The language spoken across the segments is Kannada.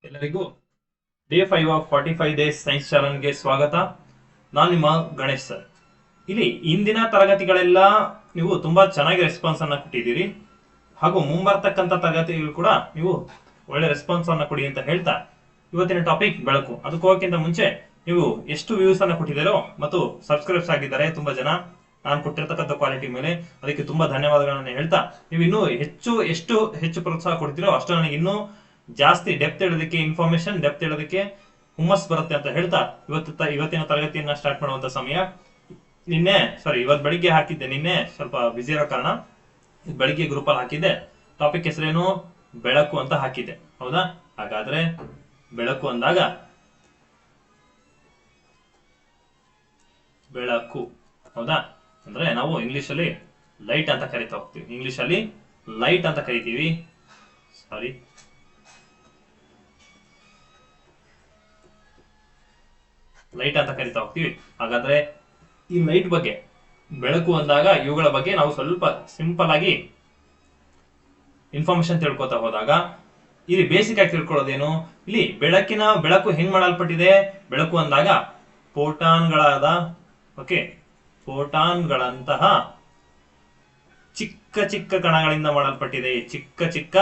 ಎಲ್ಲರಿಗೂ ಡೇ 5 ಆಫ್ 45 ಡೇಸ್ ಸೈನ್ಸ್ ಚಾನಲ್ಗೆ ಸ್ವಾಗತ. ನಾನು ನಿಮ್ಮ ಗಣೇಶ್ ಸರ್. ಇಲ್ಲಿ ಇಂದಿನ ತರಗತಿಗಳೆಲ್ಲ ನೀವು ತುಂಬಾ ಚೆನ್ನಾಗಿ ರೆಸ್ಪಾನ್ಸ್ ಅನ್ನ ಕೊಟ್ಟಿದ್ದೀರಿ, ಹಾಗೂ ಮುಂಬರ್ತಕ್ಕಂಥ ತರಗತಿಗಳು ಕೂಡ ನೀವು ಒಳ್ಳೆ ರೆಸ್ಪಾನ್ಸ್ ಅನ್ನ ಕೊಡಿ ಅಂತ ಹೇಳ್ತಾ, ಇವತ್ತಿನ ಟಾಪಿಕ್ ಬೆಳಕು. ಅದಕ್ಕೆ ಹೋಗೋಕ್ಕಿಂತ ಮುಂಚೆ ನೀವು ಎಷ್ಟು ವ್ಯೂಸ್ ಅನ್ನ ಕೊಟ್ಟಿದ್ದೀರೋ ಮತ್ತು ಸಬ್ಸ್ಕ್ರೈಬ್ಸ್ ಆಗಿದ್ದಾರೆ ತುಂಬಾ ಜನ ನಾನು ಕೊಟ್ಟಿರ್ತಕ್ಕಂಥ ಕ್ವಾಲಿಟಿ ಮೇಲೆ, ಅದಕ್ಕೆ ತುಂಬಾ ಧನ್ಯವಾದಗಳನ್ನ ಹೇಳ್ತಾ, ನೀವು ಇನ್ನೂ ಎಷ್ಟು ಹೆಚ್ಚು ಪ್ರೋತ್ಸಾಹ ಕೊಡ್ತೀರೋ ಅಷ್ಟು ನನಗೆ ಇನ್ನೂ ಜಾಸ್ತಿ ಡೆಪ್ತ್ ಹೇಳೋದಕ್ಕೆ, ಇನ್ಫಾರ್ಮೇಶನ್ ಡೆಪ್ತ್ ಹೇಳೋದಕ್ಕೆ ಹುಮ್ಮಸ್ ಬರುತ್ತೆ ಅಂತ ಹೇಳ್ತಾ ಇವತ್ತಿನ ತರಗತಿಯನ್ನ ಸ್ಟಾರ್ಟ್ ಮಾಡುವಂತ ಸಮಯ. ಇವತ್ತು ಬೆಳಿಗ್ಗೆ ಹಾಕಿದ್ದೆ, ನಿನ್ನೆ ಸ್ವಲ್ಪ ಬಿಸಿ ಇರೋ ಕಾರಣ ಬೆಳಿಗ್ಗೆ ಗ್ರೂಪ್ ಅಲ್ಲಿ ಹಾಕಿದ್ದೆ. ಟಾಪಿಕ್ ಹೆಸರೇನು? ಬೆಳಕು ಅಂತ ಹಾಕಿದ್ದೆ, ಹೌದಾ? ಹಾಗಾದ್ರೆ ಬೆಳಕು ಅಂದಾಗ ಬೆಳಕು, ಹೌದಾ? ಅಂದ್ರೆ ನಾವು ಇಂಗ್ಲಿಷ್ ಅಲ್ಲಿ ಲೈಟ್ ಅಂತ ಕರಿತಾ ಹೋಗ್ತೀವಿ. ಇಂಗ್ಲಿಷ್ ಅಲ್ಲಿ ಲೈಟ್ ಅಂತ ಕರಿತೀವಿ. ಲೈಟ್ ಅಂತ ಕರಿತಾ ಹೋಗ್ತೀವಿ. ಹಾಗಾದ್ರೆ ಈ ಲೈಟ್ ಬಗ್ಗೆ, ಬೆಳಕು ಅಂದಾಗ ಇವುಗಳ ಬಗ್ಗೆ ನಾವು ಸ್ವಲ್ಪ ಸಿಂಪಲ್ ಆಗಿ ಇನ್ಫಾರ್ಮೇಶನ್ ತಿಳ್ಕೊತಾ ಹೋದಾಗ, ಇಲ್ಲಿ ಬೇಸಿಕ್ ಆಗಿ ತಿಳ್ಕೊಳ್ಳೋದೇನು? ಇಲ್ಲಿ ಬೆಳಕು ಹೆಂಗ್ ಮಾಡಲ್ಪಟ್ಟಿದೆ? ಬೆಳಕು ಅಂದಾಗ ಫೋಟಾನ್ಗಳಂತಹ ಚಿಕ್ಕ ಚಿಕ್ಕ ಕಣಗಳಿಂದ ಮಾಡಲ್ಪಟ್ಟಿದೆ. ಚಿಕ್ಕ ಚಿಕ್ಕ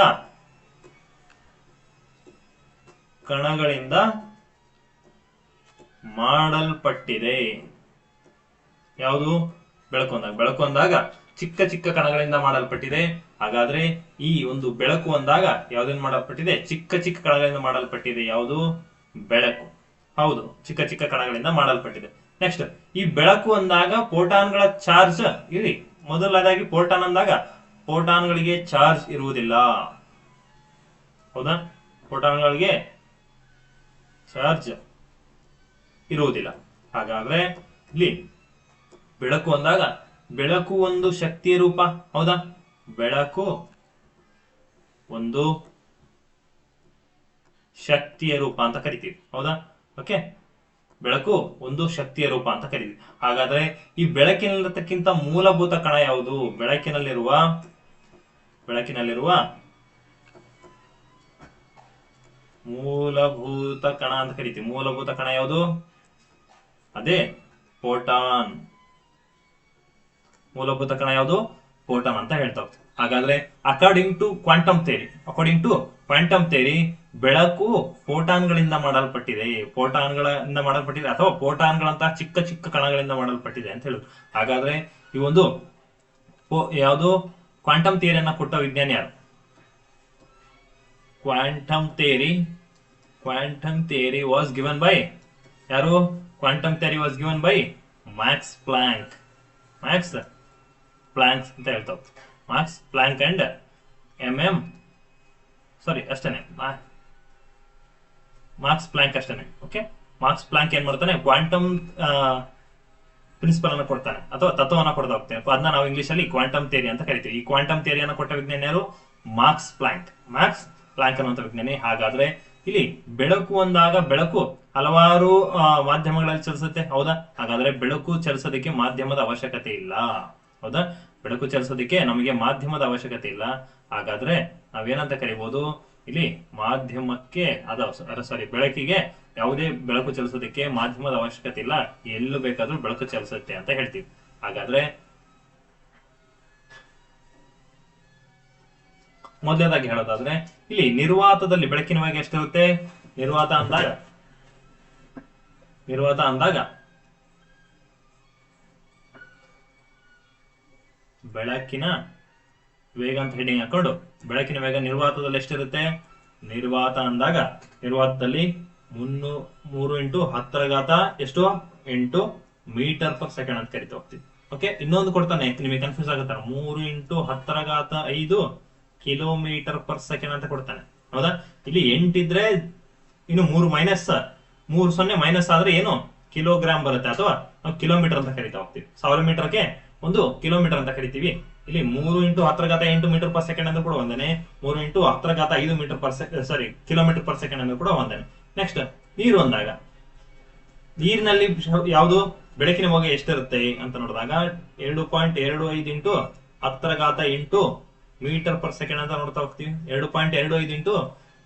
ಕಣಗಳಿಂದ ಮಾಡಲ್ಪಟ್ಟಿದೆ. ಯಾವುದು? ಬೆಳಕು ಅಂದಾಗ ಚಿಕ್ಕ ಚಿಕ್ಕ ಕಣಗಳಿಂದ ಮಾಡಲ್ಪಟ್ಟಿದೆ. ಹಾಗಾದ್ರೆ ಈ ಒಂದು ಬೆಳಕು ಅಂದಾಗ ಯಾವ್ದನ್ನ ಮಾಡಲ್ಪಟ್ಟಿದೆ? ಚಿಕ್ಕ ಚಿಕ್ಕ ಕಣಗಳಿಂದ ಮಾಡಲ್ಪಟ್ಟಿದೆ. ಯಾವುದು? ಬೆಳಕು. ಹೌದು, ಚಿಕ್ಕ ಚಿಕ್ಕ ಕಣಗಳಿಂದ ಮಾಡಲ್ಪಟ್ಟಿದೆ. ನೆಕ್ಸ್ಟ್, ಈ ಬೆಳಕು ಅಂದಾಗ ಫೋಟಾನ್ಗಳ ಚಾರ್ಜ್ ಇಲ್ಲಿ ಮೊದಲನೇದಾಗಿ ಫೋಟಾನ್ ಅಂದಾಗ ಫೋಟಾನ್ಗಳಿಗೆ ಚಾರ್ಜ್ ಇರುವುದಿಲ್ಲ, ಹೌದಾ? ಫೋಟಾನ್ಗಳಿಗೆ ಚಾರ್ಜ್ ಇರುವುದಿಲ್ಲ. ಹಾಗಾದ್ರೆ ಇಲ್ಲಿ ಬೆಳಕು ಅಂದಾಗ ಬೆಳಕು ಒಂದು ಶಕ್ತಿಯ ರೂಪ, ಹೌದಾ? ಬೆಳಕು ಒಂದು ಶಕ್ತಿಯ ರೂಪ ಅಂತ ಕರಿತೀವಿ, ಹೌದಾ? ಓಕೆ, ಬೆಳಕು ಒಂದು ಶಕ್ತಿಯ ರೂಪ ಅಂತ ಕರಿತೀವಿ. ಹಾಗಾದ್ರೆ ಈ ಬೆಳಕಿನಲ್ಲಿರತಕ್ಕಿಂತ ಮೂಲಭೂತ ಕಣ ಯಾವುದು? ಬೆಳಕಿನಲ್ಲಿರುವ ಮೂಲಭೂತ ಕಣ ಅಂತ ಕರಿತೀವಿ. ಮೂಲಭೂತ ಕಣ ಯಾವುದು? ಅದೇ ಫೋಟಾನ್. ಮೂಲಭೂತ ಕಣ ಯಾವುದು? ಫೋಟಾನ್ ಅಂತ ಹೇಳ್ತಾ ಹೋಗ್ತೀವಿ. ಹಾಗಾದ್ರೆ ಅಕಾರ್ಡಿಂಗ್ ಟು ಕ್ವಾಂಟಮ್ ಥಿಯರಿ ಬೆಳಕು ಫೋಟಾನ್ಗಳಿಂದ ಮಾಡಲ್ಪಟ್ಟಿದೆ. ಅಥವಾ ಫೋಟಾನ್ಗಳಂತಹ ಚಿಕ್ಕ ಚಿಕ್ಕ ಕಣಗಳಿಂದ ಮಾಡಲ್ಪಟ್ಟಿದೆ ಅಂತ ಹೇಳುದು. ಹಾಗಾದ್ರೆ ಈ ಒಂದು ಯಾವುದು ಕ್ವಾಂಟಮ್ ಥಿಯರಿಯನ್ನ ಕೊಟ್ಟ ವಿಜ್ಞಾನಿ ಯಾರು? Quantum theory was given by ಯಾರು? Quantum theory was given by Max Planck ಅಂತ ಹೇಳ್ತಾವ. Max Planck and Marx Planck ಅಷ್ಟೇನೆ. ಓಕೆ, ಮಾರ್ಕ್ಸ್ ಪ್ಲಾಂಕ್ ಏನ್ ಮಾಡ್ತಾನೆ? ಕ್ವಾಂಟಮ್ ಪ್ರಿನ್ಸಿಪಲ್ ಅನ್ನ ಕೊಡ್ತಾನೆ, ಅಥವಾ ತತ್ವವನ್ನ ಕೊಡ್ತಾ ಹೋಗ್ತಾನೆ. ಅದನ್ನ ನಾವು ಇಂಗ್ಲಿಷ್ ಅಲ್ಲಿ ಕ್ವಾಂಟಮ್ ಥಿಯರಿ ಅಂತ ಕರಿತೀವಿ. ಈ ಕ್ವಾಂಟಮ್ ಥಿಯರಿಯನ್ನ ಕೊಟ್ಟ ವಿಜ್ಞಾನಿ ಯಾರು? ಮಾರ್ಕ್ಸ್ ಪ್ಲಾಂಕ್ ಅನ್ನುವಂಥ ವಿಜ್ಞಾನಿ. ಹಾಗಾದ್ರೆ ಇಲ್ಲಿ ಬೆಳಕು ಅಂದಾಗ ಬೆಳಕು ಹಲವಾರು ಮಾಧ್ಯಮಗಳಲ್ಲಿ ಚಲಿಸುತ್ತೆ, ಹೌದಾ? ಹಾಗಾದ್ರೆ ಬೆಳಕು ಚಲಿಸೋದಕ್ಕೆ ಮಾಧ್ಯಮದ ಅವಶ್ಯಕತೆ ಇಲ್ಲ, ಹೌದಾ? ಬೆಳಕು ಚಲಿಸೋದಕ್ಕೆ ನಮಗೆ ಮಾಧ್ಯಮದ ಅವಶ್ಯಕತೆ ಇಲ್ಲ. ಹಾಗಾದ್ರೆ ನಾವೇನಂತ ಕರಿಬಹುದು? ಇಲ್ಲಿ ಬೆಳಕಿಗೆ ಯಾವುದೇ ಬೆಳಕು ಚಲಿಸೋದಕ್ಕೆ ಮಾಧ್ಯಮದ ಅವಶ್ಯಕತೆ ಇಲ್ಲ, ಎಲ್ಲೂ ಬೇಕಾದ್ರೂ ಬೆಳಕು ಚಲಿಸುತ್ತೆ ಅಂತ ಹೇಳ್ತೀವಿ. ಹಾಗಾದ್ರೆ ಮೊದಲನೇದಾಗಿ ಹೇಳೋದಾದ್ರೆ, ಇಲ್ಲಿ ನಿರ್ವಾತದಲ್ಲಿ ಬೆಳಕಿನ ವೇಗ ಎಷ್ಟಿರುತ್ತೆ? ನಿರ್ವಾತ ಅಂದಾಗ ಬೆಳಕಿನ ವೇಗ ಅಂತ ಹೆಡಿಂಗ್ ಹಾಕೊಂಡು, ಬೆಳಕಿನ ವೇಗ ನಿರ್ವಾತದಲ್ಲಿ ಎಷ್ಟಿರುತ್ತೆ? ನಿರ್ವಾತದಲ್ಲಿ 3 × 10⁻⁸ ಮೀಟರ್ ಪರ್ ಸೆಕೆಂಡ್ ಅಂತ ಕರಿತಾ ಹೋಗ್ತೀವಿ. ಓಕೆ, ಇನ್ನೊಂದು ಕೊಡ್ತಾನೆ, ನಿಮಗೆ ಕನ್ಫ್ಯೂಸ್ ಆಗುತ್ತಾರೆ. 3 × 10⁻5 ಕಿಲೋಮೀಟರ್ ಪರ್ ಸೆಕೆಂಡ್ ಅಂತ ಕೊಡ್ತಾನೆ, ಹೌದಾ? ಇಲ್ಲಿ 8 ಇದ್ರೆ ಇನ್ನು 3 ಮೈನಸ್ ಆದ್ರೆ ಏನು? ಕಿಲೋಗ್ರಾಮ್ ಬರುತ್ತೆ, ಅಥವಾ ನಾವು ಕಿಲೋಮೀಟರ್ ಅಂತ ಕರಿತಾ ಹೋಗ್ತೀವಿ. 1000 ಮೀಟರ್ಗೆ 1 ಕಿಲೋಮೀಟರ್ ಅಂತ ಕರಿತೀವಿ. ಇಲ್ಲಿ 3 × 10⁸ ಮೀಟರ್ ಪರ್ ಸೆಕೆಂಡ್ ಅಂತ ಕೂಡ ಒಂದೇನೆ. 3 × 10⁵ ಕಿಲೋಮೀಟರ್ ಪರ್ ಸೆಕೆಂಡ್ ಅಂತ ಕೂಡ ಒಂದೇನೆ. ನೆಕ್ಸ್ಟ್, ನೀರು ಅಂದಾಗ ನೀರಿನಲ್ಲಿ ಯಾವುದು ಬೆಳಕಿನ ವೇಗ ಎಷ್ಟಿರುತ್ತೆ ಅಂತ ನೋಡಿದಾಗ 2.25 × 10⁸ ಮೀಟರ್ ಪರ್ ಸೆಕೆಂಡ್ ಅಂತ ನೋಡ್ತಾ ಹೋಗ್ತೀವಿ. 2.25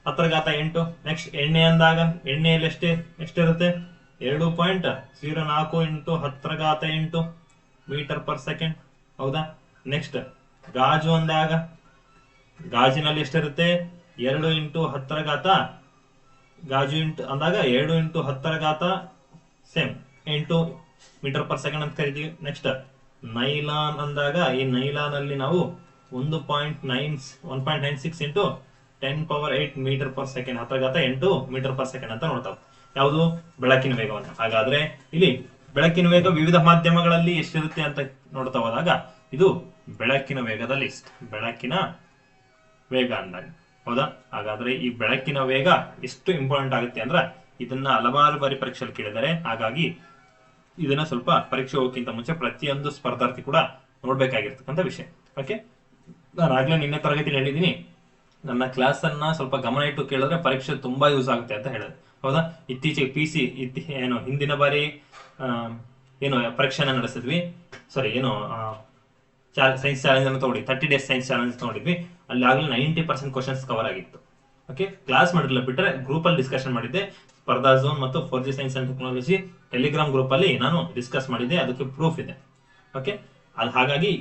× 10⁸ ನೆಕ್ಸ್ಟ್ ಎಣ್ಣೆ ಅಂದಾಗ ಎಣ್ಣೆಯಲ್ಲಿ ಎಷ್ಟಿರುತ್ತೆ 2.04 ಇಂಟು 10⁸ ಮೀಟರ್ ಪರ್ ಸೆಕೆಂಡ್. ಹೌದಾ? ನೆಕ್ಸ್ಟ್ ಗಾಜು ಅಂದಾಗ ಗಾಜಿನಲ್ಲಿ ಎಷ್ಟಿರುತ್ತೆ 2 ಇಂಟು 10⁸ ಗಾಜು ಅಂದಾಗ 2 into 10⁸ same 8 metre per second ಅಂತ ಕರಿತೀವಿ. ನೆಕ್ಸ್ಟ್ ನೈಲಾನ್ ಅಂದಾಗ ಈ ನೈಲಾನ್ ಅಲ್ಲಿ ನಾವು 1.96 into 10⁸ metre per second 10⁸ metre per second ಅಂತ ನೋಡ್ತಾವೆ. ಯಾವುದು? ಬೆಳಕಿನ ವೇಗವನ್ನು. ಹಾಗಾದ್ರೆ ಇಲ್ಲಿ ಬೆಳಕಿನ ವೇಗ ವಿವಿಧ ಮಾಧ್ಯಮಗಳಲ್ಲಿ ಎಷ್ಟಿರುತ್ತೆ ಅಂತ ನೋಡ್ತಾ ಹೋದಾಗ ಇದು ಬೆಳಕಿನ ವೇಗದ ಲಿಸ್ಟ್. ಬೆಳಕಿನ ವೇಗ ಅಂದಾಗ. ಹೌದಾ? ಹಾಗಾದ್ರೆ ಈ ಬೆಳಕಿನ ವೇಗ ಎಷ್ಟು ಇಂಪಾರ್ಟೆಂಟ್ ಆಗುತ್ತೆ ಅಂದ್ರೆ ಇದನ್ನ ಹಲವಾರು ಬಾರಿ ಪರೀಕ್ಷೆಯಲ್ಲಿ ಕೇಳಿದರೆ, ಹಾಗಾಗಿ ಇದನ್ನ ಸ್ವಲ್ಪ ಪರೀಕ್ಷೆ ಹೋಗೋಕ್ಕಿಂತ ಮುಂಚೆ ಪ್ರತಿಯೊಂದು ಸ್ಪರ್ಧಾರ್ಥಿ ಕೂಡ ನೋಡ್ಬೇಕಾಗಿರ್ತಕ್ಕಂಥ ವಿಷಯ. ಓಕೆ, ನಾನು ಆಗ್ಲೇ ನಿನ್ನೆ ತರಗತಿ ಹೇಳಿದ್ದೀನಿ, ನನ್ನ ಕ್ಲಾಸ್ ಅನ್ನ ಸ್ವಲ್ಪ ಗಮನ ಇಟ್ಟು ಕೇಳಿದ್ರೆ ಪರೀಕ್ಷೆ ತುಂಬಾ ಯೂಸ್ ಆಗುತ್ತೆ ಅಂತ ಹೇಳಿದೆ. ಹೌದಾ? ಇತ್ತೀಚೆಗೆ PC ಏನು ಹಿಂದಿನ ಬಾರಿ ಏನು ಪರೀಕ್ಷೆನ ನಡೆಸಿದ್ವಿ, ಸಾರಿ ಏನು ಸೈನ್ಸ್ ಚಾಲೆಂಜ್ ಅನ್ನು ತಗೊಂಡಿ 30 days ಸೈನ್ಸ್ ಚಾಲೆಂಜ್ ತಗೊಂಡಿದ್ವಿ. ಅಲ್ಲಿ ಆಗಲೇ 90% ಕ್ವಶನ್ಸ್ ಕವರ್ ಆಗಿತ್ತು. ಓಕೆ, ಕ್ಲಾಸ್ ಮಾಡಿರಲಿಲ್ಲ, ಬಿಟ್ಟರೆ ಗ್ರೂಪ್ ಅಲ್ಲಿ ಡಿಸ್ಕಷನ್ ಮಾಡಿದ್ದೆ. ಸ್ಪರ್ಧಾ ಝೋನ್ ಮತ್ತು 4G science and technology Telegram group ಅಲ್ಲಿ ನಾನು ಡಿಸ್ಕಸ್ ಮಾಡಿದ್ದೆ, ಅದಕ್ಕೆ ಪ್ರೂಫ್ ಇದೆ. ಓಕೆ, ಅದು ಹಾಗಾಗಿ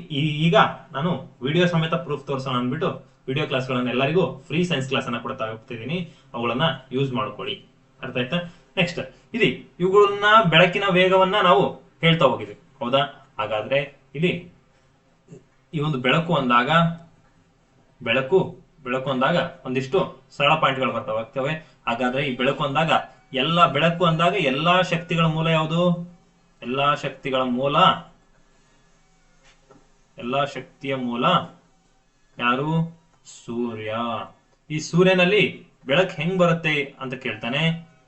ಈಗ ನಾನು ವಿಡಿಯೋ ಸಮೇತ ಪ್ರೂಫ್ ತೋರಿಸೋಣ ಅಂದ್ಬಿಟ್ಟು ವಿಡಿಯೋ ಕ್ಲಾಸ್ಗಳನ್ನ ಎಲ್ಲರಿಗೂ ಫ್ರೀ ಸೈನ್ಸ್ ಕ್ಲಾಸ್ ಅನ್ನ ಕೊಡ್ತಾ ಹೋಗ್ತಿದ್ದೀನಿ. ಅವುಗಳನ್ನ ಯೂಸ್ ಮಾಡ್ಕೊಳ್ಳಿ. ಅರ್ಥ ಆಯ್ತಾ? ನೆಕ್ಸ್ಟ್ ಇಲ್ಲಿ ಇವುಗಳನ್ನ ಬೆಳಕಿನ ವೇಗವನ್ನ ನಾವು ಹೇಳ್ತಾ ಹೋಗಿದ್ವಿ. ಹೌದಾ? ಹಾಗಾದ್ರೆ ಇಲ್ಲಿ ಈ ಒಂದು ಬೆಳಕು ಅಂದಾಗ ಒಂದಿಷ್ಟು ಸರಳ ಪಾಯಿಂಟ್ಗಳು ಬರ್ತಾವೆ. ಹಾಗಾದ್ರೆ ಈ ಬೆಳಕು ಅಂದಾಗ ಎಲ್ಲಾ ಶಕ್ತಿಗಳ ಮೂಲ ಯಾವುದು? ಎಲ್ಲಾ ಶಕ್ತಿಯ ಮೂಲ ಯಾರು? ಸೂರ್ಯ. ಈ ಸೂರ್ಯನಲ್ಲಿ ಬೆಳಕು ಹೆಂಗ್ ಬರುತ್ತೆ ಅಂತ ಕೇಳ್ತಾನೆ.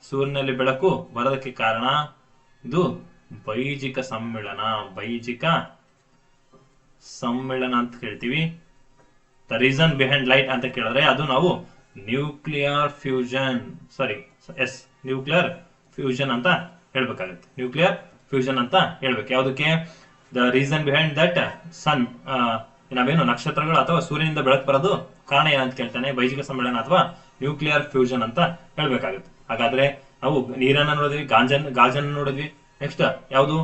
ಸೂರ್ಯನಲ್ಲಿ ಬೆಳಕು ಬರೋದಕ್ಕೆ ಕಾರಣ ಇದು ಬೈಜಿಕ ಸಮ್ಮಿಳನ ಅಂತ ಹೇಳ್ತೀವಿ. ದ ರೀಸನ್ ಬಿಹೈಂಡ್ ಲೈಟ್ ಅಂತ ಕೇಳಿದ್ರೆ ಅದು ನಾವು ನ್ಯೂಕ್ಲಿಯರ್ ಫ್ಯೂಷನ್ ಅಂತ ಹೇಳ್ಬೇಕಾಗುತ್ತೆ. ನ್ಯೂಕ್ಲಿಯರ್ ಫ್ಯೂಷನ್ ಅಂತ ಹೇಳ್ಬೇಕು. ಯಾವುದಕ್ಕೆ? ದ ರೀಸನ್ ಬಿಹೈಂಡ್ ದಟ್ ಸನ್, ನಾವೇನು ನಕ್ಷತ್ರಗಳು ಅಥವಾ ಸೂರ್ಯನಿಂದ ಬೆಳಕು ಬರೋದು ಕಾರಣ ಏನಂತ ಕೇಳ್ತಾನೆ. ಬೈಜಿಕ ಸಮ್ಮಿಳನ ಅಥವಾ ನ್ಯೂಕ್ಲಿಯರ್ ಫ್ಯೂಷನ್ ಅಂತ ಹೇಳ್ಬೇಕಾಗುತ್ತೆ. ಹಾಗಾದ್ರೆ ನಾವು ನೀರನ್ನ ನೋಡಿದ್ವಿ, ಗಾಜನ್ನು ನೋಡಿದ್ವಿ. ನೆಕ್ಸ್ಟ್ ಯಾವುದು?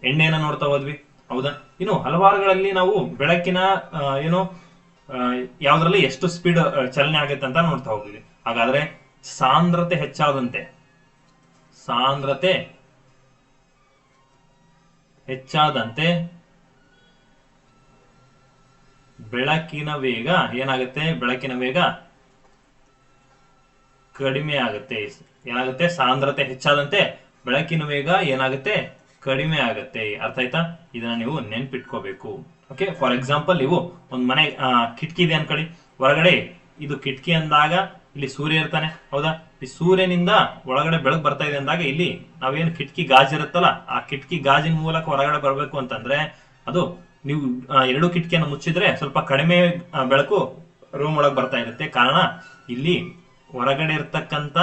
ಎಣ್ಣೆಯನ್ನ ನೋಡ್ತಾ ಹೋದ್ವಿ. ಹೌದಾ? ಇನ್ನು ಹಲವಾರುಗಳಲ್ಲಿ ನಾವು ಬೆಳಕಿನ ಯಾವ್ದ್ರಲ್ಲಿ ಎಷ್ಟು ಸ್ಪೀಡ್ ಚಲನೆ ಆಗುತ್ತೆ ಅಂತ ನೋಡ್ತಾ ಹೋಗ್ತೀವಿ. ಹಾಗಾದ್ರೆ ಸಾಂದ್ರತೆ ಹೆಚ್ಚಾದಂತೆ ಬೆಳಕಿನ ವೇಗ ಏನಾಗುತ್ತೆ? ಬೆಳಕಿನ ವೇಗ ಕಡಿಮೆ ಆಗುತ್ತೆ. ಏನಾಗುತ್ತೆ? ಸಾಂದ್ರತೆ ಹೆಚ್ಚಾದಂತೆ ಬೆಳಕಿನ ವೇಗ ಏನಾಗುತ್ತೆ? ಕಡಿಮೆ ಆಗುತ್ತೆ. ಅರ್ಥ ಆಯ್ತಾ? ಇದನ್ನ ನೀವು ನೆನ್ಪಿಟ್ಕೋಬೇಕು. ಓಕೆ, ಫಾರ್ ಎಕ್ಸಾಂಪಲ್ ನೀವು ಒಂದ್ ಮನೆ ಕಿಟಕಿ ಇದೆ ಅನ್ಕೊಳ್ಳಿ. ಹೊರಗಡೆ ಇದು ಕಿಟಕಿ ಅಂದಾಗ ಇಲ್ಲಿ ಸೂರ್ಯ ಇರ್ತಾನೆ. ಹೌದಾ? ಈ ಸೂರ್ಯನಿಂದ ಒಳಗಡೆ ಬೆಳಕು ಬರ್ತಾ ಇದೆ ಅಂದಾಗ ಇಲ್ಲಿ ನಾವೇನು ಕಿಟಕಿ ಗಾಜ್ ಇರುತ್ತಲ್ಲ, ಆ ಕಿಟಕಿ ಗಾಜಿನ ಮೂಲಕ ಹೊರಗಡೆ ಬರ್ಬೇಕು ಅಂತಂದ್ರೆ ಅದು ನೀವು 2 ಕಿಟಕಿಯನ್ನು ಮುಚ್ಚಿದ್ರೆ ಸ್ವಲ್ಪ ಕಡಿಮೆ ಬೆಳಕು ರೂಮ್ ಒಳಗೆ ಬರ್ತಾ ಇರುತ್ತೆ. ಕಾರಣ ಇಲ್ಲಿ ಹೊರಗಡೆ ಇರ್ತಕ್ಕಂತ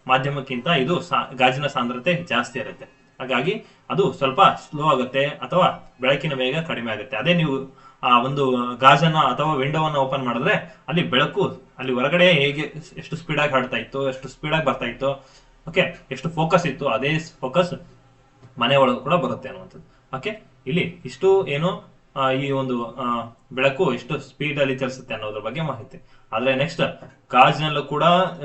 ಮಾಧ್ಯಮಕ್ಕಿಂತ ಇದು ಗಾಜಿನ ಸಾಂದ್ರತೆ ಜಾಸ್ತಿ ಇರುತ್ತೆ. ಹಾಗಾಗಿ ಅದು ಸ್ವಲ್ಪ ಸ್ಲೋ ಆಗುತ್ತೆ ಅಥವಾ ಬೆಳಕಿನ ವೇಗ ಕಡಿಮೆ ಆಗುತ್ತೆ. ಅದೇ ನೀವು ಒಂದು ಗಾಜನ್ನ ಅಥವಾ ವಿಂಡೋವನ್ನ ಓಪನ್ ಮಾಡಿದ್ರೆ ಅಲ್ಲಿ ಬೆಳಕು ಅಲ್ಲಿ ಹೊರಗಡೆ ಹೇಗೆ ಎಷ್ಟು ಸ್ಪೀಡ್ ಆಗಿ ಹರಡ್ತಾ ಇತ್ತು, ಎಷ್ಟು ಸ್ಪೀಡ್ ಆಗಿ ಬರ್ತಾ ಇತ್ತು, ಓಕೆ, ಎಷ್ಟು ಫೋಕಸ್ ಇತ್ತು, ಅದೇ ಫೋಕಸ್ ಮನೆ ಒಳಗೆ ಕೂಡ ಬರುತ್ತೆ ಅನ್ನುವಂಥದ್ದು. ಓಕೆ, ಇಲ್ಲಿ ಇಷ್ಟು ಏನು ಈ ಒಂದು ಬೆಳಕು ಎಷ್ಟು ಸ್ಪೀಡ್ ಅಲ್ಲಿ ಚಲಿಸುತ್ತೆ ಅನ್ನೋದ್ರ ಬಗ್ಗೆ ಮಾಹಿತಿ. ಆದ್ರೆ ನೆಕ್ಸ್ಟ್ ಗಾಜಿನಲ್ಲೂ ಕೂಡ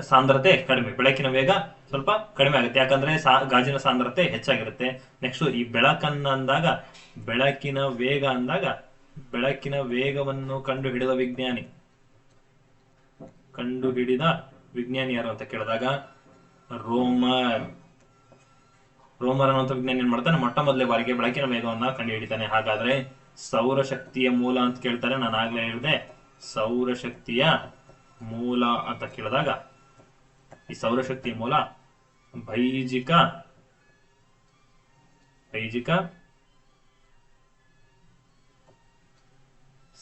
ಸಾಂದ್ರತೆ ಕಡಿಮೆ, ಬೆಳಕಿನ ವೇಗ ಸ್ವಲ್ಪ ಕಡಿಮೆ ಆಗುತ್ತೆ. ಯಾಕಂದ್ರೆ ಗಾಜಿನ ಸಾಂದ್ರತೆ ಹೆಚ್ಚಾಗಿರುತ್ತೆ. ನೆಕ್ಸ್ಟ್ ಈ ಬೆಳಕನ್ನ ಅಂದಾಗ ಬೆಳಕಿನ ವೇಗವನ್ನು ಕಂಡು ಹಿಡಿದ ವಿಜ್ಞಾನಿ ಯಾರು ಅಂತ ಕೇಳಿದಾಗ ರೋಮರ್ ಅನ್ನುವಂಥ ವಿಜ್ಞಾನಿ ಏನ್ ಮಾಡ್ತಾನೆ? ಮೊಟ್ಟ ಮೊದಲೇ ಬಾರಿಗೆ ಬೆಳಕಿನ ವೇಗವನ್ನ ಕಂಡು ಹಿಡಿತಾನೆ. ಹಾಗಾದ್ರೆ ಸೌರಶಕ್ತಿಯ ಮೂಲ ಅಂತ ಕೇಳ್ತಾರೆ. ನಾನು ಆಗ್ಲೇ ಹೇಳಿದೆ, ಸೌರಶಕ್ತಿಯ ಮೂಲ ಅಂತ ಕೇಳಿದಾಗ ಈ ಸೌರಶಕ್ತಿಯ ಮೂಲ ಬೈಜಿಕ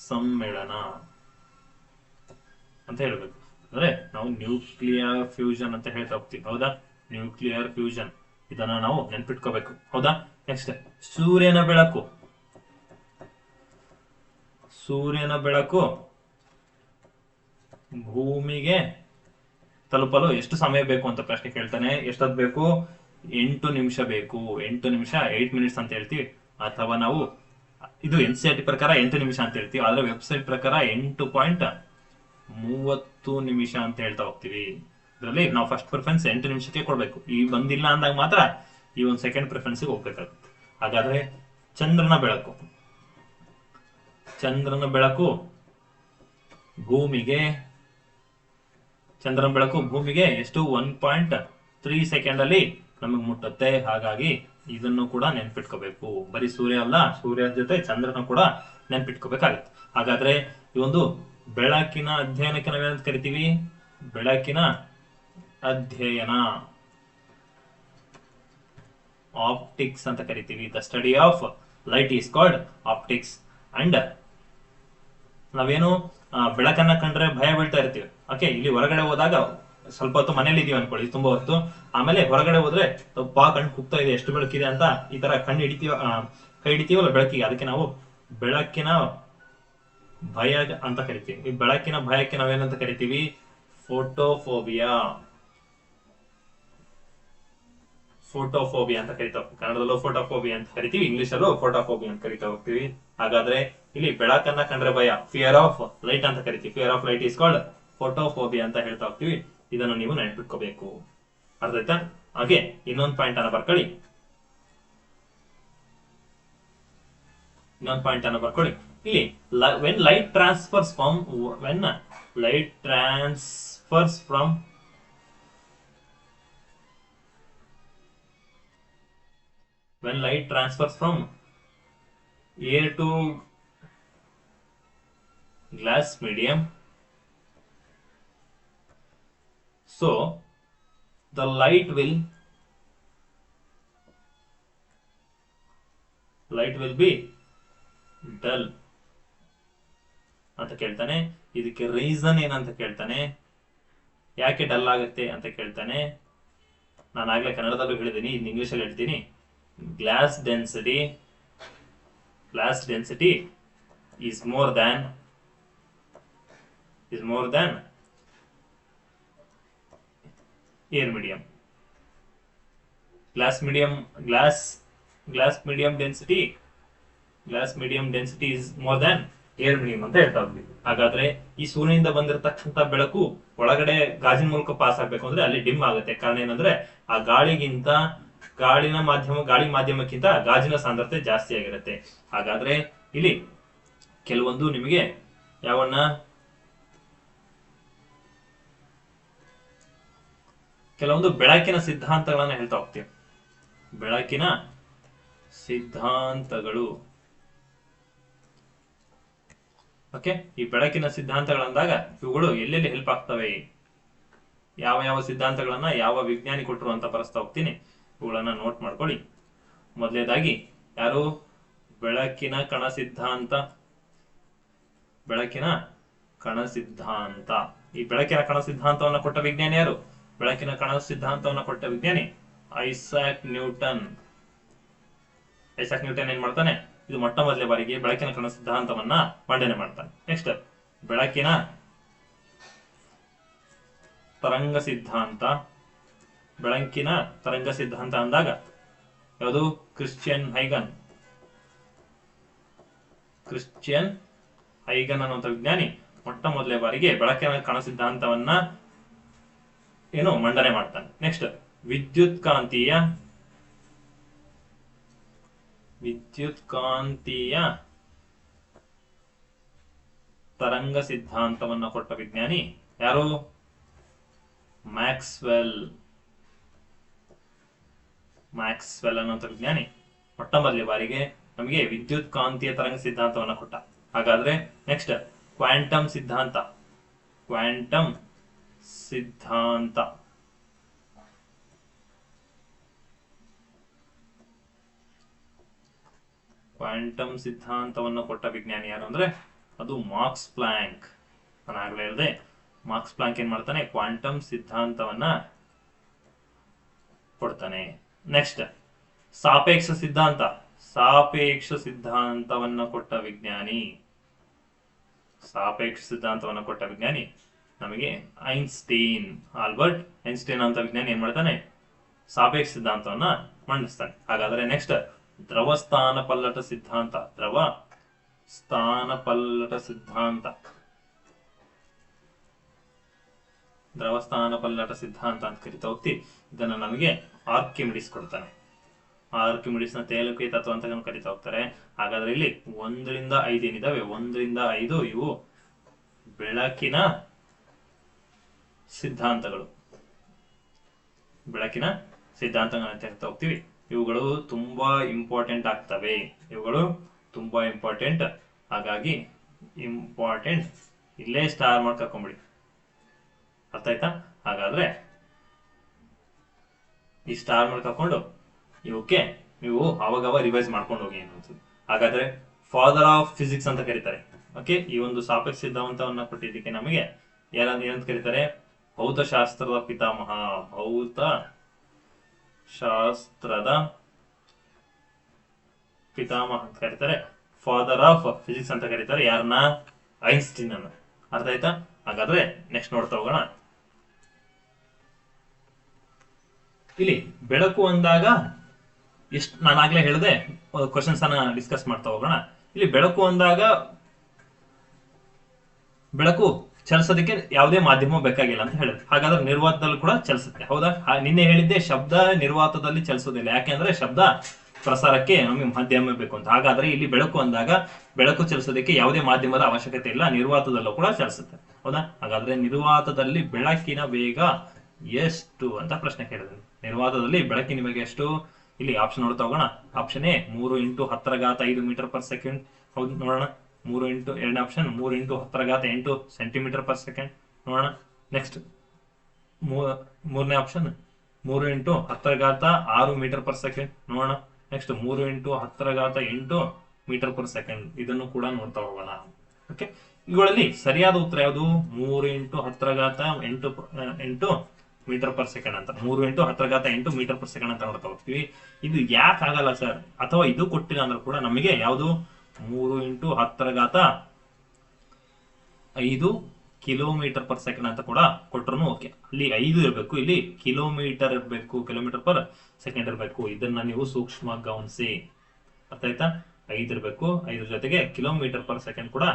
ಸಮ್ಮಿಳನ ಅಂತ ಹೇಳ್ಬೇಕು. ಅಂದ್ರೆ ನಾವು ನ್ಯೂಕ್ಲಿಯರ್ ಫ್ಯೂಷನ್ ಅಂತ ಹೇಳ್ತಾ ಹೋಗ್ತೀವಿ. ಹೌದಾ? ನ್ಯೂಕ್ಲಿಯರ್ ಫ್ಯೂಷನ್, ಇದನ್ನ ನಾವು ನೆನ್ಪಿಟ್ಕೋಬೇಕು. ಹೌದಾ? ನೆಕ್ಸ್ಟ್ ಸೂರ್ಯನ ಬೆಳಕು ಭೂಮಿಗೆ ತಲುಪಲು ಎಷ್ಟು ಸಮಯ ಬೇಕು ಅಂತ ಪ್ರಶ್ನೆ ಕೇಳ್ತಾನೆ. ಎಷ್ಟೊತ್ತು ಬೇಕು? 8 ನಿಮಿಷ ಬೇಕು. 8 ನಿಮಿಷ, 8 ಮಿನಿಟ್ಸ್ ಅಂತ ಹೇಳ್ತೀವಿ. ಅಥವಾ ನಾವು ಇದು NCERT ಪ್ರಕಾರ 8 ನಿಮಿಷ ಅಂತ ಹೇಳ್ತೀವಿ, ಆದ್ರೆ ವೆಬ್ಸೈಟ್ ಪ್ರಕಾರ 8.30 ನಿಮಿಷ ಅಂತ ಹೇಳ್ತಾ ಹೋಗ್ತೀವಿ. ಇದರಲ್ಲಿ ನಾವು ಫಸ್ಟ್ ಪ್ರಿಫರೆನ್ಸ್ 8 ನಿಮಿಷಕ್ಕೆ ಕೊಡ್ಬೇಕು. ಈ ಬಂದಿಲ್ಲ ಅಂದಾಗ ಮಾತ್ರ ಈ ಒಂದು ಸೆಕೆಂಡ್ ಪ್ರಿಫರೆನ್ಸ್ ಹೋಗ್ಬೇಕಾಗುತ್ತೆ. ಹಾಗಾದ್ರೆ ಚಂದ್ರನ ಬೆಳಕು, ಚಂದ್ರನ ಬೆಳಕು ಭೂಮಿಗೆ ಎಷ್ಟು? 1.3 ಸೆಕೆಂಡ್ ಅಲ್ಲಿ ನಮಗೆ ಮುಟ್ಟುತ್ತೆ. ಹಾಗಾಗಿ ಇದನ್ನು ಕೂಡ ನೆನ್ಪಿಟ್ಕೋಬೇಕು. ಬರೀ ಸೂರ್ಯ ಅಲ್ಲ, ಸೂರ್ಯ ಜೊತೆ ಚಂದ್ರನ ಕೂಡ ನೆನ್ಪಿಟ್ಕೋಬೇಕಾಗುತ್ತೆ. ಹಾಗಾದ್ರೆ ಈ ಒಂದು ಬೆಳಕಿನ ಅಧ್ಯಯನಕ್ಕೆ ನಾವೇನಂತ ಕರಿತೀವಿ? ಬೆಳಕಿನ ಅಧ್ಯಯನ, ಆಪ್ಟಿಕ್ಸ್ ಅಂತ ಕರಿತೀವಿ. The study of light is called optics. And ನಾವೇನು ಬೆಳಕನ್ನ ಕಂಡ್ರೆ ಭಯ ಬೀಳ್ತಾ ಇರ್ತೀವಿ. ಓಕೆ, ಇಲ್ಲಿ ಹೊರಗಡೆ ಹೋದಾಗ ಸ್ವಲ್ಪ ಹೊತ್ತು ಮನೇಲಿ ಇದೀವಿ ಅನ್ಕೊಳ್ಳಿ, ತುಂಬಾ ಹೊತ್ತು, ಆಮೇಲೆ ಹೊರಗಡೆ ಹೋದ್ರೆ ಬಾ ಕಣ್ಣು ಕುಗ್ತಾ ಇದೆ, ಎಷ್ಟು ಬೆಳಕಿದೆ ಅಂತ ಈ ತರ ಕಣ್ಣು ಹಿಡಿತೀವ, ಕೈ ಹಿಡಿತೀವಲ್ಲ ಬೆಳಕಿಗೆ, ಅದಕ್ಕೆ ನಾವು ಬೆಳಕಿನ ಭಯ ಅಂತ ಕರಿತೀವಿ. ಈ ಬೆಳಕಿನ ಭಯಕ್ಕೆ ನಾವೇನಂತ ಕರಿತೀವಿ? ಫೋಟೋಫೋಬಿಯಾ. ಫೋಟೋಫೋಬಿಯಾ ಅಂತ ಕರಿತಾ ಹೋಗ್ತೀವಿ. ಕನ್ನಡದಲ್ಲೂ ಫೋಟೋಫೋಬಿಯಾ ಅಂತ ಕರಿತೀವಿ, ಇಂಗ್ಲಿಷಲ್ಲೂ ಫೋಟೋಫೋಬಿಯಾ ಅಂತ ಕರಿತಾ ಹೋಗ್ತೀವಿ. ಹಾಗಾದ್ರೆ ಇಲ್ಲಿ ಬೆಳಕನ್ನ ಕಂಡ್ರೆ ಭಯ, ಫಿಯರ್ ಆಫ್ ಲೈಟ್ ಅಂತ ಕರಿತೀವಿ. Fear of light is called photophobia ಅಂತ ಹೇಳ್ತಾ ಹೋಗ್ತೀವಿ. ಇದನ್ನು ನೀವು ನೆನಪಿಟ್ಕೋಬೇಕು. ಅರ್ಥ ಆಯ್ತಾ? ಹಾಗೆ ಇನ್ನೊಂದು ಪಾಯಿಂಟ್ ಅನ್ನ ಬರ್ಕೊಳ್ಳಿ. ಇಲ್ಲಿ when light transfers from air to glass medium, so the light will be dull ಅಂತ ಕೇಳ್ತಾನೆ. ಇದಕ್ಕೆ ರೀಸನ್ ಏನಂತ ಕೇಳ್ತಾನೆ, ಯಾಕೆ ಡಲ್ ಆಗುತ್ತೆ ಅಂತ ಕೇಳ್ತಾನೆ. ನಾನು ಆಗ್ಲೇ ಕನ್ನಡದಲ್ಲೂ ಹೇಳಿದ್ದೀನಿ, ಇನ್ನು ಇಂಗ್ಲಿಷಲ್ಲಿ ಹೇಳ್ತೀನಿ. Glass density is more than air medium. Glass medium density is more than air medium ಅಂತ ಹೇಳ್ತಾ ಹೋಗ್ತೀವಿ. ಹಾಗಾದ್ರೆ ಈ ಸೂರ್ಯನಿಂದ ಬಂದಿರತಕ್ಕಂತ ಬೆಳಕು ಒಳಗಡೆ ಗಾಜಿನ ಮೂಲಕ ಪಾಸ್ ಆಗ್ಬೇಕು ಅಂದ್ರೆ ಅಲ್ಲಿ ಡಿಮ್ ಆಗುತ್ತೆ. ಕಾರಣ ಏನಂದ್ರೆ ಆ ಗಾಳಿ ಮಾಧ್ಯಮಕ್ಕಿಂತ ಗಾಜಿನ ಸಾಂದ್ರತೆ ಜಾಸ್ತಿ ಆಗಿರುತ್ತೆ. ಹಾಗಾದ್ರೆ ಇಲ್ಲಿ ಕೆಲವೊಂದು ನಿಮಗೆ ಕೆಲವೊಂದು ಬೆಳಕಿನ ಸಿದ್ಧಾಂತಗಳನ್ನ ಹೇಳ್ತಾ ಹೋಗ್ತೀವಿ. ಬೆಳಕಿನ ಸಿದ್ಧಾಂತಗಳು. ಓಕೆ, ಈ ಬೆಳಕಿನ ಸಿದ್ಧಾಂತಗಳಂದಾಗ ಇವುಗಳು ಎಲ್ಲೆಲ್ಲಿ ಹೆಲ್ಪ್ ಆಗ್ತವೆ, ಯಾವ ಸಿದ್ಧಾಂತಗಳನ್ನ ಯಾವ ವಿಜ್ಞಾನಿ ಕೊಟ್ಟರು ಅಂತ ಬರೆಸ್ತಾ ಹೋಗ್ತೀನಿ. ಇವುಗಳನ್ನ ನೋಟ್ ಮಾಡ್ಕೊಳ್ಳಿ. ಮೊದಲನೇದಾಗಿ ಯಾರು? ಬೆಳಕಿನ ಕಣ ಸಿದ್ಧಾಂತ. ಈ ಬೆಳಕಿನ ಕಣ ಸಿದ್ಧಾಂತವನ್ನ ಕೊಟ್ಟ ವಿಜ್ಞಾನಿ ಯಾರು? ಬೆಳಕಿನ ಕಣ ಸಿದ್ಧಾಂತವನ್ನ ಕೊಟ್ಟ ವಿಜ್ಞಾನಿ ಐಸಾಕ್ ನ್ಯೂಟನ್. ಏನ್ ಮಾಡ್ತಾನೆ? ಇದು ಮೊಟ್ಟ ಮೊದಲೇ ಬಾರಿಗೆ ಬೆಳಕಿನ ಕಣ ಸಿದ್ಧಾಂತವನ್ನ ಮಂಡನೆ ಮಾಡ್ತಾನೆ. ನೆಕ್ಸ್ಟ್ ಬೆಳಕಿನ ತರಂಗ ಸಿದ್ಧಾಂತ. ಬೆಳಕಿನ ತರಂಗ ಸಿದ್ಧಾಂತ ಅಂದಾಗ ಯಾವುದು? ಕ್ರಿಶ್ಚಿಯನ್ ಹೈಗನ್ ಅನ್ನುವಂಥ ವಿಜ್ಞಾನಿ ಮೊಟ್ಟ ಮೊದಲೇ ಬಾರಿಗೆ ಬೆಳಕಿನ ಕಣ ಸಿದ್ಧಾಂತವನ್ನ ಮಂಡನೆ ಮಾಡ್ತಾನೆ. ನೆಕ್ಸ್ಟ್ ವಿದ್ಯುತ್ಕಾಂತೀಯ ತರಂಗ ಸಿದ್ಧಾಂತವನ್ನ ಕೊಟ್ಟ ವಿಜ್ಞಾನಿ ಯಾರು? ಮ್ಯಾಕ್ಸ್ವೆಲ್ ಅನ್ನುವಂಥ ವಿಜ್ಞಾನಿ ಮೊಟ್ಟ ಮೊದಲೇ ಬಾರಿಗೆ ನಮಗೆ ವಿದ್ಯುತ್ ಕಾಂತೀಯ ತರಂಗ ಸಿದ್ಧಾಂತವನ್ನ ಕೊಟ್ಟ. ಹಾಗಾದ್ರೆ ನೆಕ್ಸ್ಟ್ ಕ್ವಾಂಟಮ್ ಸಿದ್ಧಾಂತ. ಕ್ವಾಂಟಮ್ ಸಿದ್ಧಾಂತವನ್ನು ಕೊಟ್ಟ ವಿಜ್ಞಾನಿ ಯಾರು ಅಂದ್ರೆ ಅದು ಮಾರ್ಕ್ಸ್ ಪ್ಲಾಂಕ್. ನಾನು ಆಗ್ಲೇ ಹೇಳಿದೆ, ಮಾರ್ಕ್ಸ್ ಪ್ಲಾಂಕ್ ಏನ್ ಮಾಡ್ತಾನೆ? ಕ್ವಾಂಟಮ್ ಸಿದ್ಧಾಂತವನ್ನ ಕೊಡ್ತಾನೆ. ನೆಕ್ಸ್ಟ್ ಸಾಪೇಕ್ಷ ಸಿದ್ಧಾಂತವನ್ನ ಕೊಟ್ಟ ವಿಜ್ಞಾನಿ ನಮಗೆ ಐನ್ಸ್ಟೀನ್, ಆಲ್ಬರ್ಟ್ ಐನ್ಸ್ಟೀನ್ ಅಂತ ವಿಜ್ಞಾನಿ ಏನ್ ಮಾಡ್ತಾನೆ, ಸಾಪೇಕ್ಷ ಸಿದ್ಧಾಂತವನ್ನ ಮಂಡಿಸ್ತಾನೆ. ಹಾಗಾದ್ರೆ ನೆಕ್ಸ್ಟ್ ದ್ರವ ಸ್ಥಾನ ಪಲ್ಲಟ ಸಿದ್ಧಾಂತ. ದ್ರವ ಸ್ಥಾನ ಪಲ್ಲಟ ಸಿದ್ಧಾಂತ, ದ್ರವ ಸ್ಥಾನ ಪಲ್ಲಟ ಸಿದ್ಧಾಂತ ಅಂತ ಕರಿತಾ ಹೋಗ್ತಿ. ಇದನ್ನ ನಮಗೆ ಆರ್ಕಿಮಿಡಿಸ್ ಕೊಡ್ತಾನೆ. ಆರ್ಕಿಮಿಡಿಸ್ ನ ತೇಲುಕೆ ತತ್ವ ಅಂತ ಕರಿತಾ ಹೋಗ್ತಾರೆ. ಹಾಗಾದ್ರೆ ಇಲ್ಲಿ 1 ರಿಂದ 5 ಏನಿದಾವೆ, 1 ರಿಂದ 5 ಇವು ಬೆಳಕಿನ ಸಿದ್ಧಾಂತಗಳು. ಬೆಳಕಿನ ಸಿದ್ಧಾಂತಗಳನ್ನ ಹೇಳ್ತಾ ಹೋಗ್ತೀವಿ. ಇವುಗಳು ತುಂಬಾ ಇಂಪಾರ್ಟೆಂಟ್ ಆಗ್ತವೆ. ಇವುಗಳು ತುಂಬಾ ಇಂಪಾರ್ಟೆಂಟ್. ಹಾಗಾಗಿ ಇಂಪಾರ್ಟೆಂಟ್ ಇಲ್ಲೇ ಸ್ಟಾರ್ ಮಾಡ್ಕೊಂಬಿಡಿ. ಅರ್ಥ ಆಯ್ತಾ? ಹಾಗಾದ್ರೆ ಈ ಸ್ಟಾರ್ ಮಾಡ್ಕೊಂಡು ಇವಕ್ಕೆ ನೀವು ಅವಾಗವ ರಿವೈಸ್ ಮಾಡ್ಕೊಂಡು ಹೋಗಿ ಅನ್ನೋದು. ಹಾಗಾದ್ರೆ ಫಾದರ್ ಆಫ್ ಫಿಸಿಕ್ಸ್ ಅಂತ ಕರೀತಾರೆ. ಓಕೆ, ಈ ಒಂದು ಸಾಪೇಕ್ಷ ಸಿದ್ಧಾಂತವನ್ನ ಕೊಟ್ಟಿದ್ದಕ್ಕೆ ನಮಗೆ ಏನಂತ ಕರೀತಾರೆ, ಭೌತಶಾಸ್ತ್ರದ ಪಿತಾಮಹ, ಭೌತಶಾಸ್ತ್ರದ ಪಿತಾಮಹ ಅಂತ ಕರೀತಾರೆ. ಫಾದರ್ ಆಫ್ ಫಿಸಿಕ್ಸ್ ಅಂತ ಕರೀತಾರೆ ಯಾರನ್ನ, ಐನ್ಸ್ಟೀನ್ ಅನ್ನ. ಅರ್ಥ ಆಯ್ತಾ? ಹಾಗಾದ್ರೆ ನೆಕ್ಸ್ಟ್ ನೋಡ್ತಾ ಹೋಗೋಣ. ಇಲ್ಲಿ ಬೆಳಕು ಅಂದಾಗ ಎಷ್ಟು, ನಾನಾಗ್ಲೇ ಹೇಳಿದೆ, ಕ್ವಶನ್ಸ್ ಅನ್ನ ಡಿಸ್ಕಸ್ ಮಾಡ್ತಾ ಹೋಗೋಣ. ಇಲ್ಲಿ ಬೆಳಕು ಅಂದಾಗ ಬೆಳಕು ಚಲಿಸೋದಕ್ಕೆ ಯಾವುದೇ ಮಾಧ್ಯಮ ಬೇಕಾಗಿಲ್ಲ ಅಂತ ಹೇಳಿದ್ರು. ಹಾಗಾದ್ರೆ ನಿರ್ವಾತದಲ್ಲಿ ಕೂಡ ಚಲಿಸುತ್ತೆ, ಹೌದಾ? ನಿನ್ನೆ ಹೇಳಿದ್ದೆ ಶಬ್ದ ನಿರ್ವಾತದಲ್ಲಿ ಚಲಿಸೋದಿಲ್ಲ. ಯಾಕೆಂದ್ರೆ ಶಬ್ದ ಪ್ರಸಾರಕ್ಕೆ ನಮಗೆ ಮಾಧ್ಯಮ ಬೇಕು ಅಂತ. ಹಾಗಾದ್ರೆ ಇಲ್ಲಿ ಬೆಳಕು ಅಂದಾಗ ಬೆಳಕು ಚಲಿಸೋದಕ್ಕೆ ಯಾವುದೇ ಮಾಧ್ಯಮದ ಅವಶ್ಯಕತೆ ಇಲ್ಲ, ನಿರ್ವಾತದಲ್ಲೂ ಕೂಡ ಚಲಿಸುತ್ತೆ, ಹೌದಾ? ಹಾಗಾದ್ರೆ ನಿರ್ವಾತದಲ್ಲಿ ಬೆಳಕಿನ ವೇಗ ಎಷ್ಟು ಅಂತ ಪ್ರಶ್ನೆ ಕೇಳಿದ್ರು. ನಿರ್ವಾತದಲ್ಲಿ ಬೆಳಕಿನ ವೇಗ ಎಷ್ಟು? ಇಲ್ಲಿ ಆಪ್ಷನ್ ನೋಡ್ತಾ ಹೋಗೋಣ. Option A 3 × 10⁵5 metre per second. ಹೌದು, ನೋಡೋಣ. 2ನೇ ಆಪ್ಷನ್ 3 × 10⁸ ಸೆಂಟಿಮೀಟರ್ ಪರ್ ಸೆಕೆಂಡ್. ನೋಡೋಣ. ನೆಕ್ಸ್ಟ್ ಮೂರನೇ ಆಪ್ಷನ್ 3 × 10⁻6 ಮೀಟರ್ ಪರ್ ಸೆಕೆಂಡ್. ನೋಡೋಣ. Next 3 × 10⁸ metre per second. ಇದನ್ನು ಕೂಡ ನೋಡ್ತಾ ಹೋಗೋಣ. ಓಕೆ, ಇವುಗಳಲ್ಲಿ ಸರಿಯಾದ ಉತ್ತರ ಯಾವುದು? 3 × 10⁸ ಮೀಟರ್ ಪರ್ ಸೆಕೆಂಡ್ ಅಂತ. 3 × 10⁸ ಮೀಟರ್ ಪರ್ ಸೆಕೆಂಡ್ ಅಂತ ನೋಡ್ತಾ ಹೋಗ್ತೀವಿ. ಇದು ಯಾಕೆ ಆಗಲ್ಲ ಸರ್, ಅಥವಾ ಇದು ಕೊಟ್ಟಿಲ್ಲ ಅಂದ್ರೆ ಕೂಡ ನಮಗೆ ಯಾವುದು 3 × 10⁵ ಕಿಲೋಮೀಟರ್ ಪರ್ ಸೆಕೆಂಡ್ ಅಂತ ಕೂಡ ಕೊಟ್ಟರು ಓಕೆ. ಅಲ್ಲಿ 5 ಇರಬೇಕು, ಇಲ್ಲಿ ಕಿಲೋಮೀಟರ್ ಇರಬೇಕು, ಕಿಲೋಮೀಟರ್ ಪರ್ ಸೆಕೆಂಡ್ ಇರಬೇಕು. ಇದನ್ನ ನೀವು ಸೂಕ್ಷ್ಮ ಗಮನಿಸಿ. ಅರ್ಥ ಆಯ್ತಾ? 5 ಇರಬೇಕು, 5 ಜೊತೆಗೆ ಕಿಲೋಮೀಟರ್ ಪರ್ ಸೆಕೆಂಡ್ ಕೂಡ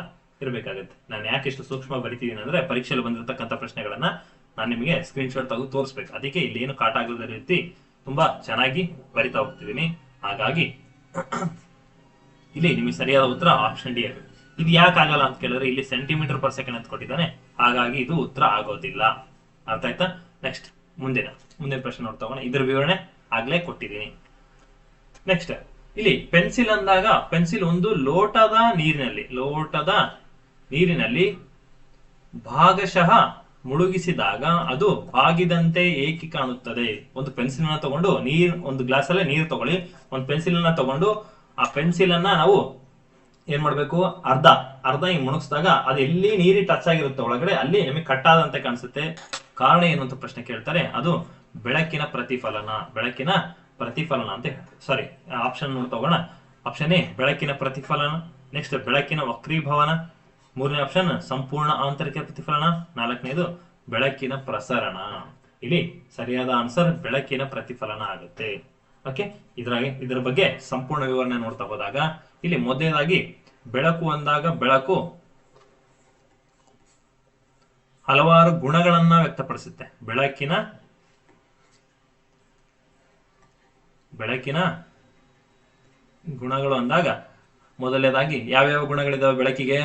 ಇರಬೇಕಾಗುತ್ತೆ. ನಾನು ಯಾಕೆ ಇಷ್ಟು ಸೂಕ್ಷ್ಮ ಬರಿತಿದ್ದೀನಿ ಅಂದ್ರೆ ಪರೀಕ್ಷೆಯಲ್ಲಿ ಬಂದಿರತಕ್ಕಂಥ ಪ್ರಶ್ನೆಗಳನ್ನ ನಾನು ನಿಮಗೆ ಸ್ಕ್ರೀನ್ ಶಾಟ್ ತೆಗೆದು ತೋರಿಸ್ಬೇಕು. ಅದಕ್ಕೆ ಇಲ್ಲಿ ಏನು ಕಾಟ ಆಗದ ರೀತಿ ತುಂಬಾ ಚೆನ್ನಾಗಿ ಬರಿತಾ ಹೋಗ್ತಿದ್ದೀನಿ. ಹಾಗಾಗಿ ಇಲ್ಲಿ ನಿಮಗೆ ಸರಿಯಾದ ಉತ್ತರ ಆಪ್ಷನ್ ಡಿ ಆಗುತ್ತೆ. ಇದು ಯಾಕೆ ಆಗಲ್ಲ ಅಂತ ಕೇಳಿದ್ರೆ ಇಲ್ಲಿ ಸೆಂಟಿಮೀಟರ್ ಪರ್ ಸೆಕೆಂಡ್ ಅಂತ ಕೊಟ್ಟಿದ್ದಾನೆ, ಹಾಗಾಗಿ ಇದು ಉತ್ತರ ಆಗೋದಿಲ್ಲ. ಅರ್ಥ ಆಯ್ತಾ? ನೆಕ್ಸ್ಟ್ ಮುಂದಿನ ಪ್ರಶ್ನೆ ನೋಡ್ತಾ ಹೋಗೋಣ. ಇದರ ವಿವರಣೆ ಆಗ್ಲೇ ಕೊಟ್ಟಿದ್ದೀನಿ. ನೆಕ್ಸ್ಟ್ ಇಲ್ಲಿ ಪೆನ್ಸಿಲ್ ಅಂದಾಗ, ಪೆನ್ಸಿಲ್ ಒಂದು ಲೋಟದ ನೀರಿನಲ್ಲಿ ಭಾಗಶಃ ಮುಳುಗಿಸಿದಾಗ ಅದು ಬಾಗಿದಂತೆ ಏಕೆ ಕಾಣುತ್ತದೆ? ಒಂದು ಪೆನ್ಸಿಲ್ ಅನ್ನ ತಗೊಂಡು ಒಂದು ಗ್ಲಾಸ್ ಅಲ್ಲೇ ನೀರು ತಗೊಳ್ಳಿ, ಒಂದು ಪೆನ್ಸಿಲ್ ಅನ್ನ ತಗೊಂಡು ಆ ಪೆನ್ಸಿಲ್ ಅನ್ನ ನಾವು ಏನ್ ಮಾಡ್ಬೇಕು, ಅರ್ಧ ಹಿಂಗ್ ಮುಣಗಿಸಿದಾಗ ಅದು ಎಲ್ಲಿ ನೀರಿ ಟಚ್ ಆಗಿರುತ್ತೆ ಒಳಗಡೆ ಅಲ್ಲಿ ನಿಮಗೆ ಕಟ್ಟಾದಂತೆ ಕಾಣಿಸುತ್ತೆ. ಕಾರಣ ಏನು ಅಂತ ಪ್ರಶ್ನೆ ಕೇಳ್ತಾರೆ. ಅದು ಬೆಳಕಿನ ಪ್ರತಿಫಲನ ಅಂತ ಹೇಳ್ತಾರೆ. ಸಾರಿ, ಆಪ್ಷನ್ ತಗೋಣ. ಆಪ್ಷನ್ ಎ ಬೆಳಕಿನ ಪ್ರತಿಫಲನ, ನೆಕ್ಸ್ಟ್ ಬೆಳಕಿನ ವಕ್ರೀಭವನ, 3ನೇ ಆಪ್ಷನ್ ಸಂಪೂರ್ಣ ಆಂತರಿಕ ಪ್ರತಿಫಲನ, 4ನೇದು ಬೆಳಕಿನ ಪ್ರಸರಣ. ಇಲ್ಲಿ ಸರಿಯಾದ ಆನ್ಸರ್ ಬೆಳಕಿನ ಪ್ರತಿಫಲನ ಆಗುತ್ತೆ. ಓಕೆ, ಇದರ ಬಗ್ಗೆ ಸಂಪೂರ್ಣ ವಿವರಣೆ ನೋಡ್ತಾ ಹೋದಾಗ ಇಲ್ಲಿ ಮೊದಲನೇದಾಗಿ ಬೆಳಕು ಅಂದಾಗ ಬೆಳಕು ಹಲವಾರು ಗುಣಗಳನ್ನ ವ್ಯಕ್ತಪಡಿಸುತ್ತೆ. ಬೆಳಕಿನ ಗುಣಗಳು ಅಂದಾಗ ಮೊದಲನೇದಾಗಿ ಯಾವ್ಯಾವ ಗುಣಗಳಿದಾವೆ ಬೆಳಕಿಗೆ?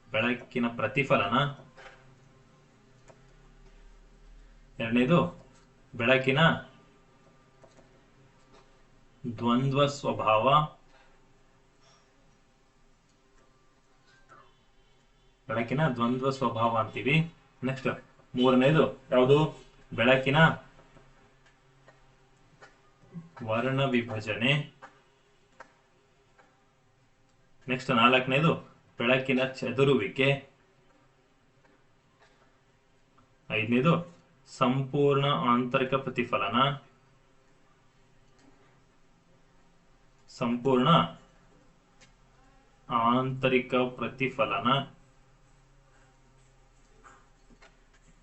ಬೆಳಕಿನ ಪ್ರತಿಫಲನ, ಎರಡನೇದು ಬೆಳಕಿನ ದ್ವಂದ್ವ ಸ್ವಭಾವ, ಅಂತೀವಿ. ನೆಕ್ಸ್ಟ್ 3ನೇದು ಯಾವುದು? ಬೆಳಕಿನ ವರ್ಣ ವಿಭಜನೆ. ನೆಕ್ಸ್ಟ್ 4ನೇದು ಬೆಳಕಿನ ಚದುರುವಿಕೆ. 5ನೇದು ಸಂಪೂರ್ಣ ಆಂತರಿಕ ಪ್ರತಿಫಲನ, ಆಂತರಿಕ ಪ್ರತಿಫಲನ.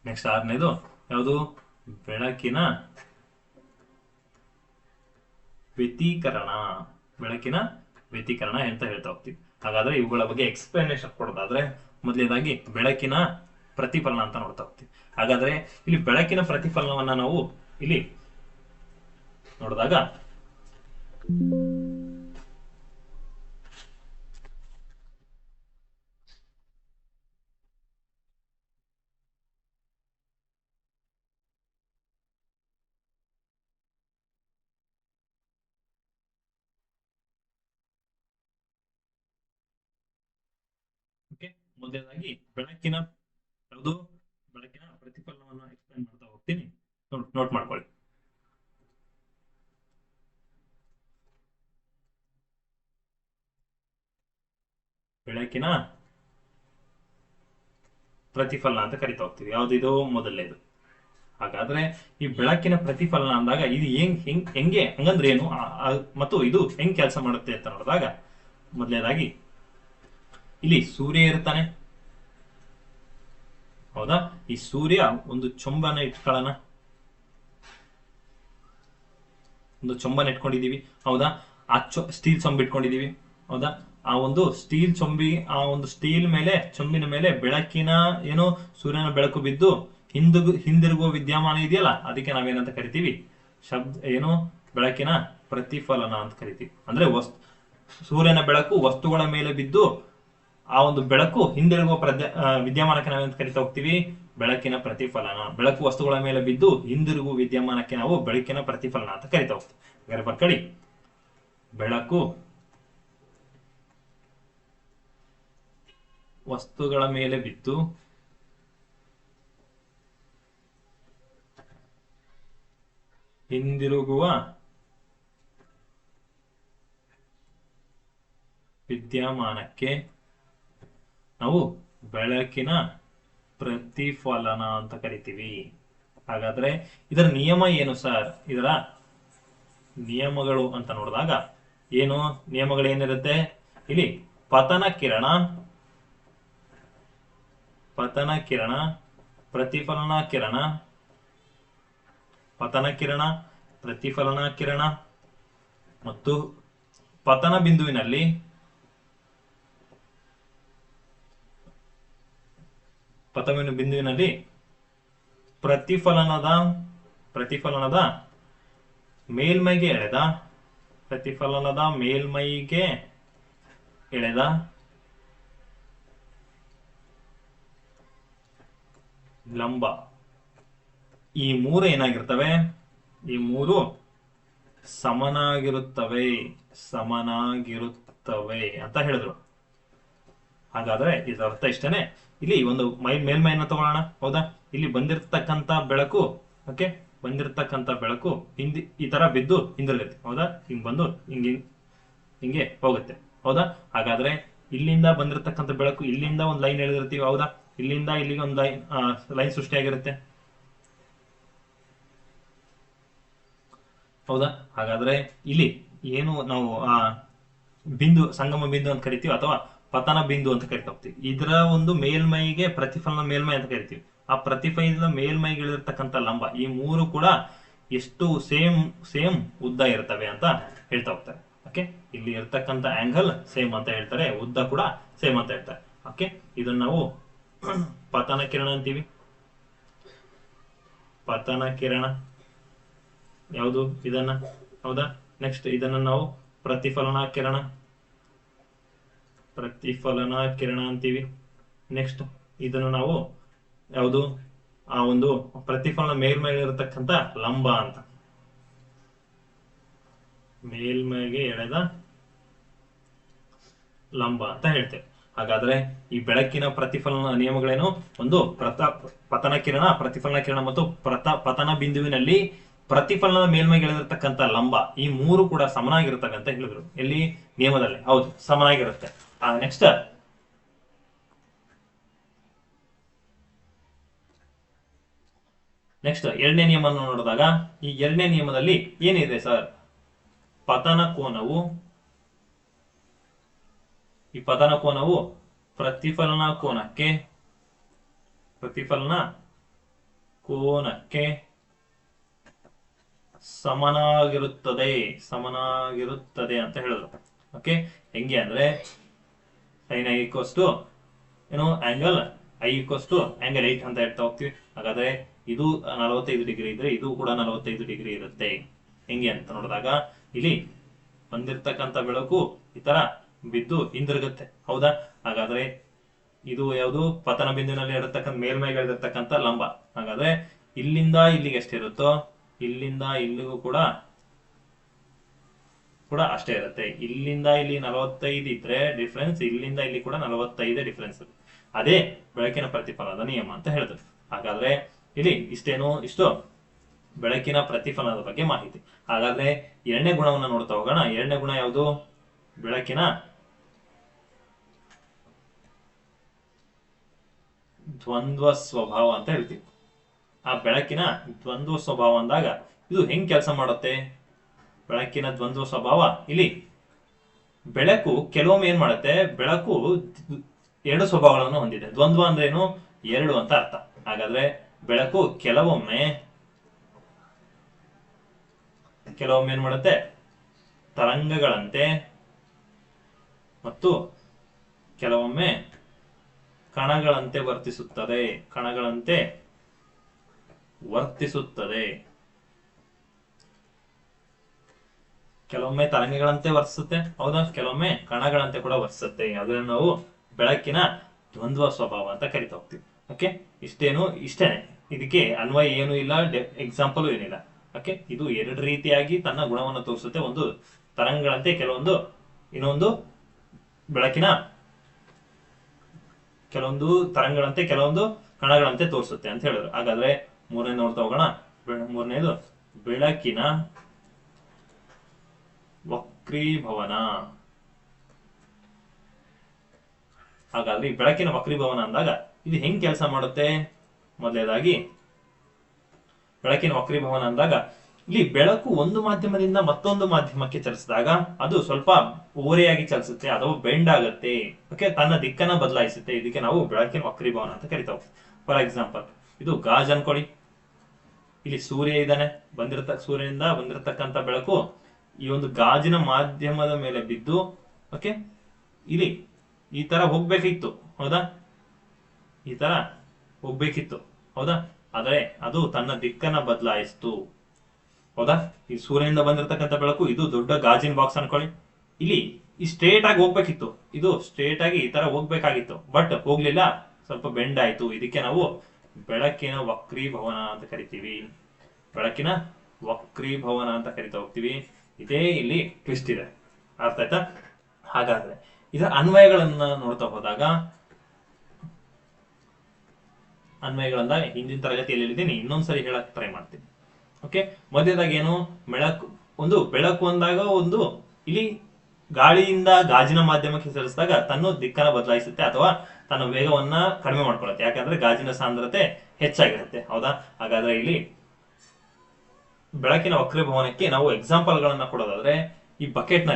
ನೆಕ್ಸ್ಟ್ ಆರನೇದು ಯಾವುದು? ಬೆಳಕಿನ ವ್ಯತಿಕರಣ. ಬೆಳಕಿನ ವ್ಯತಿಕರಣ ಅಂತ ಹೇಳ್ತಾ ಹೋಗ್ತೀವಿ. ಹಾಗಾದ್ರೆ ಇವುಗಳ ಬಗ್ಗೆ ಎಕ್ಸ್ಪ್ಲನೇಷನ್ ಕೊಡೋದಾದ್ರೆ ಮೊದಲನೇದಾಗಿ ಬೆಳಕಿನ ಪ್ರತಿಫಲನ ಅಂತ ನೋಡ್ತಾ ಹೋಗ್ತೀವಿ. ಹಾಗಾದ್ರೆ ಇಲ್ಲಿ ಬೆಳಕಿನ ಪ್ರತಿಫಲನವನ್ನ ನಾವು ಇಲ್ಲಿ ನೋಡಿದಾಗ ಮೊದಲನೇದಾಗಿ ಬೆಳಕಿನ ಯಾವುದು? ಬೆಳಕಿನ ಪ್ರತಿಫಲನವನ್ನು ಎಕ್ಸ್ಪ್ಲೈನ್ ಮಾಡ್ತಾ ಹೋಗ್ತೀನಿ, ನೋಟ್ ಮಾಡ್ಕೊಳ್ಳಿ. ಬೆಳಕಿನ ಪ್ರತಿಫಲನ ಅಂತ ಕರಿತಾ ಹೋಗ್ತೀವಿ. ಯಾವ್ದಿದು? ಮೊದಲನೇದು. ಹಾಗಾದ್ರೆ ಈ ಬೆಳಕಿನ ಪ್ರತಿಫಲನ ಅಂದಾಗ ಇದು ಹೆಂಗೆ ಹಂಗಂದ್ರೆ ಏನು ಮತ್ತು ಇದು ಹೆಂಗ್ ಕೆಲಸ ಮಾಡುತ್ತೆ ಅಂತ ನೋಡಿದಾಗ ಮೊದಲನೇದಾಗಿ ಇಲ್ಲಿ ಸೂರ್ಯ ಇರ್ತಾನೆ, ಹೌದಾ? ಈ ಸೂರ್ಯ ಒಂದು ಚೊಂಬನ ಇಟ್ಕೊಳ್ಳೋಣ, ಒಂದು ಚೊಂಬನ ಇಟ್ಕೊಂಡಿದೀವಿ, ಹೌದಾ? ಆ ಸ್ಟೀಲ್ ಚೊಂಬ ಇಟ್ಕೊಂಡಿದೀವಿ, ಹೌದಾ? ಆ ಒಂದು ಸ್ಟೀಲ್ ಚೊಂಬಿ, ಆ ಒಂದು ಸ್ಟೀಲ್ ಮೇಲೆ, ಚೊಂಬಿನ ಮೇಲೆ ಬೆಳಕಿನ ಏನು ಸೂರ್ಯನ ಬೆಳಕು ಬಿದ್ದು ಹಿಂದಿರುಗುವ ವಿದ್ಯಮಾನ ಇದೆಯಲ್ಲ, ಅದಕ್ಕೆ ನಾವೇನಂತ ಕರಿತೀವಿ? ಏನು? ಬೆಳಕಿನ ಪ್ರತಿಫಲನ ಅಂತ ಕರಿತೀವಿ. ಅಂದ್ರೆ ಸೂರ್ಯನ ಬೆಳಕು ವಸ್ತುಗಳ ಮೇಲೆ ಬಿದ್ದು ಆ ಒಂದು ಬೆಳಕು ಹಿಂದಿರುಗುವ ವಿದ್ಯಮಾನಕ್ಕೆ ನಾವೇನಂತ ಕರಿತಾ ಹೋಗ್ತೀವಿ? ಬೆಳಕಿನ ಪ್ರತಿಫಲನ. ಬೆಳಕು ವಸ್ತುಗಳ ಮೇಲೆ ಬಿದ್ದು ಹಿಂದಿರುಗುವ ವಿದ್ಯಮಾನಕ್ಕೆ ನಾವು ಬೆಳಕಿನ ಪ್ರತಿಫಲನ ಅಂತ ಕರಿತಾ ಹೋಗ್ತೀವಿ. ಹಾಗಾದ್ರೆ ಬರ್ಕಳಿ, ಬೆಳಕು ವಸ್ತುಗಳ ಮೇಲೆ ಬಿದ್ದು ಹಿಂದಿರುಗುವ ವಿದ್ಯಮಾನಕ್ಕೆ ನಾವು ಬೆಳಕಿನ ಪ್ರತಿಫಲನ ಅಂತ ಕರಿತೀವಿ. ಹಾಗಾದ್ರೆ ಇದರ ನಿಯಮ ಏನು ಸರ್? ಇದರ ನಿಯಮಗಳು ಅಂತ ನೋಡಿದಾಗ ಏನು ನಿಯಮಗಳು ಏನಿರುತ್ತೆ? ಇಲ್ಲಿ ಪತನ ಕಿರಣ, ಪ್ರತಿಫಲನ ಕಿರಣ, ಪತನ ಕಿರಣ, ಪ್ರತಿಫಲನ ಕಿರಣ ಮತ್ತು ಪತನ ಬಿಂದುವಿನಲ್ಲಿ ಪ್ರತಿಫಲನದ ಮೇಲ್ಮೈಗೆ ಎಳೆದ ಲಂಬ. ಈ ಮೂರು ಏನಾಗಿರ್ತವೆ? ಈ ಮೂರು ಸಮನಾಗಿರುತ್ತವೆ ಅಂತ ಹೇಳಿದ್ರು. ಹಾಗಾದ್ರೆ ಇದರ ಅರ್ಥ ಇಷ್ಟನೇ. ಇಲ್ಲಿ ಒಂದು ಮೇಲ್ಮೈನ ತಗೊಳ್ಳೋಣ, ಹೌದಾ? ಇಲ್ಲಿ ಬಂದಿರತಕ್ಕಂತ ಬೆಳಕು, ಓಕೆ, ಬಂದಿರತಕ್ಕಂತ ಬೆಳಕು ಈ ತರ ಬಿದ್ದು ಹಿಂದಿರುಗುತ್ತೆ, ಹೌದಾ? ಹಿಂಗ್ ಬಂದು ಹಿಂಗೆ ಹೋಗುತ್ತೆ, ಹೌದಾ? ಹಾಗಾದ್ರೆ ಇಲ್ಲಿಂದ ಬಂದಿರತಕ್ಕಂತ ಬೆಳಕು ಇಲ್ಲಿಂದ ಒಂದು ಲೈನ್ ಎಳೆದಿರ್ತೀವಿ, ಹೌದಾ? ಇಲ್ಲಿಂದ ಇಲ್ಲಿಗೆ ಒಂದು ಲೈನ್ ಸೃಷ್ಟಿಯಾಗಿರುತ್ತೆ, ಹೌದಾ? ಹಾಗಾದ್ರೆ ಇಲ್ಲಿ ಏನು ನಾವು ಸಂಗಮ ಬಿಂದು ಅಂತ ಕರಿತೀವಿ ಅಥವಾ ಪತನ ಬಿಂದು ಅಂತ ಕರಿತಾ ಹೋಗ್ತೀವಿ. ಇದರ ಒಂದು ಮೇಲ್ಮೈಗೆ ಪ್ರತಿಫಲನ ಮೇಲ್ಮೈ ಅಂತ ಕರಿತೀವಿ. ಆ ಪ್ರತಿಫಲನದ ಮೇಲ್ಮೈಗಳಿರ್ತಕ್ಕಂಥ ಲಂಬ, ಈ ಮೂರು ಕೂಡ ಎಷ್ಟು ಸೇಮ್ ಉದ್ದ ಇರ್ತವೆ ಅಂತ ಹೇಳ್ತಾ ಹೋಗ್ತಾರೆ. ಓಕೆ, ಇಲ್ಲಿ ಇರ್ತಕ್ಕಂಥ ಆಂಗಲ್ ಸೇಮ್ ಅಂತ ಹೇಳ್ತಾರೆ, ಉದ್ದ ಕೂಡ ಸೇಮ್ ಅಂತ ಹೇಳ್ತಾರೆ. ಓಕೆ, ಇದನ್ನ ನಾವು ಪತನ ಕಿರಣ ಅಂತೀವಿ. ಪತನ ಕಿರಣ ಯಾವುದು? ಇದನ್ನ, ಹೌದಾ? ನೆಕ್ಸ್ಟ್ ಇದನ್ನ ನಾವು ಪ್ರತಿಫಲನ ಕಿರಣ ಅಂತೀವಿ. ನೆಕ್ಸ್ಟ್ ಇದನ್ನು ನಾವು ಯಾವುದು? ಆ ಒಂದು ಪ್ರತಿಫಲನ ಮೇಲ್ಮೈ ಇರತಕ್ಕಂತ ಲಂಬ ಅಂತ, ಮೇಲ್ಮೈಗೆ ಎಳೆದ ಲಂಬ ಅಂತ ಹೇಳ್ತೇವೆ. ಹಾಗಾದ್ರೆ ಈ ಬೆಳಕಿನ ಪ್ರತಿಫಲನ ನಿಯಮಗಳೇನು? ಒಂದು ಪತನ ಕಿರಣ, ಪ್ರತಿಫಲನ ಕಿರಣ ಮತ್ತು ಪತನ ಬಿಂದುವಿನಲ್ಲಿ ಪ್ರತಿಫಲನದ ಮೇಲ್ಮೈಗಳಿರತಕ್ಕಂತ ಲಂಬ, ಈ ಮೂರು ಕೂಡ ಸಮನಾಗಿರ್ತವೆ ಅಂತ ಹೇಳಿದ್ರು. ಎಲ್ಲಿ? ನಿಯಮದಲ್ಲಿ. ಹೌದು, ಸಮನಾಗಿರುತ್ತೆ. ನೆಕ್ಸ್ಟ್ ಎರಡನೇ ನಿಯಮವನ್ನು ನೋಡಿದಾಗ, ಈ ಎರಡನೇ ನಿಯಮದಲ್ಲಿ ಏನಿದೆ ಸರ್? ಪತನ ಕೋನವು ಈ ಪತನ ಕೋನವು ಪ್ರತಿಫಲನ ಕೋನಕ್ಕೆ ಸಮನಾಗಿರುತ್ತದೆ ಅಂತ ಹೇಳಿದ್ರು. ಓಕೆ, ಹೆಂಗೆ ಅಂದ್ರೆ sin i ಈಕ್ವಲ್ಸ್ ಟು ಏನು angle i equals to angle 8 ಅಂತ ಹೇಳ್ತಾ ಹೋಗ್ತೀವಿ. ಹಾಗಾದ್ರೆ ಇದು 45 ಡಿಗ್ರಿ ಇದ್ರೆ ಇದು ಕೂಡ 45 ಡಿಗ್ರಿ ಇರುತ್ತೆ. ಹೆಂಗೆ ಅಂತ ನೋಡಿದಾಗ ಇಲ್ಲಿ ಬಂದಿರ್ತಕ್ಕಂಥ ಬೆಳಕು ಈ ತರ ಬಿದ್ದು ಹಿಂದಿರುಗುತ್ತೆ, ಹೌದಾ? ಹಾಗಾದ್ರೆ ಇದು ಯಾವುದು ಪತನ ಬಿಂದುವಿನಲ್ಲಿ ಇರತಕ್ಕಂಥ ಮೇಲ್ಮೈಗಳಿರ್ತಕ್ಕಂಥ ಲಂಬ. ಹಾಗಾದ್ರೆ ಇಲ್ಲಿಂದ ಇಲ್ಲಿಗೆ ಎಷ್ಟಿರುತ್ತೋ ಇಲ್ಲಿಂದ ಇಲ್ಲಿಗೂ ಕೂಡ ಅಷ್ಟೇ ಇರುತ್ತೆ. ಇಲ್ಲಿಂದ ಇಲ್ಲಿ 45 ಇದ್ರೆ ಡಿಫ್ರೆನ್ಸ್, ಇಲ್ಲಿಂದ ಇಲ್ಲಿ ಕೂಡ 45 ಡಿಫ್ರೆನ್ಸ್. ಅದೇ ಬೆಳಕಿನ ಪ್ರತಿಫಲನದ ನಿಯಮ ಅಂತ ಹೇಳಿದ್ರು. ಹಾಗಾದ್ರೆ ಇಲ್ಲಿ ಇಷ್ಟು ಬೆಳಕಿನ ಪ್ರತಿಫಲನದ ಬಗ್ಗೆ ಮಾಹಿತಿ. ಹಾಗಾದ್ರೆ ಎರಡನೇ ಗುಣವನ್ನ ನೋಡ್ತಾ ಹೋಗೋಣ. ಎರಡನೇ ಗುಣ ಯಾವುದು? ಬೆಳಕಿನ ದ್ವಂದ್ವ ಸ್ವಭಾವ ಅಂತ ಹೇಳ್ತೀವಿ. ಆ ಬೆಳಕಿನ ದ್ವಂದ್ವ ಸ್ವಭಾವ ಅಂದಾಗ ಇದು ಹೆಂಗ್ ಕೆಲಸ ಮಾಡುತ್ತೆ? ಬೆಳಕಿನ ದ್ವಂದ್ವ ಸ್ವಭಾವ, ಇಲ್ಲಿ ಬೆಳಕು ಕೆಲವೊಮ್ಮೆ ಏನ್ ಮಾಡುತ್ತೆ, ಬೆಳಕು ಎರಡು ಸ್ವಭಾವಗಳನ್ನು ಹೊಂದಿದೆ. ದ್ವಂದ್ವ ಅಂದ್ರೆ ಏನು? ಎರಡು ಅಂತ ಅರ್ಥ. ಹಾಗಾದ್ರೆ ಬೆಳಕು ಕೆಲವೊಮ್ಮೆ ಏನ್ ಮಾಡುತ್ತೆ, ತರಂಗಗಳಂತೆ ಮತ್ತು ಕೆಲವೊಮ್ಮೆ ಕಣಗಳಂತೆ ವರ್ತಿಸುತ್ತದೆ. ಕೆಲವೊಮ್ಮೆ ತರಂಗಗಳಂತೆ ವರ್ತಿಸುತ್ತೆ, ಹೌದಾ? ಕೆಲವೊಮ್ಮೆ ಕಣಗಳಂತೆ ಕೂಡ ವರ್ತಿಸುತ್ತೆ. ಅದನ್ನು ನಾವು ಬೆಳಕಿನ ದ್ವಂದ್ವ ಸ್ವಭಾವ ಅಂತ ಕರಿತಾ ಹೋಗ್ತೀವಿ. ಓಕೆ, ಇಷ್ಟೇನೆ. ಇದಕ್ಕೆ ಅನ್ವಯ ಏನು ಇಲ್ಲ, ಎಕ್ಸಾಂಪಲ್ ಏನಿಲ್ಲ. ಓಕೆ, ಇದು ಎರಡು ರೀತಿಯಾಗಿ ತನ್ನ ಗುಣವನ್ನು ತೋರಿಸುತ್ತೆ. ಒಂದು ತರಂಗಗಳಂತೆ, ಇನ್ನೊಂದು ಬೆಳಕಿನ ಕೆಲವೊಂದು ತರಂಗಗಳಂತೆ, ಕೆಲವೊಂದು ಕಣಗಳಂತೆ ತೋರಿಸುತ್ತೆ ಅಂತ ಹೇಳಿದ್ರು. ಹಾಗಾದ್ರೆ ಮೂರನೇ ನೋಡ್ತಾ ಹೋಗೋಣ. ಮೂರನೇದು ಬೆಳಕಿನ ವಕ್ರೀಭವನ. ಹಾಗಾದ್ರೆ ಈ ಬೆಳಕಿನ ವಕ್ರೀಭವನ ಅಂದಾಗ ಇದು ಹೆಂಗ್ ಕೆಲಸ ಮಾಡುತ್ತೆ? ಮೊದಲನೇದಾಗಿ ಬೆಳಕಿನ ವಕ್ರೀಭವನ ಅಂದಾಗ ಇಲ್ಲಿ ಬೆಳಕು ಒಂದು ಮಾಧ್ಯಮದಿಂದ ಮತ್ತೊಂದು ಮಾಧ್ಯಮಕ್ಕೆ ಚಲಿಸಿದಾಗ ಅದು ಸ್ವಲ್ಪ ಓರೆಯಾಗಿ ಚಲಿಸುತ್ತೆ ಅಥವಾ ಬೆಂಡ್ ಆಗುತ್ತೆ. ಓಕೆ, ತನ್ನ ದಿಕ್ಕನ್ನ ಬದಲಾಯಿಸುತ್ತೆ. ಇದಕ್ಕೆ ನಾವು ಬೆಳಕಿನ ವಕ್ರೀಭವನ ಅಂತ ಕರಿತಾ ಹೋಗ್ತೀವಿ. ಫಾರ್ ಎಕ್ಸಾಂಪಲ್, ಇದು ಗಾಜ್ ಅನ್ಕೊಳ್ಳಿ. ಇಲ್ಲಿ ಸೂರ್ಯ ಇದ್ದಾನೆ, ಸೂರ್ಯನಿಂದ ಬಂದಿರತಕ್ಕಂಥ ಬೆಳಕು ಈ ಒಂದು ಗಾಜಿನ ಮಾಧ್ಯಮದ ಮೇಲೆ ಬಿದ್ದು, ಓಕೆ, ಇಲ್ಲಿ ಈ ತರ ಹೋಗ್ಬೇಕಿತ್ತು, ಹೌದಾ? ಈ ತರ ಹೋಗ್ಬೇಕಿತ್ತು, ಹೌದಾ? ಆದ್ರೆ ಅದು ತನ್ನ ದಿಕ್ಕನ್ನ ಬದಲಾಯಿಸ್ತು, ಹೌದಾ? ಈ ಸೂರ್ಯನಿಂದ ಬಂದಿರತಕ್ಕಂಥ ಬೆಳಕು, ಇದು ದೊಡ್ಡ ಗಾಜಿನ ಬಾಕ್ಸ್ ಅನ್ಕೊಳ್ಳಿ. ಇಲ್ಲಿ ಈ ಸ್ಟ್ರೇಟ್ ಆಗಿ ಹೋಗ್ಬೇಕಿತ್ತು, ಇದು ಸ್ಟ್ರೇಟ್ ಆಗಿ ಈ ತರ ಹೋಗ್ಬೇಕಾಗಿತ್ತು, ಬಟ್ ಹೋಗ್ಲಿಲ್ಲ, ಸ್ವಲ್ಪ ಬೆಂಡ್ ಆಯ್ತು. ಇದಕ್ಕೆ ನಾವು ಬೆಳಕಿನ ವಕ್ರೀಭವನ ಅಂತ ಕರಿತೀವಿ. ಬೆಳಕಿನ ವಕ್ರೀಭವನ ಅಂತ ಕರಿತಾ ಹೋಗ್ತೀವಿ. ಇದೇ ಇಲ್ಲಿ ಟ್ವಿಸ್ಟ್ ಇದೆ, ಅರ್ಥ ಆಯ್ತಾ? ಹಾಗಾದ್ರೆ ಇದರ ಅನ್ವಯಗಳನ್ನ ನೋಡ್ತಾ ಹೋದಾಗ, ಅನ್ವಯಗಳನ್ನ ಹಿಂದಿನ ತರಗತಿಯಲ್ಲಿ ಹೇಳಿದ್ದೀನಿ, ಇನ್ನೊಂದ್ಸರಿ ಹೇಳಕ್ ಟ್ರೈ ಮಾಡ್ತೀನಿ. ಓಕೆ, ಮೊದಲನೇದಾಗಿ ಏನು? ಬೆಳಕು ಅಂದಾಗ ಇಲ್ಲಿ ಗಾಳಿಯಿಂದ ಗಾಜಿನ ಮಾಧ್ಯಮಕ್ಕೆ ಚಲಿಸಿದಾಗ ತನ್ನ ದಿಕ್ಕನ್ನ ಬದಲಾಯಿಸುತ್ತೆ ಅಥವಾ ತನ್ನ ವೇಗವನ್ನ ಕಡಿಮೆ ಮಾಡ್ಕೊಳ್ಳುತ್ತೆ. ಯಾಕಂದ್ರೆ ಗಾಜಿನ ಸಾಂದ್ರತೆ ಹೆಚ್ಚಾಗಿರುತ್ತೆ, ಹೌದಾ? ಹಾಗಾದ್ರೆ ಇಲ್ಲಿ ಬೆಳಕಿನ ವಕ್ರೀಭವನಕ್ಕೆ ನಾವು ಎಕ್ಸಾಂಪಲ್ ಗಳನ್ನ ಕೊಡೋದಾದ್ರೆ, ಈ ಬಕೆಟ್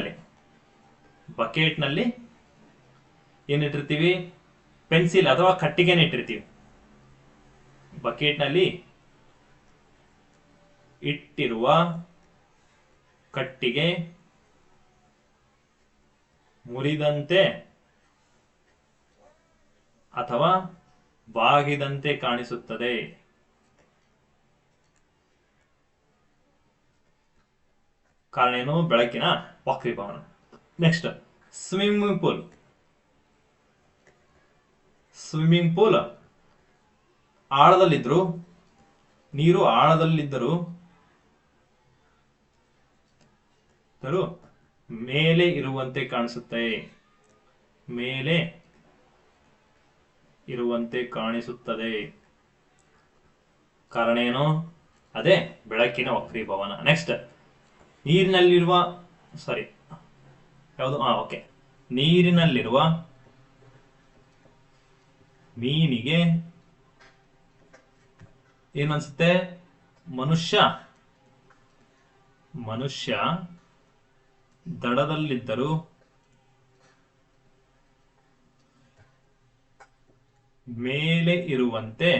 ನಲ್ಲಿ ಏನಿಟ್ಟಿರ್ತೀವಿ? ಪೆನ್ಸಿಲ್ ಅಥವಾ ಕಟ್ಟಿಗೆನ ಇಟ್ಟಿರ್ತೀವಿ. ಬಕೆಟ್ ನಲ್ಲಿ ಇಟ್ಟಿರುವ ಕಟ್ಟಿಗೆ ಮುರಿದಂತೆ ಅಥವಾ ಬಾಗಿದಂತೆ ಕಾಣಿಸುತ್ತದೆ. ಕಾರಣ ಏನು? ಬೆಳಕಿನ ವಕ್ರೀಭವನ. ನೆಕ್ಸ್ಟ್, ಸ್ವಿಮ್ಮಿಂಗ್ ಪೂಲ್ ಆಳದಲ್ಲಿದ್ರು, ನೀರು ಆಳದಲ್ಲಿದ್ದರೂ ಮೇಲೆ ಇರುವಂತೆ ಕಾಣಿಸುತ್ತದೆ. ಕಾರಣ ಏನು? ಅದೇ ಬೆಳಕಿನ ವಕ್ರೀಭವನ. ನೆಕ್ಸ್ಟ್, ನೀರಿನಲ್ಲಿರುವ ಮೀನಿಗೆ ಏನನ್ಸುತ್ತೆ? ಮನುಷ್ಯ ದಡದಲ್ಲಿದ್ದರೂ ಮೇಲೆ ಇರುವಂತೆ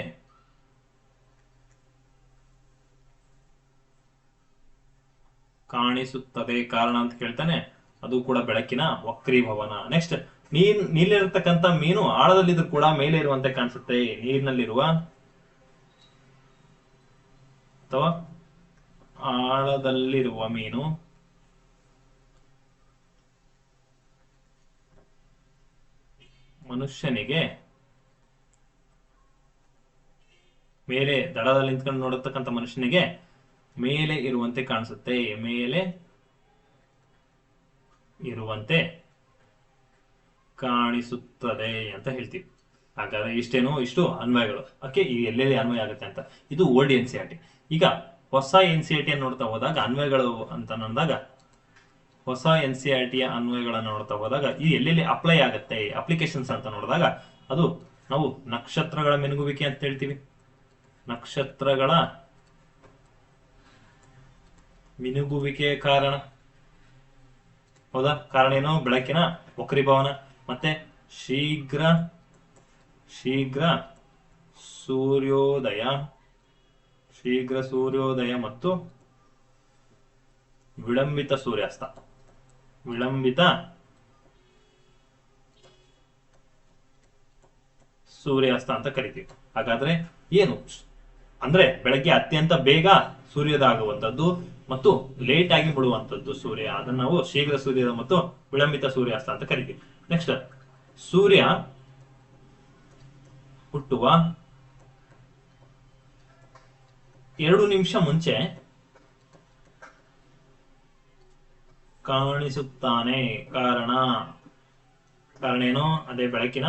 ಕಾಣಿಸುತ್ತದೆ. ಕಾರಣ ಅಂತ ಕೇಳ್ತಾನೆ, ಅದು ಕೂಡ ಬೆಳಕಿನ ವಕ್ರೀಭವನ. ನೆಕ್ಸ್ಟ್, ನೀರಿರ್ತಕ್ಕಂಥ ಮೀನು ಆಳದಲ್ಲಿದ್ರು ಕೂಡ ಮೇಲೆ ಇರುವಂತೆ ಕಾಣಿಸುತ್ತೆ. ನೀರಿನಲ್ಲಿರುವ ಅಥವಾ ಆಳದಲ್ಲಿರುವ ಮೀನು ಮನುಷ್ಯನಿಗೆ ಮೇಲೆ ದಡದಲ್ಲಿ ನಿಂತ್ಕೊಂಡು ನೋಡತಕ್ಕಂಥ ಮನುಷ್ಯನಿಗೆ ಮೇಲೆ ಇರುವಂತೆ ಕಾಣಿಸುತ್ತೆ. ಮೇಲೆ ಇರುವಂತೆ ಕಾಣಿಸುತ್ತದೆ ಅಂತ ಹೇಳ್ತೀವಿ. ಹಾಗಾದ್ರೆ ಇಷ್ಟು ಅನ್ವಯಗಳು. ಓಕೆ, ಈ ಎಲ್ಲೆಲ್ಲಿ ಅನ್ವಯ ಆಗುತ್ತೆ ಅಂತ. ಇದು ಓಲ್ಡ್ NCERT. ಈಗ ಹೊಸ NCERT ನೋಡ್ತಾ ಹೋದಾಗ ಅನ್ವಯಗಳು ಅಂತ ನೋಡಿದಾಗ, ಹೊಸ NCERT ಅನ್ವಯಗಳನ್ನು ನೋಡ್ತಾ ಹೋದಾಗ ಈ ಎಲ್ಲೆಲ್ಲಿ ಅಪ್ಲೈ ಆಗುತ್ತೆ, ಅಪ್ಲಿಕೇಶನ್ಸ್ ಅಂತ ನೋಡಿದಾಗ, ಅದು ನಾವು ನಕ್ಷತ್ರಗಳ ಮಿನುಗುವಿಕೆ ಅಂತ ಹೇಳ್ತೀವಿ. ನಕ್ಷತ್ರಗಳ ಮಿನುಗುವಿಕೆ ಕಾರಣ. ಹೌದಾ? ಕಾರಣ ಏನು? ಬೆಳಕಿನ ವಕ್ರೀಭವನ. ಮತ್ತೆ ಶೀಘ್ರ ಸೂರ್ಯೋದಯ ಮತ್ತು ವಿಳಂಬಿತ ಸೂರ್ಯಾಸ್ತ. ವಿಳಂಬಿತ ಸೂರ್ಯಾಸ್ತ ಅಂತ ಕರಿತೀವಿ. ಹಾಗಾದ್ರೆ ಏನು ಅಂದ್ರೆ ಬೆಳಗ್ಗೆ ಅತ್ಯಂತ ಬೇಗ ಸೂರ್ಯೋದಯ ಆಗುವಂತದ್ದು ಮತ್ತು ಲೇಟ್ ಆಗಿ ಬಿಡುವಂತದ್ದು ಸೂರ್ಯ, ಅದನ್ನ ನಾವು ಶೀಘ್ರ ಸೂರ್ಯೋದಯ ಮತ್ತು ವಿಳಂಬಿತ ಸೂರ್ಯಾಸ್ತ ಅಂತ ಕರಿತೀವಿ. ನೆಕ್ಸ್ಟ್, ಸೂರ್ಯ ಹುಟ್ಟುವ 2 ನಿಮಿಷ ಮುಂಚೆ ಕಾಣಿಸುತ್ತಾನೆ. ಕಾರಣ ಏನು? ಅದೇ ಬೆಳಕಿನ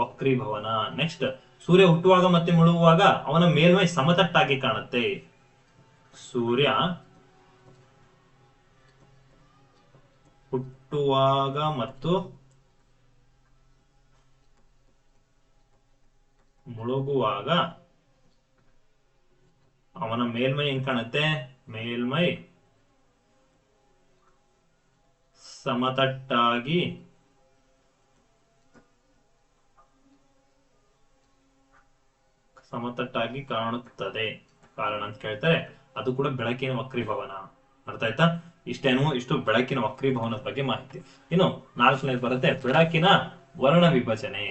ವಕ್ರೀಭವನ. ನೆಕ್ಸ್ಟ್, ಸೂರ್ಯ ಹುಟ್ಟುವಾಗ ಮತ್ತೆ ಮುಳುಗುವಾಗ ಅವನ ಮೇಲ್ಮೈ ಸಮತಟ್ಟಾಗಿ ಕಾಣುತ್ತೆ. ಸೂರ್ಯ ಹುಟ್ಟುವಾಗ ಮತ್ತು ಮುಳುಗುವಾಗ ಅವನ ಮೇಲ್ಮೈ ಹೆಂಗ್ ಕಾಣುತ್ತೆ? ಮೇಲ್ಮೈ ಸಮತಟ್ಟಾಗಿ ಕಾಣುತ್ತದೆ. ಕಾರಣ ಅಂತ ಕೇಳ್ತಾರೆ, ಅದು ಕೂಡ ಬೆಳಕಿನ ವಕ್ರೀಭವನ. ಅರ್ಥ ಆಯ್ತಾ? ಇಷ್ಟು ಬೆಳಕಿನ ವಕ್ರೀಭವನದ ಬಗ್ಗೆ ಮಾಹಿತಿ. ಇನ್ನು 4ನೇದು ಬರುತ್ತೆ ಬೆಳಕಿನ ವರ್ಣ ವಿಭಜನೆ.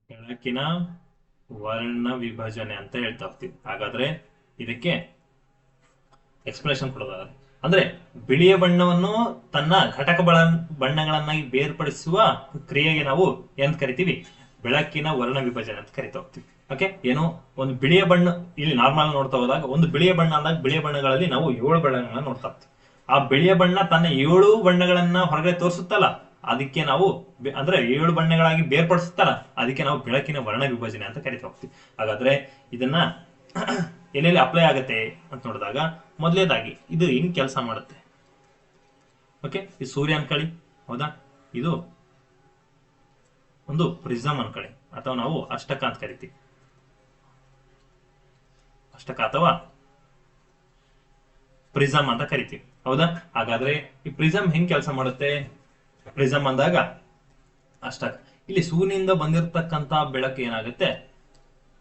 ಬೆಳಕಿನ ವರ್ಣ ವಿಭಜನೆ ಅಂತ ಹೇಳ್ತಾ ಹೋಗ್ತೀವಿ. ಹಾಗಾದ್ರೆ ಇದಕ್ಕೆ ಎಕ್ಸ್ಪ್ಲನೇಷನ್ ಕೊಡೋದಾದ್ರೆ, ಅಂದ್ರೆ ಬಿಳಿಯ ಬಣ್ಣವನ್ನು ತನ್ನ ಘಟಕ ಬಣ್ಣಗಳನ್ನಾಗಿ ಬೇರ್ಪಡಿಸುವ ಕ್ರಿಯೆಗೆ ನಾವು ಏನ್ ಕರಿತೀವಿ? ಬೆಳಕಿನ ವರ್ಣ ವಿಭಜನೆ ಅಂತ ಕರಿತಾ ಹೋಗ್ತೀವಿ. ಓಕೆ, ಏನು? ಒಂದು ಬಿಳಿಯ ಬಣ್ಣ, ಇಲ್ಲಿ ನಾರ್ಮಲ್ ನೋಡ್ತಾ ಹೋದಾಗ ಒಂದು ಬಿಳಿಯ ಬಣ್ಣ ಅಂದಾಗ ಬಿಳಿಯ ಬಣ್ಣಗಳಲ್ಲಿ ನಾವು 7 ಬಣ್ಣಗಳನ್ನ ನೋಡ್ತಾ ಹೋಗ್ತೀವಿ. ಆ ಬಿಳಿಯ ಬಣ್ಣ ತನ್ನ 7 ಬಣ್ಣಗಳನ್ನ ಹೊರಗಡೆ ತೋರಿಸುತ್ತಲ್ಲ, ಅದಕ್ಕೆ ನಾವು ಅಂದ್ರೆ 7 ಬಣ್ಣಗಳಾಗಿ ಬೇರ್ಪಡಿಸುತ್ತಲ್ಲ, ಅದಕ್ಕೆ ನಾವು ಬೆಳಕಿನ ವರ್ಣ ವಿಭಜನೆ ಅಂತ ಕರಿತಾ ಹೋಗ್ತೀವಿ. ಹಾಗಾದ್ರೆ ಇದನ್ನ ಎಲ್ಲೆಲ್ಲಿ ಅಪ್ಲೈ ಆಗುತ್ತೆ ಅಂತ ನೋಡಿದಾಗ, ಮೊದಲನೇದಾಗಿ ಇದು ಹೆಂಗ್ ಕೆಲಸ ಮಾಡುತ್ತೆ? ಓಕೆ, ಇದು ಸೂರ್ಯ ಅನ್ಕೊಳ್ಳಿ. ಹೌದಾ? ಇದು ಒಂದು ಪ್ರಿಸಮ್ ಅನ್ಕೊಳ್ಳಿ, ಅಥವಾ ನಾವು ಅಷ್ಟಕ ಅಂತ ಕರಿತೀವಿ. ಅಷ್ಟಕ ಅಥವಾ ಪ್ರಿಸಮ್ ಅಂತ ಕರಿತೀವಿ. ಹೌದಾ? ಹಾಗಾದ್ರೆ ಈ ಪ್ರಿಸಮ್ ಹೆಂಗ್ ಕೆಲಸ ಮಾಡುತ್ತೆ? ಪ್ರಿಸಮ್ ಅಂದಾಗ ಅಷ್ಟಕ. ಇಲ್ಲಿ ಸೂರ್ಯನಿಂದ ಬಂದಿರತಕ್ಕಂತ ಬೆಳಕು ಏನಾಗುತ್ತೆ?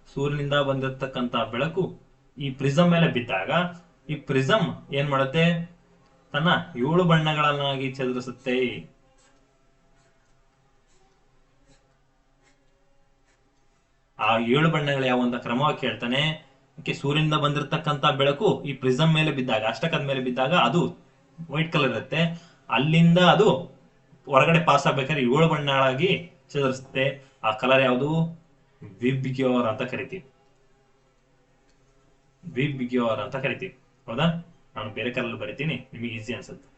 ಸೂರ್ಯನಿಂದ ಬಂದಿರತಕ್ಕಂತ ಬೆಳಕು ಈ ಪ್ರಿಸಮ್ ಮೇಲೆ ಬಿದ್ದಾಗ ಈ ಪ್ರಿಸಮ್ ಏನ್ ಮಾಡುತ್ತೆ? ತನ್ನ 7 ಬಣ್ಣಗಳನ್ನಾಗಿ ಚದುರಿಸುತ್ತೆ. ಆ 7 ಬಣ್ಣಗಳು ಯಾವ ಅಂತ ಕ್ರಮವಾಗಿ ಕೇಳ್ತಾನೆ. ಸೂರ್ಯನಿಂದ ಬಂದಿರತಕ್ಕಂತ ಬೆಳಕು ಈ ಪ್ರಿಸಮ್ ಮೇಲೆ ಬಿದ್ದಾಗ, ಅಷ್ಟಕದ ಮೇಲೆ ಬಿದ್ದಾಗ ಅದು ವೈಟ್ ಕಲರ್ ಇರುತ್ತೆ. ಅಲ್ಲಿಂದ ಅದು ಹೊರಗಡೆ ಪಾಸ್ ಆಗ್ಬೇಕಾದ್ರೆ 7 ಬಣ್ಣಗಳಾಗಿ ಚದುರಿಸುತ್ತೆ. ಆ ಕಲರ್ ಯಾವುದು? ವಿಬ್ಗ್ಯೋರ್ ಅಂತ ಕರಿತೀವಿ. ವಿಬ್ಗ್ಯೋರ್ ಅಂತ ಕರಿತೀವಿ. ಹೌದಾ? ನಾನು ಬೇರೆ ಕಲರ್ ಬರಿತೀನಿ, ನಿಮಗೆ ಈಸಿ ಅನ್ಸುತ್ತೆ.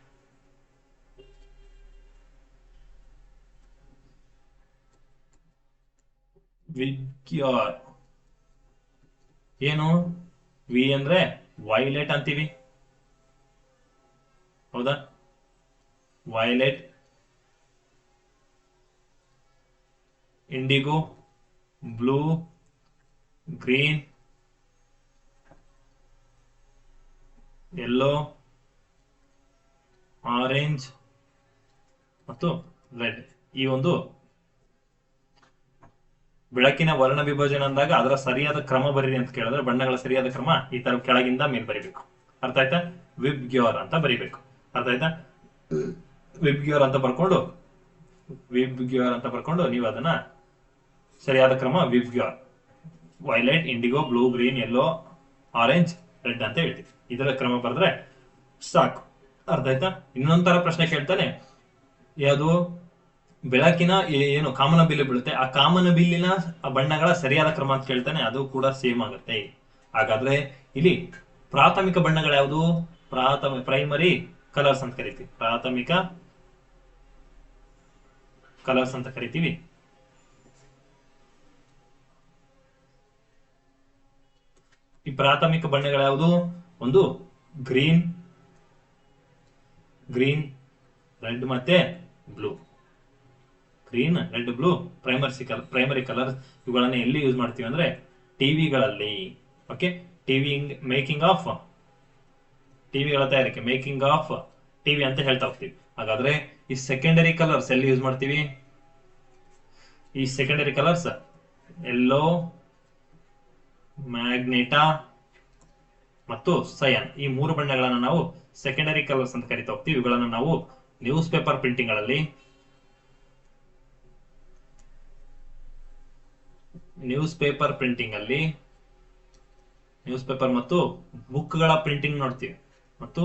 ವಿಬ್ಗ್ಯೋರ್ ಏನು? ವಿ ಅಂದ್ರೆ ವೈಲೆಟ್ ಅಂತೀವಿ. ಹೌದಾ? Violet, indigo, blue, green, yellow, orange ಮತ್ತು ರೆಡ್. ಈ ಒಂದು ಬೆಳಕಿನ ವರ್ಣ ವಿಭಜನೆ ಅಂದಾಗ ಅದರ ಸರಿಯಾದ ಕ್ರಮ ಬರೀರಿ ಅಂತ ಕೇಳಿದ್ರೆ ಬಣ್ಣಗಳ ಸರಿಯಾದ ಕ್ರಮ ಈ ತರ ಕೆಳಗಿಂದ ಮೇಲ್ ಬರಿಬೇಕು. ಅರ್ಥ ಆಯ್ತಾ? ವಿಬ್ಗ್ಯೋರ್ ಅಂತ ಬರಿಬೇಕು. ಅರ್ಥ ಆಯ್ತಾ? ವಿಬ್ಗ್ಯೋರ್ ಅಂತ ಬರ್ಕೊಂಡು ನೀವು ಅದನ್ನ ಸರಿಯಾದ ಕ್ರಮ VIBGYOR, violet, indigo, blue, green, yellow, orange, red ಅಂತ ಹೇಳ್ತೀವಿ. ಇದರ ಕ್ರಮ ಬರೆದ್ರೆ ಸಾಕು. ಅರ್ಥ ಆಯ್ತಾ? ಇನ್ನೊಂದರ ಪ್ರಶ್ನೆ ಕೇಳ್ತಾನೆ, ಯಾವುದು ಬೆಳಕಿನ ಏನು ಕಾಮನ ಬಿಲ್ಲು ಬೀಳುತ್ತೆ, ಆ ಕಾಮನ ಬಿಲ್ಲಿನ ಬಣ್ಣಗಳ ಸರಿಯಾದ ಕ್ರಮ ಅಂತ ಕೇಳ್ತಾನೆ. ಅದು ಕೂಡ ಸೇಮ್ ಆಗುತ್ತೆ. ಹಾಗಾದ್ರೆ ಇಲ್ಲಿ ಪ್ರಾಥಮಿಕ ಬಣ್ಣಗಳು ಯಾವುದು? ಪ್ರೈಮರಿ ಕಲರ್ಸ್ ಅಂತ ಕರಿತೀವಿ. ಪ್ರಾಥಮಿಕ ಕಲರ್ಸ್ ಅಂತ ಕರಿತೀವಿ. ಈ ಪ್ರಾಥಮಿಕ ಬಣ್ಣಗಳು ಯಾವುದು? ಒಂದು ಗ್ರೀನ್, ರೆಡ್ ಮತ್ತೆ blue. Green, red, blue primary colour. ಇವುಗಳನ್ನ ಎಲ್ಲಿ ಯೂಸ್ ಮಾಡ್ತೀವಿ ಅಂದ್ರೆ ಟಿವಿಗಳಲ್ಲಿ. ಓಕೆ, ಟಿವಿಗಳ ತಯಾರಿಕೆ, ಮೇಕಿಂಗ್ ಆಫ್ ಟಿವಿ ಅಂತ ಹೇಳ್ತಾ ಹೋಗ್ತೀವಿ. ಹಾಗಾದ್ರೆ ಈ ಸೆಕೆಂಡರಿ ಕಲರ್ಸ್ ಎಲ್ಲಿ ಯೂಸ್ ಮಾಡ್ತೀವಿ? ಈ ಸೆಕೆಂಡರಿ ಕಲರ್ಸ್ ಯೆಲ್ಲೋ, ಮ್ಯಾಗ್ನೆಟಾ ಮತ್ತು ಸಯನ್, ಈ ಮೂರು ಬಣ್ಣಗಳನ್ನ ನಾವು ಸೆಕೆಂಡರಿ ಕಲರ್ಸ್ ಅಂತ ಕರಿತಾ ಹೋಗ್ತೀವಿ. ಇವುಗಳನ್ನ ನಾವು ನ್ಯೂಸ್ ಪೇಪರ್ ಪ್ರಿಂಟಿಂಗ್ಗಳಲ್ಲಿ ನ್ಯೂಸ್ ಪೇಪರ್ ಮತ್ತು ಬುಕ್ಗಳ ಪ್ರಿಂಟಿಂಗ್ ನೋಡ್ತೀವಿ ಮತ್ತು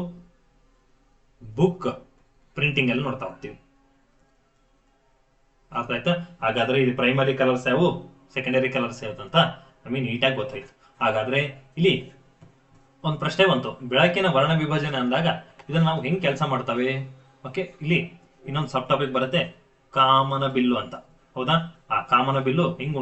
ಬುಕ್ ಪ್ರಿಂಟಿಂಗ್ ಅಲ್ಲಿ ನೋಡ್ತಾ ಹೋಗ್ತೀವಿ. ಅರ್ಥ ಆಯ್ತಾ? ಹಾಗಾದ್ರೆ ಇದು ಪ್ರೈಮರಿ ಕಲರ್ಸ್ ಯಾವು, ಸೆಕೆಂಡರಿ ಕಲರ್ಸ್ ಯಾವ್ದು ಅಂತ ನಮಗೆ ನೀಟಾಗಿ ಗೊತ್ತಾಯ್ತು. ಹಾಗಾದ್ರೆ ಇಲ್ಲಿ ಒಂದು ಪ್ರಶ್ನೆ ಬಂತು, ಬೆಳಕಿನ ವರ್ಣ ವಿಭಜನೆ ಅಂದಾಗ ಇದನ್ನ ನಾವು ಹೆಂಗ್ ಕೆಲಸ ಮಾಡ್ತವೆ? ಓಕೆ, ಇಲ್ಲಿ ಇನ್ನೊಂದು ಸಬ್ ಟಾಪಿಕ್ ಬರುತ್ತೆ, ಕಾಮನ ಬಿಲ್ಲು ಅಂತ. ಹೌದಾ? ಆ ಕಾಮನ ಬಿಲ್ಲು ಹೆಂಗ್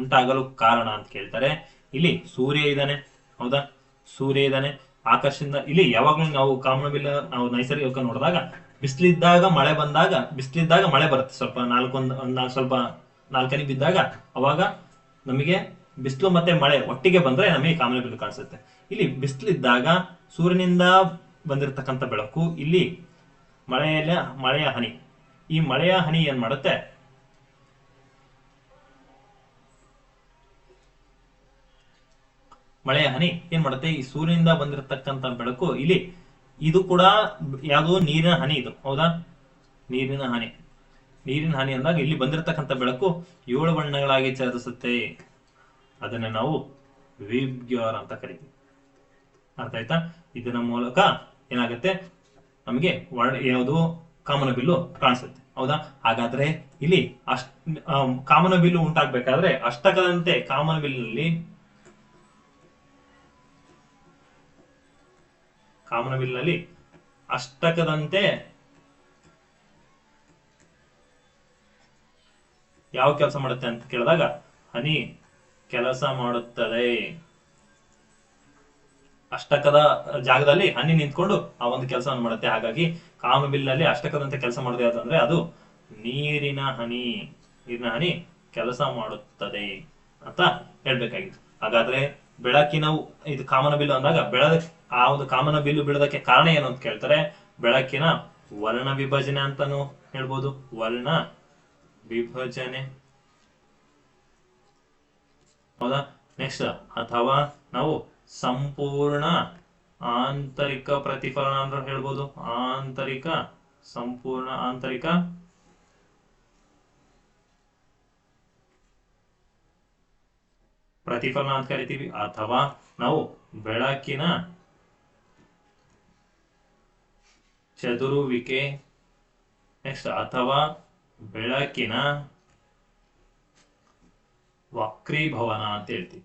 ಉಂಟಾಗಲು ಕಾರಣ ಅಂತ ಕೇಳ್ತಾರೆ. ಇಲ್ಲಿ ಸೂರ್ಯ ಇದ್ದಾನೆ. ಹೌದಾ? ಸೂರ್ಯ ಇದ್ದಾನೆ, ಆಕಾಶದಿಂದ. ಇಲ್ಲಿ ಯಾವಾಗ್ಲೂ ನಾವು ಕಾಮನ ಬಿಲ್ಲ ನಾವು ನೈಸರ್ಗಿಕ ನೋಡಿದಾಗ ಬಿಸಿಲಿದ್ದಾಗ ಮಳೆ ಬರುತ್ತೆ. ಸ್ವಲ್ಪ ನಾಲ್ಕನಿ ಬಿದ್ದಾಗ ಅವಾಗ ನಮಗೆ ಬಿಸಿಲು ಮತ್ತೆ ಮಳೆ ಒಟ್ಟಿಗೆ ಬಂದ್ರೆ ನಮಗೆ ಕಾಮನ ಬಿಲ್ಲು ಕಾಣಿಸುತ್ತೆ. ಇಲ್ಲಿ ಬಿಸಿಲಿದ್ದಾಗ ಸೂರ್ಯನಿಂದ ಬಂದಿರತಕ್ಕಂಥ ಬೆಳಕು, ಇಲ್ಲಿ ಮಳೆಯ ಹನಿ, ಈ ಮಳೆಯ ಹನಿ ಏನ್ ಮಾಡುತ್ತೆ? ಈ ಸೂರ್ಯನಿಂದ ಬಂದಿರತಕ್ಕಂಥ ಬೆಳಕು ಇಲ್ಲಿ ಇದು ಕೂಡ ಯಾವುದು? ನೀರಿನ ಹನಿ. ಇದು ಹೌದಾ? ನೀರಿನ ಹನಿ ಅಂದಾಗ ಇಲ್ಲಿ ಬಂದಿರತಕ್ಕಂಥ ಬೆಳಕು 7 ಬಣ್ಣಗಳಾಗಿ ಚಲಿಸುತ್ತೆ. ಅದನ್ನ ನಾವು ವಿಬ್ಗ್ಯೋರ್ ಅಂತ ಕರಿತೀವಿ. ಅರ್ಥ ಆಯ್ತಾ? ಇದರ ಮೂಲಕ ಏನಾಗುತ್ತೆ? ನಮಗೆ ಯಾವುದು ಕಾಮನ ಬಿಲ್ಲು ಕಾಣಿಸುತ್ತೆ. ಹೌದಾ? ಹಾಗಾದ್ರೆ ಇಲ್ಲಿ ಕಾಮನ ಬಿಲ್ಲು ಉಂಟಾಗ್ಬೇಕಾದ್ರೆ ಅಷ್ಟಕದಂತೆ ಕಾಮನ ಬಿಲ್ಲಿನಲ್ಲಿ ಅಷ್ಟಕದಂತೆ ಯಾವ ಕೆಲಸ ಮಾಡುತ್ತೆ ಅಂತ ಕೇಳಿದಾಗ ಹನಿ ಕೆಲಸ ಮಾಡುತ್ತದೆ. ಅಷ್ಟಕದ ಜಾಗದಲ್ಲಿ ಹನಿ ನಿಂತ್ಕೊಂಡು ಆ ಒಂದು ಕೆಲಸವನ್ನು ಮಾಡುತ್ತೆ. ಹಾಗಾಗಿ ಕಾಮನ ಬಿಲ್ಲಿನಲ್ಲಿ ಅಷ್ಟಕದಂತೆ ಕೆಲಸ ಮಾಡೋದು ಯಾವ್ದಂದ್ರೆ ಅದು ನೀರಿನ ಹನಿ ಕೆಲಸ ಮಾಡುತ್ತದೆ ಅಂತ ಹೇಳ್ಬೇಕಾಗಿತ್ತು. ಹಾಗಾದ್ರೆ ಬೆಳಕಿನ ಇದು ಕಾಮನ ಬಿಲ್ಲು ಅಂದಾಗ ಆ ಒಂದು ಕಾಮನ ಬಿಲ್ಲು ಬೀಳೋದಕ್ಕೆ ಕಾರಣ ಏನು ಅಂತ ಕೇಳ್ತಾರೆ. ಬೆಳಕಿನ ವರ್ಣ ವಿಭಜನೆ ಅಂತಾನು ಹೇಳ್ಬೋದು. ವರ್ಣ ವಿಭಜನೆ. ಹೌದಾ? ನೆಕ್ಸ್ಟ್, ಅಥವಾ ನಾವು ಸಂಪೂರ್ಣ ಆಂತರಿಕ ಪ್ರತಿಫಲನ ಅಂತ ಹೇಳ್ಬೋದು. ಸಂಪೂರ್ಣ ಆಂತರಿಕ ಪ್ರತಿಫಲನ ಅಂತ ಕರಿತೀವಿ. ಅಥವಾ ನಾವು ಬೆಳಕಿನ ಚದುರುವಿಕೆ. ನೆಕ್ಸ್ಟ್, ಅಥವಾ ಬೆಳಕಿನ ವಕ್ರೀಭವನ ಅಂತ ಹೇಳ್ತೀವಿ.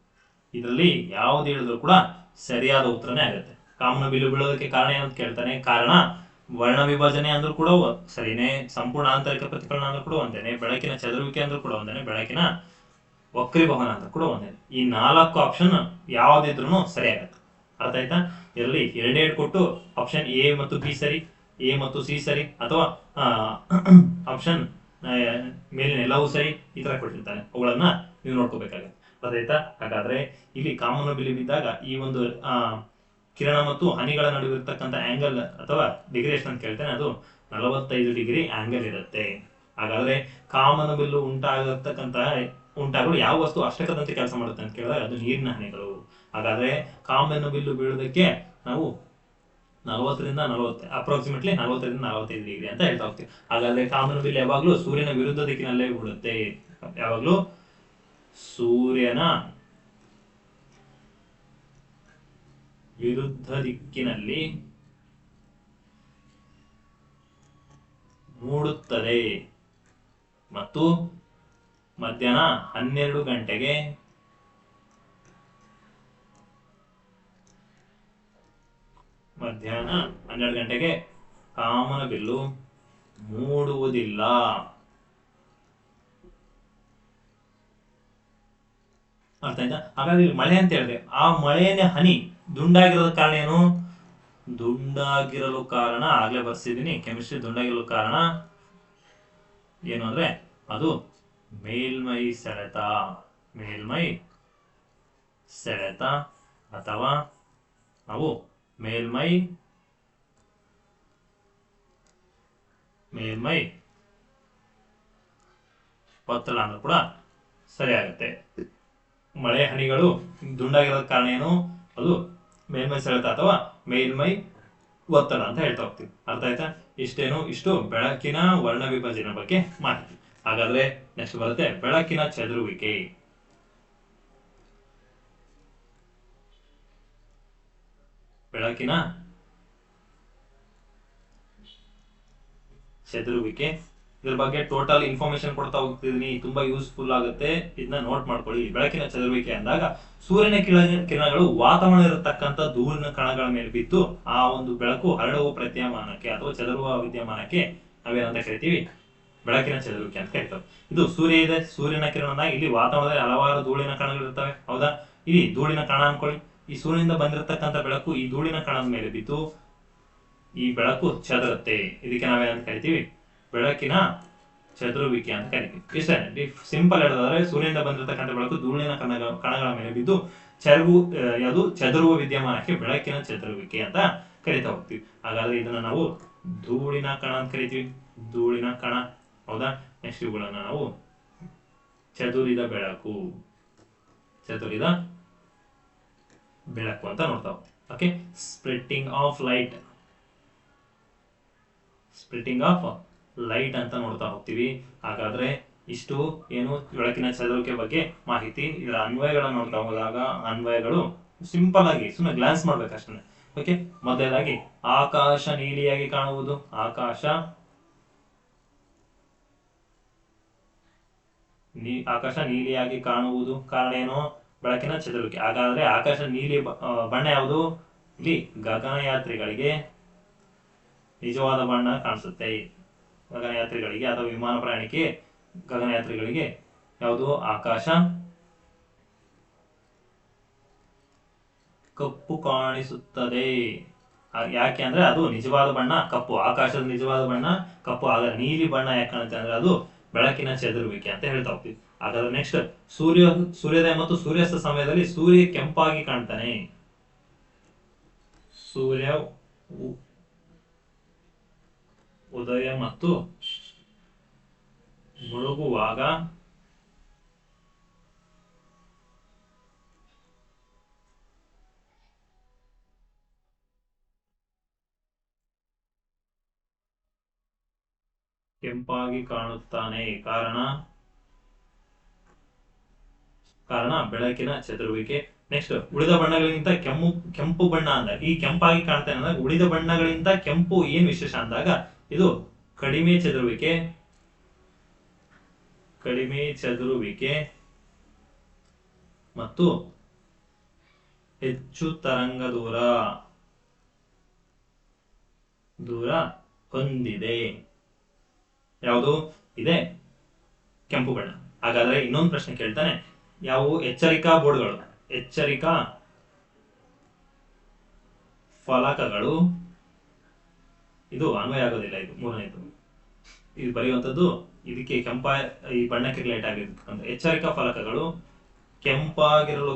ಇದರಲ್ಲಿ ಯಾವ್ದು ಹೇಳಿದ್ರು ಕೂಡ ಸರಿಯಾದ ಉತ್ತರನೇ ಆಗುತ್ತೆ. ಕಾಮನ ಬಿಲ್ಲು ಬೀಳೋದಕ್ಕೆ ಕಾರಣ ಏನಂತ ಕೇಳ್ತಾನೆ. ಕಾರಣ ವರ್ಣ ವಿಭಜನೆ ಅಂದ್ರೂ ಕೂಡ ಸರಿನೇ, ಸಂಪೂರ್ಣ ಆಂತರಿಕ ಪ್ರತಿಫಲನ ಅಂದ್ರೂ ಕೂಡ ಒಂದೇನೆ, ಬೆಳಕಿನ ಚದುರುವಿಕೆ ಅಂದ್ರೂ ಕೂಡ ಒಂದೇನೆ, ಬೆಳಕಿನ ವಕ್ರೀಭವನ ಅಂತ ಕೂಡ ಒಂದೇನೆ. ಈ 4 ಆಪ್ಷನ್ ಯಾವ್ದಿದ್ರು ಸರಿ ಆಗುತ್ತೆ. ಅರ್ಥ ಆಯ್ತಾ? ಇದರಲ್ಲಿ 2 ಕೊಟ್ಟು ಆಪ್ಷನ್ ಎ ಮತ್ತು ಬಿ ಸರಿ, ಎ ಮತ್ತು ಸಿ ಸರಿ, ಅಥವಾ ಆಪ್ಷನ್ ಮೇಲಿನ ಎಲ್ಲವೂ ಸರಿ, ಈ ತರ ಕೊಟ್ಟಿರ್ತಾನೆ. ಅವುಗಳನ್ನ ನೀವು ನೋಡ್ಕೋಬೇಕಾಗುತ್ತೆ. ಅದಾಯ್ತಾ? ಹಾಗಾದ್ರೆ ಇಲ್ಲಿ ಕಾಮನ ಬಿಲ್ಲು ಬಿದ್ದಾಗ ಈ ಒಂದು ಕಿರಣ ಮತ್ತು ಹನಿಗಳ ನಡುವೆ ಇರ್ತಕ್ಕಂಥ ಆಂಗಲ್ ಅಥವಾ ಡಿಗ್ರಿ ಎಷ್ಟು ಅಂತ ಕೇಳ್ತೇನೆ, ಅದು 45 ಡಿಗ್ರಿ ಆಂಗಲ್ ಇರುತ್ತೆ. ಹಾಗಾದ್ರೆ ಕಾಮನಬಿಲ್ಲು ಉಂಟಾಗಲು ಯಾವ ವಸ್ತು ಅಷ್ಟಕದಂತೆ ಕೆಲಸ ಮಾಡುತ್ತೆ ಅಂತ ಕೇಳಿದಾಗ ಅದು ನೀರಿನ ಹನಿಗಳು. ಹಾಗಾದ್ರೆ ಕಾಮನಬಿಲ್ಲು ಬೀಳೋದಕ್ಕೆ ನಾವು 40 ರಿಂದ 45 ಡಿಗ್ರಿ ಅಂತ ಹೇಳ್ತಾ ಹೋಗ್ತೀವಿ. ಹಾಗಾದ್ರೆ ಕಾಮನಬಿಲ್ಲು ಯಾವಾಗ್ಲೂ ಸೂರ್ಯನ ವಿರುದ್ಧ ದಿಕ್ಕಿನಲ್ಲೇ ಬೀಳುತ್ತೆ. ಯಾವಾಗ್ಲೂ ಸೂರ್ಯನ ವಿರುದ್ಧ ದಿಕ್ಕಿನಲ್ಲಿ ಮೂಡುತ್ತದೆ ಮತ್ತು ಮಧ್ಯಾಹ್ನ 12 ಗಂಟೆಗೆ ಕಾಮನಬಿಲ್ಲು ಮೂಡುವುದಿಲ್ಲ. ಅರ್ಥ ಆಯ್ತಾ? ಹಾಗಾದ್ರೆ ಮಳೆ ಅಂತ ಹೇಳಿದ್ರೆ ಆ ಮಳೆಯ ಹನಿ ದುಂಡಾಗಿರೋದ ಕಾರಣ ಏನು? ದುಂಡಾಗಿರಲು ಕಾರಣ ಆಗ್ಲೇ ಬರ್ಸಿದೀನಿ, ಕೆಮಿಸ್ಟ್ರಿ. ದುಂಡಾಗಿರಲು ಕಾರಣ ಏನು ಅಂದ್ರೆ ಅದು ಮೇಲ್ಮೈ ಸೆಳೆತ ಅಥವಾ ನಾವು ಮೇಲ್ಮೈ ಒತ್ತಡ ಅಂದ್ರೂ ಕೂಡ ಸರಿ ಆಗುತ್ತೆ. ಮಳೆ ಹನಿಗಳು ದುಂಡಾಗಿರೋದ ಕಾರಣ ಏನು? ಅದು ಮೇಲ್ಮೈ ಸೆಳೆತ ಅಥವಾ ಮೇಲ್ಮೈ ಒತ್ತಡ ಅಂತ ಹೇಳ್ತಾ ಹೋಗ್ತೀವಿ. ಅರ್ಥ ಆಯ್ತಾ? ಇಷ್ಟು ಬೆಳಕಿನ ವರ್ಣ ವಿಭಜನೆ ಬಗ್ಗೆ ಮಾಹಿತಿ. ಹಾಗಾದ್ರೆ ನೆಕ್ಸ್ಟ್ ಬರುತ್ತೆ ಬೆಳಕಿನ ಚದುರುವಿಕೆ. ಇದ್ರ ಬಗ್ಗೆ ಟೋಟಲ್ ಇನ್ಫಾರ್ಮೇಶನ್ ಕೊಡ್ತಾ ಹೋಗ್ತಿದೀನಿ, ತುಂಬಾ ಯೂಸ್ಫುಲ್ ಆಗುತ್ತೆ, ಇದನ್ನ ನೋಟ್ ಮಾಡ್ಕೊಳ್ಳಿ. ಬೆಳಕಿನ ಚದುರುವಿಕೆ ಅಂದಾಗ ಸೂರ್ಯನ ಕಿರಣಗಳು ವಾತಾವರಣ ಇರತಕ್ಕಂತ ಧೂಳಿನ ಕಣಗಳ ಮೇಲೆ ಬಿದ್ದು ಆ ಒಂದು ಬೆಳಕು ಹರಡುವ ಪ್ರತ್ಯಮಾನಕ್ಕೆ ಅಥವಾ ಚದುರುವ ವಿದ್ಯಮಾನಕ್ಕೆ ನಾವೇನಂತ ಕರಿತೀವಿ? ಬೆಳಕಿನ ಚದುರುವಿಕೆ ಅಂತ ಕರಿತೇವೆ. ಇದು ಸೂರ್ಯನ ಕಿರಣ, ಇಲ್ಲಿ ವಾತಾವರಣದಲ್ಲಿ ಹಲವಾರು ಧೂಳಿನ ಕಣಗಳು ಇರ್ತವೆ, ಹೌದಾ? ಇಲ್ಲಿ ಧೂಳಿನ ಕಣ ಅನ್ಕೊಳ್ಳಿ. ಈ ಸೂರ್ಯನಿಂದ ಬಂದಿರತಕ್ಕಂಥ ಬೆಳಕು ಈ ಧೂಳಿನ ಕಣದ ಮೇಲೆ ಬಿದ್ದು ಈ ಬೆಳಕು ಚದುರುತ್ತೆ. ಇದಕ್ಕೆ ನಾವೇನಂತ ಕರಿತೀವಿ? ಬೆಳಕಿನ ಚದುರುವಿಕೆ ಅಂತ ಕರಿತೀವಿ. ಇಷ್ಟೇ ಸಿಂಪಲ್ ಹೇಳೋದಾದ್ರೆ, ಸೂರ್ಯನಿಂದ ಬಂದಿರತಕ್ಕಂಥ ಬೆಳಕು ಧೂಳಿನ ಕಣಗಳ ಮೇಲೆ ಬಿದ್ದು ಚದುರುವ ವಿದ್ಯಮಾನಕ್ಕೆ ಬೆಳಕಿನ ಚದುರುವಿಕೆ ಅಂತ ಕರಿತಾ ಹೋಗ್ತೀವಿ. ಹಾಗಾದ್ರೆ ಇದನ್ನ ನಾವು ಧೂಳಿನ ಕಣ ಅಂತ ಕರಿತೀವಿ. ಧೂಳಿನ ಕಣ, ಹೌದಾ? ನೆಕ್ಸ್ಟ್ ಇವುಗಳನ್ನ ನಾವು ಚದುರಿದ ಬೆಳಕು ಅಂತ ನೋಡ್ತಾವ. ಓಕೆ, ಸ್ಪ್ಲಿಟ್ಟಿಂಗ್ ಆಫ್ ಲೈಟ್ ಅಂತ ನೋಡ್ತಾ ಹೋಗ್ತೀವಿ. ಹಾಗಾದ್ರೆ ಇಷ್ಟು ಏನು ಬೆಳಕಿನ ಚದುರುವಿಕೆ ಬಗ್ಗೆ ಮಾಹಿತಿ. ಇದರ ಅನ್ವಯಗಳನ್ನ ನೋಡ್ತಾ ಹೋದಾಗ ಅನ್ವಯಗಳು ಸಿಂಪಲ್ ಆಗಿ ಸುಮ್ಮನೆ ಗ್ಲಾನ್ಸ್ ಮಾಡ್ಬೇಕಷ್ಟೇ. ಓಕೆ, ಮೊದಲನೇದಾಗಿ ಆಕಾಶ ನೀಲಿಯಾಗಿ ಕಾಣುವುದು. ಆಕಾಶ ನೀಲಿಯಾಗಿ ಕಾಣುವುದು ಕಾರಣ ಏನು? ಬೆಳಕಿನ ಚದುರುವಿಕೆ. ಹಾಗಾದ್ರೆ ಆಕಾಶ ನೀಲಿ ಬಣ್ಣ ಯಾವುದು? ಇಲ್ಲಿ ಗಗನಯಾತ್ರಿಗಳಿಗೆ ನಿಜವಾದ ಬಣ್ಣ ಕಾಣಿಸುತ್ತೆ. ಗಗನಯಾತ್ರಿಗಳಿಗೆ ಅಥವಾ ವಿಮಾನ ಪ್ರಯಾಣಿಕೆ ಗಗನಯಾತ್ರಿಗಳಿಗೆ ಯಾವುದು? ಆಕಾಶ ಕಪ್ಪು ಕಾಣಿಸುತ್ತದೆ. ಯಾಕೆ ಅಂದ್ರೆ ಅದು ನಿಜವಾದ ಬಣ್ಣ ಕಪ್ಪು. ಆಕಾಶದ ನಿಜವಾದ ಬಣ್ಣ ಕಪ್ಪು. ಆಗ ನೀಲಿ ಬಣ್ಣ ಯಾಕೆ ಕಾಣುತ್ತೆ ಅಂದ್ರೆ ಅದು ಬೆಳಕಿನ ಚದುರುವಿಕೆ ಅಂತ ಹೇಳ್ತಾ ಹೋಗ್ತೀವಿ. ಹಾಗಾದ್ರೆ ನೆಕ್ಸ್ಟ್ ಸೂರ್ಯೋದಯ ಮತ್ತು ಸೂರ್ಯಾಸ್ತ ಸಮಯದಲ್ಲಿ ಸೂರ್ಯ ಕೆಂಪಾಗಿ ಕಾಣ್ತಾನೆ. ಸೂರ್ಯ ಉದಯ ಮತ್ತು ಮುಳುಗುವಾಗ ಕೆಂಪಾಗಿ ಕಾಣುತ್ತಾನೆ. ಕಾರಣ ಬೆಳಕಿನ ಚದುರುವಿಕೆ. ನೆಕ್ಸ್ಟ್ ಉಳಿದ ಬಣ್ಣಗಳಿಗಿಂತ ಕೆಂಪು ಬಣ್ಣ ಅಂದಾಗ, ಈ ಕೆಂಪಾಗಿ ಕಾಣ್ತಾನೆ ಅಂದಾಗ ಉಳಿದ ಬಣ್ಣಗಳಿಗಿಂತ ಕೆಂಪು ಏನ್ ವಿಶೇಷ ಅಂದಾಗ ಇದು ಕಡಿಮೆ ಚದುರುವಿಕೆ ಮತ್ತು ಹೆಚ್ಚು ತರಂಗ ದೂರ ಹೊಂದಿದೆ. ಯಾವುದು ಇದೆ? ಕೆಂಪು ಬಣ್ಣ. ಹಾಗಾದ್ರೆ ಇನ್ನೊಂದು ಪ್ರಶ್ನೆ ಕೇಳ್ತಾನೆ, ಯಾವುವು ಎಚ್ಚರಿಕಾ ಬೋರ್ಡ್ಗಳು, ಎಚ್ಚರಿಕಾ ಫಲಕಗಳು. ಇದು ಅನ್ವಯ ಆಗೋದಿಲ್ಲ. ಇದು ಮೂರನೇದು. ಇದು ಬರೆಯುವಂಥದ್ದು ಇದಕ್ಕೆ ಈ ಬಣ್ಣಕ್ಕೆ ರಿಲೇಟ್ ಆಗಿರ್ತಕ್ಕಂಥ ಎಚ್ಚರಿಕಾ ಫಲಕಗಳು ಕೆಂಪಾಗಿರಲು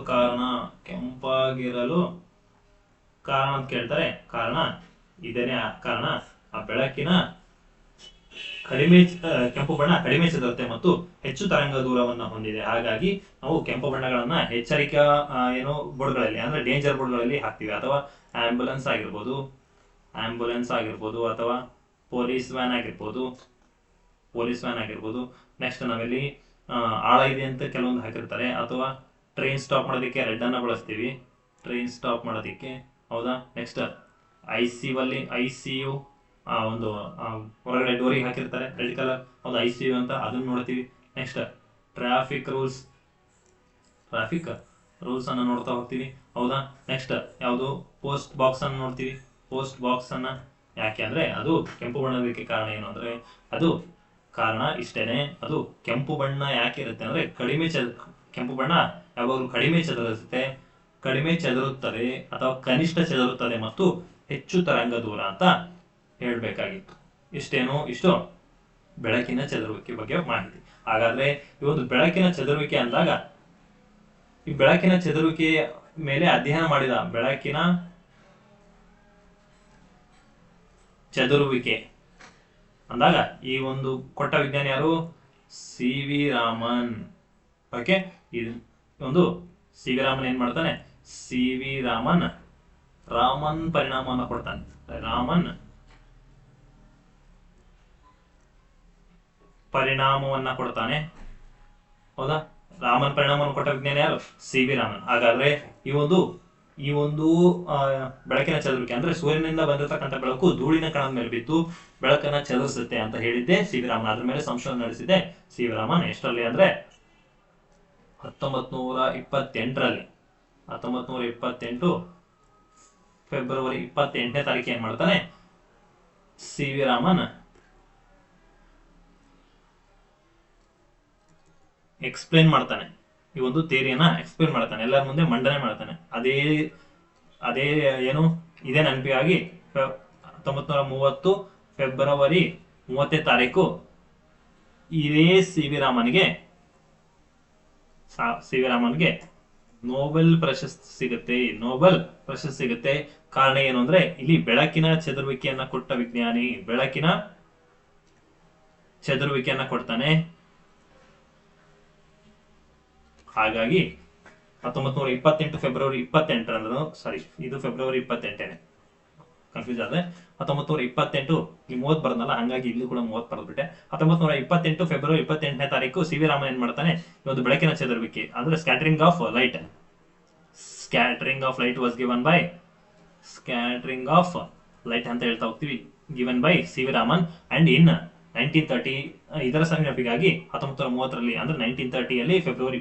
ಕಾರಣ ಅಂತ ಕೇಳ್ತಾರೆ. ಕಾರಣ ಇದೇನೆ ಕಾರಣ. ಆ ಬೆಳಕಿನ ಕೆಂಪು ಬಣ್ಣ ಕಡಿಮೆ ಚದುರುತ್ತೆ ಮತ್ತು ಹೆಚ್ಚು ತರಂಗ ದೂರವನ್ನು ಹೊಂದಿದೆ. ಹಾಗಾಗಿ ನಾವು ಕೆಂಪು ಬಣ್ಣಗಳನ್ನ ಎಚ್ಚರಿಕಾ ಬೋರ್ಡ್ಗಳಲ್ಲಿ ಅಂದ್ರೆ ಡೇಂಜರ್ ಬೋರ್ಡ್ಗಳಲ್ಲಿ ಹಾಕ್ತಿವಿ. ಅಥವಾ ಆಂಬುಲೆನ್ಸ್ ಆಗಿರ್ಬೋದು ಅಥವಾ ಪೊಲೀಸ್ ವ್ಯಾನ್ ಆಗಿರ್ಬೋದು. ನೆಕ್ಸ್ಟ್ ನಾವಿಲ್ಲಿ ಆಳ ಇದೆ ಅಂತ ಕೆಲವೊಂದು ಹಾಕಿರ್ತಾರೆ. ಅಥವಾ ಟ್ರೈನ್ ಸ್ಟಾಪ್ ಮಾಡೋದಕ್ಕೆ ರೆಡ್ ಅನ್ನ ಬಳಸ್ತೀವಿ, ಟ್ರೈನ್ ಸ್ಟಾಪ್ ಮಾಡೋದಕ್ಕೆ. ಹೌದಾ. ನೆಕ್ಸ್ಟ್ ಐಸಿಯು ಒಂದು ಹೊರಗಡೆ ಡೋರಿಗೆ ಹಾಕಿರ್ತಾರೆ ರೆಡ್ ಕಲರ್, ಹೌದು ಐಸಿಯು ಅಂತ, ಅದನ್ನ ನೋಡ್ತೀವಿ. ನೆಕ್ಸ್ಟ್ ಟ್ರಾಫಿಕ್ ರೂಲ್ಸ್ ಅನ್ನ ನೋಡ್ತಾ ಹೋಗ್ತೀವಿ. ಹೌದಾ. ನೆಕ್ಸ್ಟ್ ಯಾವುದು ಪೋಸ್ಟ್ ಬಾಕ್ಸ್ ಅನ್ನು ನೋಡ್ತೀವಿ. ಪೋಸ್ಟ್ ಬಾಕ್ಸ್ ಅನ್ನ ಯಾಕೆ ಅಂದ್ರೆ ಅದು ಕೆಂಪು ಬಣ್ಣದಕ್ಕೆ ಕಾರಣ ಏನು ಅಂದ್ರೆ ಅದು ಕಾರಣ ಇಷ್ಟೇನೆ. ಅದು ಕೆಂಪು ಬಣ್ಣ ಯಾಕೆ ಇರುತ್ತೆ ಅಂದ್ರೆ ಕೆಂಪು ಬಣ್ಣ ಯಾವಾಗಲೂ ಕಡಿಮೆ ಚದುರುತ್ತದೆ ಅಥವಾ ಕನಿಷ್ಠ ಚದುರುತ್ತದೆ ಮತ್ತು ಹೆಚ್ಚು ತರಂಗ ದೂರ ಅಂತ ಹೇಳ್ಬೇಕಾಗಿತ್ತು. ಇಷ್ಟು ಬೆಳಕಿನ ಚದುರುವಿಕೆ ಬಗ್ಗೆ ಮಾಹಿತಿ. ಹಾಗಾದ್ರೆ ಈ ಒಂದು ಬೆಳಕಿನ ಚದುರುವಿಕೆ ಅಂದಾಗ ಈ ಬೆಳಕಿನ ಚದುರುವಿಕೆ ಮೇಲೆ ಅಧ್ಯಯನ ಮಾಡಿದ ಬೆಳಕಿನ ಚದುರುವಿಕೆ ಅಂದಾಗ ಈ ಒಂದು ಕೊಟ್ಟ ವಿಜ್ಞಾನಿ ಯಾರು? ಸಿ ವಿ ರಾಮನ್. ಓಕೆ. ಒಂದು ಸಿ ವಿ ರಾಮನ್ ಏನ್ ಮಾಡ್ತಾನೆ? ಸಿ ವಿ ರಾಮನ್ ಪರಿಣಾಮವನ್ನು ಕೊಡ್ತಾನೆ. ರಾಮನ್ ಪರಿಣಾಮವನ್ನ ಕೊಡ್ತಾನೆ. ಹೌದಾ. ರಾಮನ್ ಪರಿಣಾಮವನ್ನು ಕೊಟ್ಟ ವಿಜ್ಞಾನಿ ಯಾರು? ಸಿ ವಿ ರಾಮನ್. ಹಾಗಾದ್ರೆ ಈ ಒಂದು ಬೆಳಕಿನ ಚದುರಿಕೆ ಅಂದ್ರೆ ಸೂರ್ಯನಿಂದ ಬಂದಿರತಕ್ಕಂಥ ಬೆಳಕು ಧೂಳಿನ ಕಣದ ಮೇಲೆ ಬಿದ್ದು ಬೆಳಕನ್ನ ಚದುರಿಸುತ್ತೆ ಅಂತ ಹೇಳಿದ್ದೆ ಸಿ ವಿ ರಾಮನ್. ಅದ್ರ ಮೇಲೆ ಸಂಶೋಧನೆ ನಡೆಸಿದೆ ಸಿ ವಿ ರಾಮನ್. ಎಷ್ಟರಲ್ಲಿ ಅಂದ್ರೆ 1928 ಫೆಬ್ರವರಿ 28ನೇ ತಾರೀಕು ಏನ್ ಮಾಡ್ತಾನೆ ಸಿ ವಿ ರಾಮನ್ ಎಕ್ಸ್ಪ್ಲೇನ್ ಮಾಡ್ತಾನೆ. ಈ ಒಂದು ಥಿಯರಿಯನ್ನ ಎಕ್ಸ್ಪ್ಲೇನ್ ಮಾಡ್ತಾನೆ, ಎಲ್ಲರ ಮುಂದೆ ಮಂಡನೆ ಮಾಡ್ತಾನೆ. ಅದೇ ಇದೇ ನೆನಪಿಗಾಗಿ 1930 ಫೆಬ್ರವರಿ 30ನೇ ತಾರೀಕು ಇದೇ ಸಿ ವಿ ರಾಮನ್ಗೆ ನೋಬೆಲ್ ಪ್ರಶಸ್ತಿ ಸಿಗುತ್ತೆ. ಕಾರಣ ಏನು ಅಂದ್ರೆ ಇಲ್ಲಿ ಬೆಳಕಿನ ಚದುರುವಿಕೆಯನ್ನ ಕೊಟ್ಟ ವಿಜ್ಞಾನಿ ಬೆಳಕಿನ ಚದುರುವಿಕೆಯನ್ನ ಕೊಡ್ತಾನೆ. ಹಾಗಾಗಿ 1928 ಫೆಬ್ರವರಿ 28 ಸಾರಿ, ಇದು ಫೆಬ್ರವರಿ 28ನೇ, ಕನ್ಫ್ಯೂಸ್ ಆದ್ರೆ. 1928 ಈ 30 ಬರೋದಲ್ಲ, ಹಂಗಾಗಿ ಇಲ್ಲಿ ಕೂಡ 30 ಬರೆದ್ಬಿಟ್ಟೆ. 1928 ಫೆಬ್ರವರಿ 28ನೇ ತಾರೀಕು ಸಿ ವಿ ರಾಮನ್ ಏನ್ ಮಾಡ್ತಾನೆ, ಇವತ್ತು ಬೆಳಕಿನ ಚದುರುವಿಕೆ ಅಂದ್ರೆ scattering of light was given by ಅಂತ ಹೇಳ್ತಾ ಹೋಗ್ತೀವಿ, given by C V Raman. And in 1930 ಇದರ ನೆನಪಿಗಾಗಿ 1930ರಲ್ಲಿ ಅಂದ್ರೆ 1930ಯಲ್ಲಿ ಫೆಬ್ರವರಿ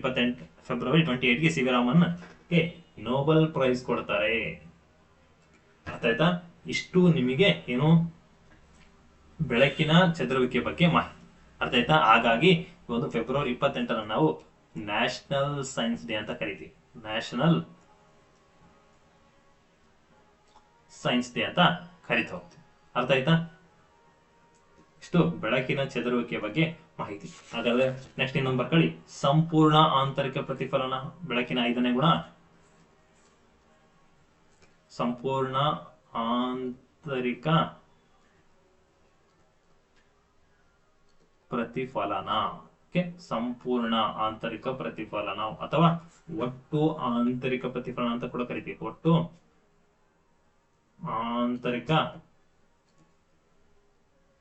28ಗೆ ಸಿ ವಿ ರಾಮನ್ ಗೆ ನೋಬೆಲ್ ಪ್ರೈಸ್ ಕೊಡ್ತಾರೆ. ಅರ್ಥ ಆಯ್ತಾ? ಇಷ್ಟು ನಿಮಗೆ ಬೆಳಕಿನ ಚದುರುವಿಕೆ ಬಗ್ಗೆ ಮಾಹಿತಿ ಅರ್ಥ ಆಯ್ತಾ? ಹಾಗಾಗಿ ಒಂದು ಫೆಬ್ರವರಿ 28 ನಾವು ನ್ಯಾಷನಲ್ ಸೈನ್ಸ್ ಡೇ ಅಂತ ಕರಿತೀವಿ. ನ್ಯಾಷನಲ್ ಸೈನ್ಸ್ ಡೇ ಅಂತ ಕರಿತಾ ಹೋಗ್ತೀವಿ. ಅರ್ಥ ಆಯ್ತಾ? ಇಷ್ಟು ಬೆಳಕಿನ ಚದುರುವಿಕೆ ಬಗ್ಗೆ ಮಾಹಿತಿ. ಹಾಗಾದ್ರೆ ನೆಕ್ಸ್ಟ್ ಇನ್ನೊಂದು ಬರ್ಕೊಳ್ಳಿ, ಸಂಪೂರ್ಣ ಆಂತರಿಕ ಪ್ರತಿಫಲನ. ಬೆಳಕಿನ 5ನೇ ಗುಣ ಸಂಪೂರ್ಣ ಆಂತರಿಕ ಪ್ರತಿಫಲನ. ಸಂಪೂರ್ಣ ಆಂತರಿಕ ಪ್ರತಿಫಲನ ಅಥವಾ ಒಟ್ಟು ಆಂತರಿಕ ಪ್ರತಿಫಲನ ಅಂತ ಕೂಡ ಕರಿತೀವಿ. ಒಟ್ಟು ಆಂತರಿಕ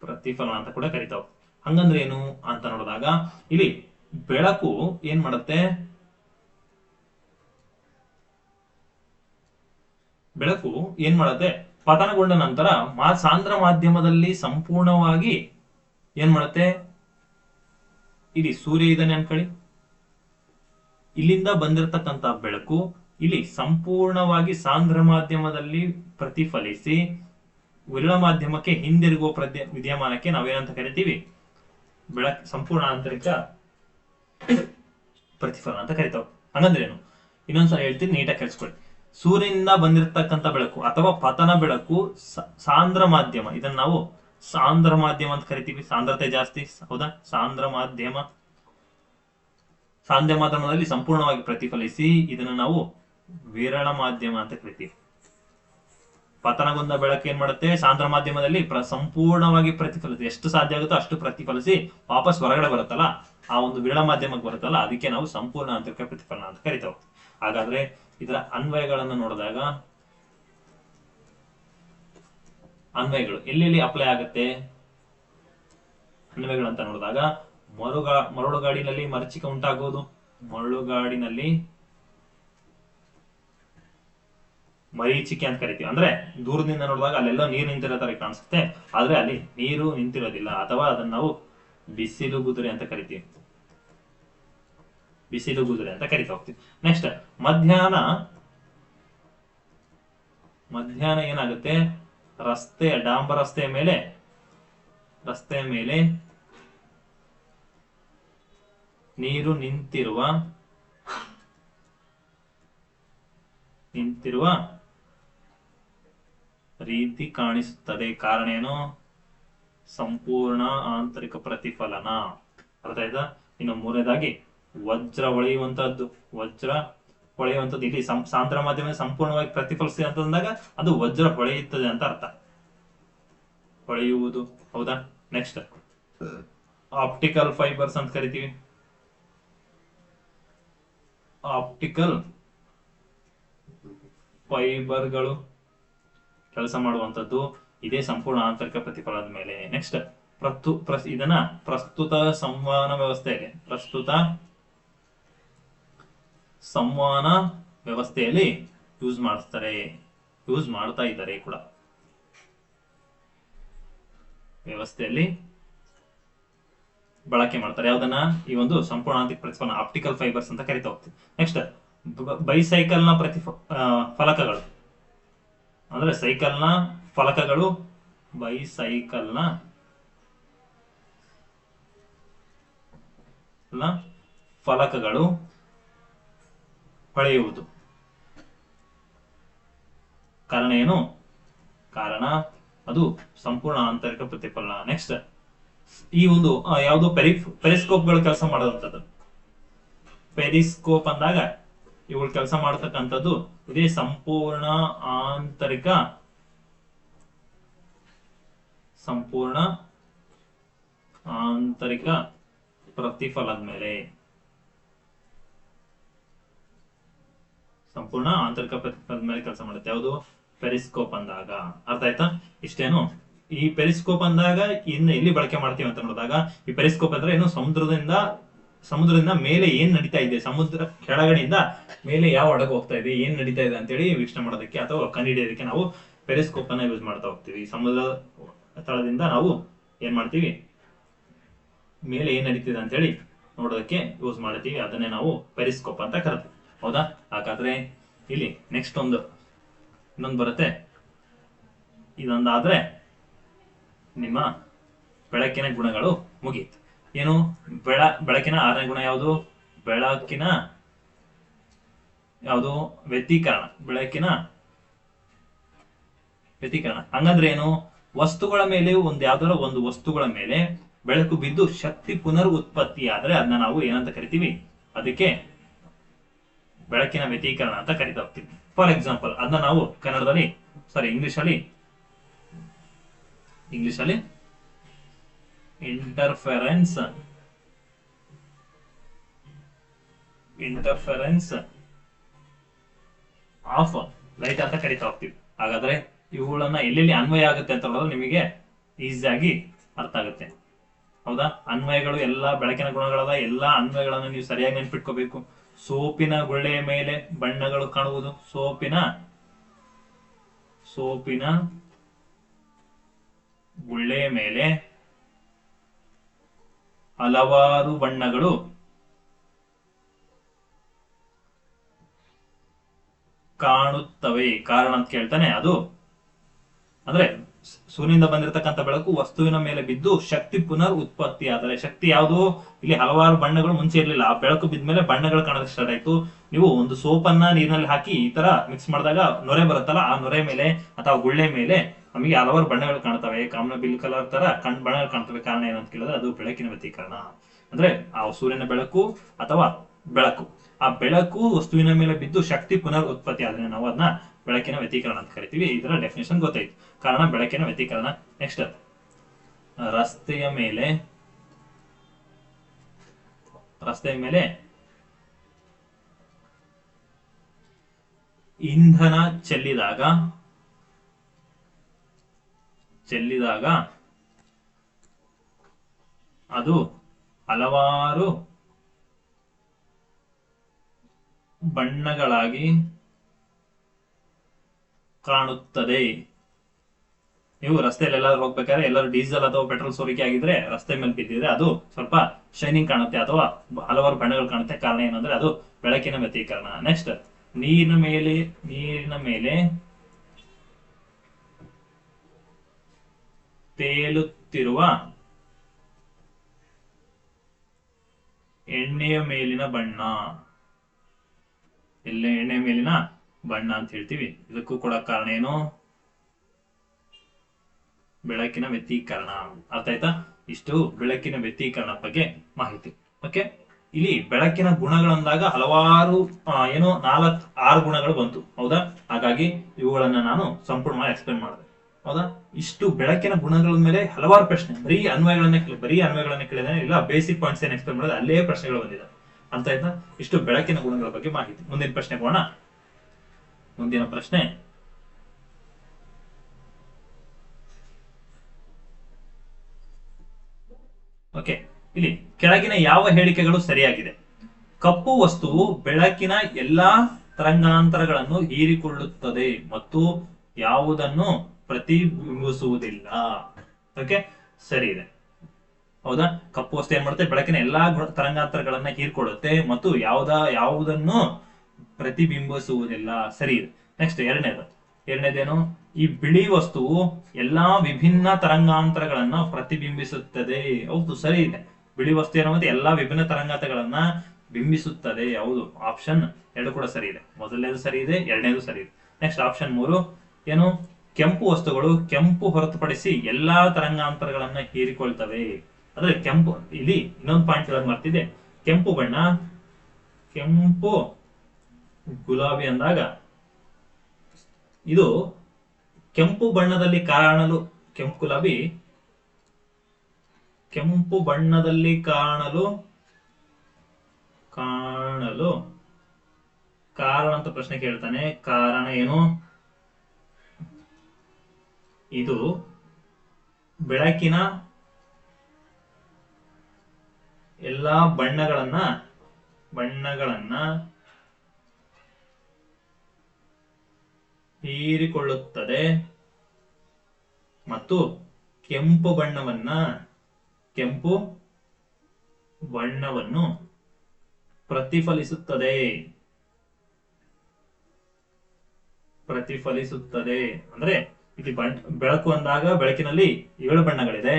ಪ್ರತಿಫಲನ ಅಂತ ಕೂಡ ಕರಿತಾವ. ಹಂಗಂದ್ರೆ ಏನು ಅಂತ ನೋಡಿದಾಗ ಇಲ್ಲಿ ಬೆಳಕು ಏನ್ ಮಾಡುತ್ತೆ, ಪತನಗೊಂಡ ನಂತರ ಸಾಂದ್ರ ಮಾಧ್ಯಮದಲ್ಲಿ ಸಂಪೂರ್ಣವಾಗಿ ಏನ್ ಮಾಡುತ್ತೆ, ಇಲ್ಲಿ ಸೂರ್ಯ ಇದ್ದಾನೆ ಅನ್ಕೊಳ್ಳಿ, ಇಲ್ಲಿಂದ ಬಂದಿರತಕ್ಕಂತ ಬೆಳಕು ಇಲ್ಲಿ ಸಂಪೂರ್ಣವಾಗಿ ಸಾಂದ್ರ ಮಾಧ್ಯಮದಲ್ಲಿ ಪ್ರತಿಫಲಿಸಿ ವಿರಳ ಮಾಧ್ಯಮಕ್ಕೆ ಹಿಂದಿರುಗುವ ವಿದ್ಯಮಾನಕ್ಕೆ ನಾವೇನಂತ ಕರಿತೀವಿ, ಸಂಪೂರ್ಣ ಆಂತರಿಕ ಪ್ರತಿಫಲನ ಅಂತ ಕರಿತಾವ. ಹಂಗಂದ್ರೆ ಏನು ಇನ್ನೊಂದ್ಸಲ ಹೇಳ್ತೀನಿ, ನೀಟಾಗಿ ಕೇಳಿಸ್ಕೊಳ್ಳಿ. ಸೂರ್ಯನಿಂದ ಬಂದಿರತಕ್ಕಂತ ಬೆಳಕು ಅಥವಾ ಪತನ ಬೆಳಕು ಸಾಂದ್ರ ಮಾಧ್ಯಮ, ಇದನ್ನ ನಾವು ಸಾಂದ್ರ ಮಾಧ್ಯಮ ಅಂತ ಕರಿತೀವಿ. ಸಾಂದ್ರತೆ ಜಾಸ್ತಿ, ಹೌದಾ? ಸಾಂದ್ರ ಮಾಧ್ಯಮದಲ್ಲಿ ಸಂಪೂರ್ಣವಾಗಿ ಪ್ರತಿಫಲಿಸಿ ಇದನ್ನು ನಾವು ವಿರಳ ಮಾಧ್ಯಮ ಅಂತ ಕರಿತೀವಿ. ಪತನಗೊಂಡ ಬೆಳಕು ಏನ್ ಮಾಡುತ್ತೆ, ಸಾಂದ್ರ ಮಾಧ್ಯಮದಲ್ಲಿ ಸಂಪೂರ್ಣವಾಗಿ ಪ್ರತಿಫಲಿಸಿ, ಎಷ್ಟು ಸಾಧ್ಯ ಆಗುತ್ತೋ ಅಷ್ಟು ಪ್ರತಿಫಲಿಸಿ ವಾಪಸ್ ಹೊರಗಡೆ ಬರುತ್ತಲ್ಲ, ಆ ಒಂದು ವಿರಳ ಮಾಧ್ಯಮಕ್ಕೆ ಬರುತ್ತಲ್ಲ, ಅದಕ್ಕೆ ನಾವು ಸಂಪೂರ್ಣ ಆಂತರಿಕ ಪ್ರತಿಫಲನ ಅಂತ ಕರಿತಾ ಹೋಗ್ತೀವಿ. ಹಾಗಾದ್ರೆ ಇದರ ಅನ್ವಯಗಳನ್ನು ನೋಡಿದಾಗ, ಅನ್ವಯಗಳು ಎಲ್ಲೆಲ್ಲಿ ಅಪ್ಲೈ ಆಗುತ್ತೆ ಅನ್ವಯಗಳು ಅಂತ ನೋಡಿದಾಗ, ಮರಳುಗಾಡಿನಲ್ಲಿ ಮರೀಚಿಕೆ ಉಂಟಾಗುವುದು, ಮರಳುಗಾಡಿನಲ್ಲಿ ಮರೀಚಿಕೆ ಅಂತ ಕರಿತೀವಿ. ಅಂದ್ರೆ ದೂರದಿಂದ ನೋಡಿದಾಗ ಅಲ್ಲೆಲ್ಲ ನೀರು ನಿಂತಿರೋ ತರ ಕಾಣಿಸುತ್ತೆ, ಆದ್ರೆ ಅಲ್ಲಿ ನೀರು ನಿಂತಿರೋದಿಲ್ಲ, ಅಥವಾ ಅದನ್ನ ನಾವು ಬಿಸಿಲು ಗುದುರೆ ಅಂತ ಕರಿತೀವಿ, ಬಿಸಿಲು ಗುದುರೆ ಅಂತ ಕರಿತಾ ಹೋಗ್ತೀವಿ. ನೆಕ್ಸ್ಟ್ ಮಧ್ಯಾಹ್ನ ಏನಾಗುತ್ತೆ, ಡಾಂಬರ್ ರಸ್ತೆಯ ಮೇಲೆ ನೀರು ನಿಂತಿರುವ ರೀತಿ ಕಾಣಿಸುತ್ತದೆ. ಕಾರಣ ಏನು, ಸಂಪೂರ್ಣ ಆಂತರಿಕ ಪ್ರತಿಫಲನ. ಅರ್ಥ ಆಯ್ತಾ? ಇನ್ನು ಮೂರನೇದಾಗಿ ವಜ್ರ ಹೊಳೆಯುವಂತದ್ದು ಇಲ್ಲಿ ಸಾಂದ್ರ ಮಾಧ್ಯಮ ಸಂಪೂರ್ಣವಾಗಿ ಪ್ರತಿಫಲಿಸಿ ಅಂತಂದಾಗ ಅದು ವಜ್ರ ಹೊಳೆಯುತ್ತದೆ ಅಂತ ಅರ್ಥ, ಹೊಳೆಯುವುದು. ಹೌದಾ? ನೆಕ್ಸ್ಟ್ ಆಪ್ಟಿಕಲ್ ಫೈಬರ್ಸ್ ಅಂತ ಕರಿತೀವಿ. ಆಪ್ಟಿಕಲ್ ಫೈಬರ್ಗಳು ಕೆಲಸ ಮಾಡುವಂತದ್ದು ಇದೇ ಸಂಪೂರ್ಣ ಆಂತರಿಕ ಪ್ರತಿಫಲನದ ಮೇಲೆ. ನೆಕ್ಸ್ಟ್ ಇದನ್ನ ಪ್ರಸ್ತುತ ಸಂವಹನ ವ್ಯವಸ್ಥೆಯಲ್ಲಿ ಯೂಸ್ ಮಾಡ್ತಾ ಇದ್ದಾರೆ ಕೂಡ, ವ್ಯವಸ್ಥೆಯಲ್ಲಿ ಬಳಕೆ ಮಾಡ್ತಾರೆ. ಯಾವ್ದನ್ನ? ಈ ಒಂದು ಸಂಪೂರ್ಣ ಆಂತರಿಕ ಪ್ರತಿಫಲನ ಆಪ್ಟಿಕಲ್ ಫೈಬರ್ಸ್ ಅಂತ ಕರಿತಾ ಹೋಗ್ತೀವಿ. ನೆಕ್ಸ್ಟ್ ಬೈಸೈಕಲ್ ನ ಫಲಕಗಳು, ಅಂದ್ರೆ ಸೈಕಲ್ ನ ಫಲಕಗಳು, ಬೈಸೈಕಲ್ ನ ಫಲಕಗಳು ಹೊಳೆಯುವುದು. ಕಾರಣ ಏನು? ಕಾರಣ ಅದು ಸಂಪೂರ್ಣ ಆಂತರಿಕ ಪ್ರತಿಫಲನ. ನೆಕ್ಸ್ಟ್ ಈ ಒಂದು ಯಾವುದು ಪೆರಿಸ್ಕೋಪ್ಗಳು ಕೆಲಸ ಮಾಡುವಂಥದ್ದು. ಪೆರಿಸ್ಕೋಪ್ ಅಂದಾಗ ಇವುಗಳು ಕೆಲಸ ಮಾಡತಕ್ಕಂಥದ್ದು ಇದೇ ಸಂಪೂರ್ಣ ಆಂತರಿಕ ಪ್ರತಿಫಲದ ಮೇಲೆ, ಸಂಪೂರ್ಣ ಆಂತರಿಕ ಪ್ರತಿಫಲದ ಮೇಲೆ ಕೆಲಸ ಮಾಡುತ್ತೆ. ಯಾವುದು? ಪೆರಿಸ್ಕೋಪ್ ಅಂದಾಗ. ಅರ್ಥ ಆಯ್ತಾ? ಇಷ್ಟೇನು. ಈ ಪೆರಿಸ್ಕೋಪ್ ಅಂದಾಗ ಇನ್ನು ಎಲ್ಲಿ ಬಳಕೆ ಮಾಡ್ತೀವಿ ಅಂತ ನೋಡಿದಾಗ, ಈ ಪೆರಿಸ್ಕೋಪ್ ಅಂದ್ರೆ ಏನು, ಸಮುದ್ರದಿಂದ ಮೇಲೆ ಏನ್ ನಡೀತಾ ಇದೆ, ಸಮುದ್ರ ಕೆಳಗಡೆಯಿಂದ ಮೇಲೆ ಯಾವ ಹಡಗು ಹೋಗ್ತಾ ಇದೆ, ಏನ್ ನಡೀತಾ ಇದೆ ಅಂತೇಳಿ ವೀಕ್ಷಣೆ ಮಾಡೋದಕ್ಕೆ ಅಥವಾ ಕಂಡುಹಿಡಿಯೋದಕ್ಕೆ ನಾವು ಪೆರಿಸ್ಕೋಪ್ ಅನ್ನ ಯೂಸ್ ಮಾಡ್ತಾ ಹೋಗ್ತೀವಿ. ಸಮುದ್ರ ತಳದಿಂದ ನಾವು ಏನ್ ಮಾಡ್ತೀವಿ, ಮೇಲೆ ಏನ್ ನಡೀತಿದೆ ಅಂತೇಳಿ ನೋಡೋದಕ್ಕೆ ಯೂಸ್ ಮಾಡ್ತೀವಿ. ಅದನ್ನೇ ನಾವು ಪೆರಿಸ್ಕೋಪ್ ಅಂತ ಕರಿತೀವಿ. ಹೌದಾ? ಹಾಗಾದ್ರೆ ಇಲ್ಲಿ ನೆಕ್ಸ್ಟ್ ಇನ್ನೊಂದು ಬರುತ್ತೆ. ಇದೊಂದಾದ್ರೆ ನಿಮ್ಮ ಬೆಳಕಿನ ಗುಣಗಳು ಮುಗಿಯಿತು. ಏನು? ಬೆಳಕಿನ 6ನೇ ಗುಣ ಯಾವುದು? ಬೆಳಕಿನ ಯಾವುದು? ವ್ಯತೀಕರಣ. ಬೆಳಕಿನ ವ್ಯತೀಕರಣ ಹಂಗಂದ್ರೆ ಏನು? ವಸ್ತುಗಳ ಮೇಲೆ ಯಾವ್ದಾರ ಒಂದು ವಸ್ತುಗಳ ಮೇಲೆ ಬೆಳಕು ಬಿದ್ದು ಶಕ್ತಿ ಪುನರ್ ಉತ್ಪತ್ತಿ ಆದ್ರೆ ಅದನ್ನ ನಾವು ಏನಂತ ಕರಿತೀವಿ? ಅದಕ್ಕೆ ಬೆಳಕಿನ ವ್ಯತೀಕರಣ ಅಂತ ಕರಿತಾ ಹೋಗ್ತೀವಿ. ಫಾರ್ ಎಕ್ಸಾಂಪಲ್ ಅದನ್ನ ನಾವು ಇಂಗ್ಲಿಷ್ ಅಲ್ಲಿ ಇಂಟರ್ಫೆರೆನ್ಸ್ ಆಫ್ ಲೈಟ್ ಅಂತ ಕರಿತಾ ಹೋಗ್ತೀವಿ. ಹಾಗಾದ್ರೆ ಇವುಗಳನ್ನ ಎಲ್ಲೆಲ್ಲಿ ಅನ್ವಯ ಆಗುತ್ತೆ ಅಂತ ನೋಡಿದ್ರೆ ನಿಮಗೆ ಈಸಿಯಾಗಿ ಅರ್ಥ ಆಗುತ್ತೆ. ಹೌದಾ? ಅನ್ವಯಗಳು ಎಲ್ಲಾ ಬೆಳಕಿನ ಗುಣಗಳಾದ ಎಲ್ಲಾ ಅನ್ವಯಗಳನ್ನು ನೀವು ಸರಿಯಾಗಿ ನೆನ್ಪಿಟ್ಕೋಬೇಕು. ಸೋಪಿನ ಗುಳ್ಳೆಯ ಮೇಲೆ ಬಣ್ಣಗಳು ಕಾಣುವುದು. ಸೋಪಿನ ಗುಳ್ಳೆಯ ಮೇಲೆ ಹಲವಾರು ಬಣ್ಣಗಳು ಕಾಣುತ್ತವೆ. ಕಾರಣ ಅಂತ ಕೇಳ್ತಾನೆ. ಅದು ಅಂದ್ರೆ ಸೂರ್ಯನಿಂದ ಬಂದಿರತಕ್ಕಂಥ ಬೆಳಕು ವಸ್ತುವಿನ ಮೇಲೆ ಬಿದ್ದು ಶಕ್ತಿ ಪುನರ್ ಉತ್ಪತ್ತಿ ಆದರೆ, ಶಕ್ತಿ ಯಾವುದು? ಇಲ್ಲಿ ಹಲವಾರು ಬಣ್ಣಗಳು ಮುಂಚೆ ಇರಲಿಲ್ಲ, ಆ ಬೆಳಕು ಬಿದ್ದ ಮೇಲೆ ಬಣ್ಣಗಳು ಕಾಣೋದಕ್ಕೆ ಸ್ಟಾರ್ಟ್ ಆಯ್ತು. ನೀವು ಒಂದು ಸೋಪನ್ನ ನೀರಿನಲ್ಲಿ ಹಾಕಿ ಈ ತರ ಮಿಕ್ಸ್ ಮಾಡಿದಾಗ ನೊರೆ ಬರುತ್ತಲ್ಲ, ಆ ನೊರೆ ಮೇಲೆ ಅಥವಾ ಗುಳ್ಳೆ ಮೇಲೆ ನಮಗೆ ಹಲವಾರು ಬಣ್ಣಗಳು ಕಾಣ್ತವೆ. ಕಾಮನ ಬಿಲ್ ಕಲರ್ ತರ ಬಣ್ಣಗಳು ಕಾಣ್ತವೆ. ಕಾರಣ ಏನಂತ ಕೇಳಿದ್ರೆ ಅದು ಬೆಳಕಿನ ವ್ಯತೀಕರಣ. ಅಂದ್ರೆ ಆ ಸೂರ್ಯನ ಬೆಳಕು ಅಥವಾ ಬೆಳಕು, ಆ ಬೆಳಕು ವಸ್ತುವಿನ ಮೇಲೆ ಬಿದ್ದು ಶಕ್ತಿ ಪುನರ್ ಉತ್ಪತ್ತಿ ಆದ್ರೆ ನಾವು ಅದನ್ನ ಬೆಳಕಿನ ವ್ಯತೀಕರಣ ಅಂತ ಕರಿತೀವಿ. ಇದರ ಡೆಫಿನೇಷನ್ ಗೊತ್ತಾಯ್ತು, ಕಾರಣ ಬೆಳಕಿನ ವ್ಯತೀಕರಣ. ನೆಕ್ಸ್ಟ್, ರಸ್ತೆಯ ಮೇಲೆ ಇಂಧನ ಚೆಲ್ಲಿದಾಗ ಅದು ಹಲವಾರು ಬಣ್ಣಗಳಾಗಿ ಕಾಣುತ್ತದೆ. ನೀವು ರಸ್ತೆಯಲ್ಲಿ ಎಲ್ಲಾದ್ರೂ ಹೋಗ್ಬೇಕಾದ್ರೆ ಎಲ್ಲರೂ ಡೀಸೆಲ್ ಅಥವಾ ಪೆಟ್ರೋಲ್ ಸೋರಿಕೆ ಆಗಿದ್ರೆ ರಸ್ತೆ ಮೇಲೆ ಬಿದ್ದಿದ್ರೆ ಅದು ಸ್ವಲ್ಪ ಶೈನಿಂಗ್ ಕಾಣುತ್ತೆ ಅಥವಾ ಹಲವಾರು ಬಣ್ಣಗಳು ಕಾಣುತ್ತೆ. ಕಾರಣ ಏನಂದ್ರೆ ಅದು ಬೆಳಕಿನ ವ್ಯತೀಕರಣ. ನೆಕ್ಸ್ಟ್, ನೀರಿನ ಮೇಲೆ ತೇಲುತ್ತಿರುವ ಎಣ್ಣೆಯ ಮೇಲಿನ ಬಣ್ಣ ಅಂತ ಹೇಳ್ತೀವಿ. ಇದಕ್ಕೂ ಕೂಡ ಕಾರಣ ಏನು? ಬೆಳಕಿನ ವ್ಯತೀಕರಣ. ಅರ್ಥ ಆಯ್ತಾ? ಇಷ್ಟು ಬೆಳಕಿನ ವ್ಯತೀಕರಣ ಬಗ್ಗೆ ಮಾಹಿತಿ. ಓಕೆ, ಇಲ್ಲಿ ಬೆಳಕಿನ ಗುಣಗಳಂದಾಗ ಹಲವಾರು 6 ಗುಣಗಳು ಬಂತು, ಹೌದಾ? ಹಾಗಾಗಿ ಇವುಗಳನ್ನ ನಾನು ಸಂಪೂರ್ಣವಾಗಿ ಎಕ್ಸ್ಪ್ಲೇನ್ ಮಾಡಿದೆ, ಹೌದಾ? ಇಷ್ಟು ಬೆಳಕಿನ ಗುಣಗಳ ಮೇಲೆ ಹಲವಾರು ಪ್ರಶ್ನೆ, ಬರೀ ಅನ್ವಯಗಳನ್ನ ಕೇಳಿದ್ರೆ ಇಲ್ಲ, ಬೇಸಿಕ್ ಪಾಯಿಂಟ್ಸ್ ಏನ್ ಎಕ್ಸ್ಪ್ಲೇನ್ ಮಾಡಿದ್ರೆ ಅಲ್ಲೇ ಪ್ರಶ್ನೆಗಳು ಬಂದಿದೆ. ಅಂತ ಆಯ್ತಾ? ಇಷ್ಟು ಬೆಳಕಿನ ಗುಣಗಳ ಬಗ್ಗೆ ಮಾಹಿತಿ. ಮುಂದಿನ ಪ್ರಶ್ನೆ ಹೋಗೋಣ. ಮುಂದಿನ ಪ್ರಶ್ನೆ, ಓಕೆ, ಇಲ್ಲಿ ಕೆಳಗಿನ ಯಾವ ಹೇಳಿಕೆಗಳು ಸರಿಯಾಗಿದೆ? ಕಪ್ಪು ವಸ್ತುವು ಬೆಳಕಿನ ಎಲ್ಲಾ ತರಂಗಾಂತರಗಳನ್ನು ಹೀರಿಕೊಳ್ಳುತ್ತದೆ ಮತ್ತು ಯಾವುದನ್ನು ಪ್ರತಿಬಿಂಬಿಸುವುದಿಲ್ಲ. ಓಕೆ, ಸರಿ ಇದೆ, ಹೌದಾ? ಕಪ್ಪು ವಸ್ತು ಏನ್ ಮಾಡುತ್ತೆ? ಬೆಳಕಿನ ಎಲ್ಲಾ ತರಂಗಾಂತರಗಳನ್ನ ಹೀರ್ಕೊಳ್ಳುತ್ತೆ ಮತ್ತು ಯಾವುದನ್ನು ಪ್ರತಿಬಿಂಬಿಸುವುದಿಲ್ಲ. ಸರಿ ಇದೆ. ನೆಕ್ಸ್ಟ್, ಎರಡನೇದೇನು? ಈ ಬಿಳಿ ವಸ್ತುವು ಎಲ್ಲಾ ವಿಭಿನ್ನ ತರಂಗಾಂತರಗಳನ್ನ ಪ್ರತಿಬಿಂಬಿಸುತ್ತದೆ. ಹೌದು, ಸರಿ ಇದೆ. ಬಿಳಿ ವಸ್ತು ಏನು ಮತ್ತೆ ಎಲ್ಲಾ ವಿಭಿನ್ನ ತರಂಗಾಂತರಗಳನ್ನ ಬಿಂಬಿಸುತ್ತದೆ. ಹೌದು, ಆಪ್ಷನ್ 2 ಕೂಡ ಸರಿ ಇದೆ. ಮೊದಲನೇದು ಸರಿ ಇದೆ, ಎರಡನೇದು ಸರಿ ಇದೆ. ನೆಕ್ಸ್ಟ್, ಆಪ್ಷನ್ 3 ಏನು? ಕೆಂಪು ವಸ್ತುಗಳು ಕೆಂಪು ಹೊರತುಪಡಿಸಿ ಎಲ್ಲಾ ತರಂಗಾಂತರಗಳನ್ನ ಹೀರಿಕೊಳ್ತವೆ. ಅಂದ್ರೆ ಕೆಂಪು, ಇಲ್ಲಿ ಇನ್ನೊಂದು ಪಾಯಿಂಟ್ ಹೇಳೋದು ಮರ್ತಿದೆ. ಕೆಂಪು ಗುಲಾಬಿ ಅಂದಾಗ ಇದು ಕೆಂಪು ಬಣ್ಣದಲ್ಲಿ ಕಾಣಲು ಕಾರಣ ಅಂತ ಪ್ರಶ್ನೆ ಕೇಳ್ತಾನೆ. ಕಾರಣ ಏನು? ಇದು ಬೆಳಕಿನ ಎಲ್ಲಾ ಬಣ್ಣಗಳನ್ನ ಹೀರಿಕೊಳ್ಳುತ್ತದೆ ಮತ್ತು ಕೆಂಪು ಬಣ್ಣವನ್ನು ಪ್ರತಿಫಲಿಸುತ್ತದೆ. ಅಂದ್ರೆ ಇಲ್ಲಿ ಬೆಳಕು ಅಂದಾಗ ಬೆಳಕಿನಲ್ಲಿ 7 ಬಣ್ಣಗಳಿದೆ.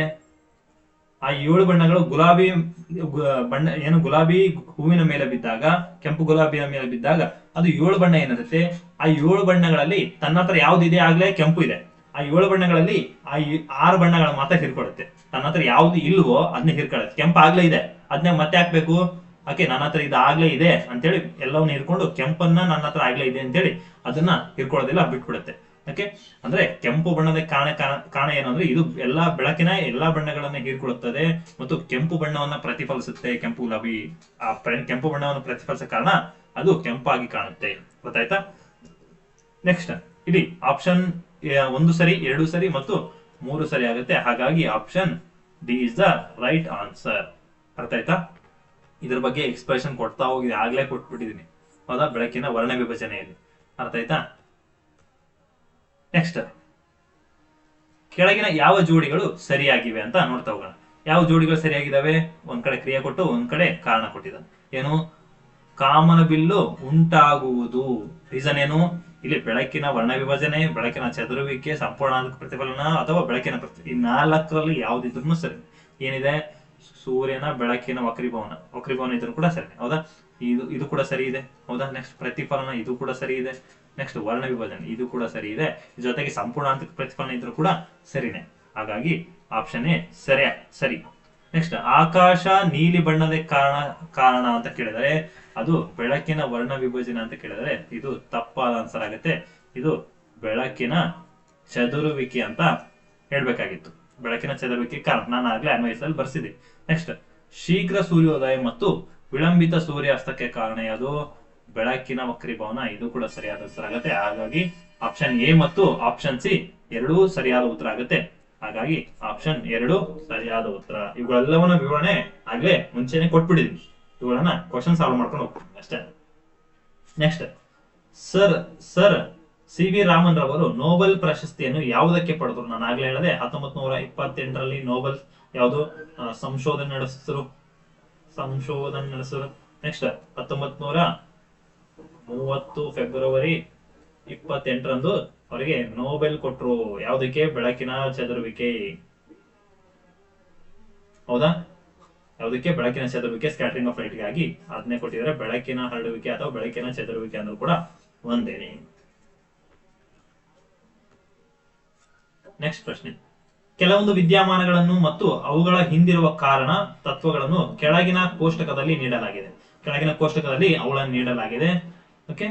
ಆ 7 ಬಣ್ಣಗಳು ಗುಲಾಬಿ ಹೂವಿನ ಮೇಲೆ ಬಿದ್ದಾಗ, ಕೆಂಪು ಗುಲಾಬಿಯ ಮೇಲೆ ಬಿದ್ದಾಗ ಅದು 7 ಬಣ್ಣ ಏನಿರುತ್ತೆ, ಆ 7 ಬಣ್ಣಗಳಲ್ಲಿ ತನ್ನ ಹತ್ರ ಯಾವ್ದಿದೆ ಆಗ್ಲೇ ಕೆಂಪು ಇದೆ. ಆ 7 ಬಣ್ಣಗಳಲ್ಲಿ ಆ 6 ಬಣ್ಣಗಳ ಮಾತ್ರ ಹಿರ್ಕೊಳ್ಳುತ್ತೆ. ತನ್ನ ಹತ್ರ ಯಾವ್ದು ಇಲ್ವೋ ಅದನ್ನ ಹಿರ್ಕೊಳ್ಳುತ್ತೆ. ಕೆಂಪು ಆಗ್ಲೇ ಇದೆ, ಅದನ್ನೇ ಮತ್ತೆ ಹಾಕ್ಬೇಕು. ಓಕೆ, ನನ್ನ ಹತ್ರ ಇದು ಆಗ್ಲೇ ಇದೆ ಅಂತೇಳಿ ಎಲ್ಲವನ್ನ ಹಿರ್ಕೊಂಡು ಕೆಂಪನ್ನ ನನ್ನ ಹತ್ರ ಆಗ್ಲೇ ಇದೆ ಅಂತೇಳಿ ಅದನ್ನ ಹಿರ್ಕೊಳ್ಳೋದಿಲ್ಲ, ಬಿಟ್ಬಿಡುತ್ತೆ. ಓಕೆ, ಅಂದ್ರೆ ಕೆಂಪು ಬಣ್ಣದ ಕಾರಣ ಏನು ಅಂದ್ರೆ ಇದು ಬೆಳಕಿನ ಎಲ್ಲಾ ಬಣ್ಣಗಳನ್ನ ಹೀರ್ಕೊಳ್ಳುತ್ತದೆ ಮತ್ತು ಕೆಂಪು ಬಣ್ಣವನ್ನ ಪ್ರತಿಫಲಿಸುತ್ತೆ. ಕೆಂಪು ಬಣ್ಣವನ್ನು ಪ್ರತಿಫಲಿಸೋ ಕಾರಣ ಅದು ಕೆಂಪಾಗಿ ಕಾಣುತ್ತೆ. ಗೊತ್ತಾಯ್ತಾ? ನೆಕ್ಸ್ಟ್, ಇಲ್ಲಿ ಆಪ್ಷನ್ 1 ಸರಿ, 2 ಸರಿ ಮತ್ತು 3 ಸರಿ ಆಗುತ್ತೆ. ಹಾಗಾಗಿ option D is the right answer. ಅರ್ಥ ಆಯ್ತಾ? ಇದ್ರ ಬಗ್ಗೆ ಎಕ್ಸ್ಪ್ರೆಷನ್ ಕೊಡ್ತಾ ಹೋಗಿದೆ, ಆಗ್ಲೇ ಕೊಟ್ಬಿಟ್ಟಿದೀನಿ, ಹೌದಾ? ಬೆಳಕಿನ ವರ್ಣ ವಿಭಜನೆಯಲ್ಲಿ. ಅರ್ಥ ಆಯ್ತಾ? ನೆಕ್ಸ್ಟ್, ಕೆಳಗಿನ ಯಾವ ಜೋಡಿಗಳು ಸರಿಯಾಗಿವೆ ಅಂತ ನೋಡ್ತಾ ಹೋಗೋಣ. ಯಾವ ಜೋಡಿಗಳು ಸರಿಯಾಗಿದ್ದಾವೆ? ಒಂದ್ ಕಡೆ ಕ್ರಿಯೆ ಕೊಟ್ಟು ಒಂದ್ ಕಡೆ ಕಾರಣ ಕೊಟ್ಟಿದ್ದಾನೆ. ಏನು? ಕಾಮನಬಿಲ್ಲು ಉಂಟಾಗುವುದು. ರೀಸನ್ ಏನು? ಇಲ್ಲಿ ಬೆಳಕಿನ ವರ್ಣ ವಿಭಜನೆ, ಬೆಳಕಿನ ಚದುರುವಿಕೆ, ಸಂಪೂರ್ಣ ಪ್ರತಿಫಲನ ಅಥವಾ ಬೆಳಕಿನ ಈ 4ರಲ್ಲಿ ಯಾವ್ದಿದ್ರು ಸರಿ. ಏನಿದೆ? ಸೂರ್ಯನ ಬೆಳಕಿನ ವಕ್ರೀಭವನ ಇದ್ರು ಕೂಡ ಸರಿ, ಹೌದಾ? ಇದು ಕೂಡ ಸರಿ ಇದೆ, ಹೌದಾ? ನೆಕ್ಸ್ಟ್, ಪ್ರತಿಫಲನ, ಇದು ಕೂಡ ಸರಿ ಇದೆ. ನೆಕ್ಸ್ಟ್, ವರ್ಣ ವಿಭಜನೆ, ಇದು ಕೂಡ ಸರಿ ಇದೆ. ಜೊತೆಗೆ ಸಂಪೂರ್ಣಾಂಕ ಪ್ರತಿಫಲನ ಇದ್ರು ಕೂಡ ಸರಿನೇ. ಹಾಗಾಗಿ ಆಪ್ಷನ್ ಎ ಸರಿ. ನೆಕ್ಸ್ಟ್, ಆಕಾಶ ನೀಲಿ ಬಣ್ಣದ ಕಾರಣ ಅಂತ ಕೇಳಿದರೆ ಅದು ಬೆಳಕಿನ ವರ್ಣ ವಿಭಜನೆ ಅಂತ ಕೇಳಿದರೆ ಇದು ತಪ್ಪಾದ ಆನ್ಸರ್ ಆಗುತ್ತೆ. ಇದು ಬೆಳಕಿನ ಚದುರುವಿಕೆ ಅಂತ ಹೇಳ್ಬೇಕಾಗಿತ್ತು. ಬೆಳಕಿನ ಚದುರುವಿಕೆ ಕಾರಣ ನಾನು ಆಗ್ಲೇ ಅನ್ವಯಿಸಲು ಬರ್ಸಿದೆ. ನೆಕ್ಸ್ಟ್, ಶೀಘ್ರ ಸೂರ್ಯೋದಯ ಮತ್ತು ವಿಳಂಬಿತ ಸೂರ್ಯಾಸ್ತಕ್ಕೆ ಕಾರಣ ಯಾವುದು? ಬೆಳಕಿನ ವಕ್ರೀಭವನ. ಇದು ಕೂಡ ಸರಿಯಾದ ಉತ್ತರ ಆಗುತ್ತೆ. ಹಾಗಾಗಿ ಆಪ್ಷನ್ ಎ ಮತ್ತು ಆಪ್ಷನ್ ಸಿ ಎರಡೂ ಸರಿಯಾದ ಉತ್ತರ ಆಗುತ್ತೆ. ಹಾಗಾಗಿ ಆಪ್ಷನ್ 2 ಸರಿಯಾದ ಉತ್ತರ. ಇವುಗಳೆಲ್ಲವನ್ನ ವಿವರಣೆ ಆಗ್ಲೇ ಮುಂಚೆನೆ ಕೊಟ್ಬಿಟ್ಟಿದ್ವಿ. ಇವುಗಳನ್ನ ಕ್ವಶನ್ ಸಾಲ್ವ್ ಮಾಡ್ಕೊಂಡು ಹೋಗ್ತೀನಿ ಅಷ್ಟೇ. ನೆಕ್ಸ್ಟ್, ಸರ್ ಸಿ ವಿ ರಾಮನ್ ರವರು ನೋಬೆಲ್ ಪ್ರಶಸ್ತಿಯನ್ನು ಯಾವುದಕ್ಕೆ ಪಡೆದರು? ನಾನು ಆಗ್ಲೇ ಹೇಳಿದೆ 1928ರಲ್ಲಿ ನೋಬೆಲ್ ಯಾವುದು ಸಂಶೋಧನೆ ನಡೆಸಿದ್ರು. ನೆಕ್ಸ್ಟ್ 1930 ಫೆಬ್ರವರಿ 28ರಂದು ಅವರಿಗೆ ನೋಬೆಲ್ ಕೊಟ್ರು. ಯಾವುದಕ್ಕೆ? ಬೆಳಕಿನ ಚದುರುವಿಕೆ. ಹೌದಾ? ಯಾವುದಕ್ಕೆ? ಬೆಳಕಿನ ಚದುರುವಿಕೆ, ಸ್ಕ್ಯಾಟರಿಂಗ್ ಆಫ್ ಲೈಟ್ ಗಾಗಿ ಅದನ್ನೇ ಕೊಟ್ಟಿದ್ದಾರೆ. ಬೆಳಕಿನ ಹರಡುವಿಕೆ ಅಥವಾ ಬೆಳಕಿನ ಚದುರುವಿಕೆ ಅಂದ್ರೂ ಕೂಡ ಒಂದೇನೆ. ನೆಕ್ಸ್ಟ್ ಪ್ರಶ್ನೆ, ಕೆಲವೊಂದು ವಿದ್ಯಮಾನಗಳನ್ನು ಮತ್ತು ಅವುಗಳ ಹಿಂದಿರುವ ಕಾರಣ ತತ್ವಗಳನ್ನು ಕೆಳಗಿನ ಕೋಷ್ಟಕದಲ್ಲಿ ನೀಡಲಾಗಿದೆ. ಅವುಗಳನ್ನು ನೀಡಲಾಗಿದೆ. ಓಕೆ,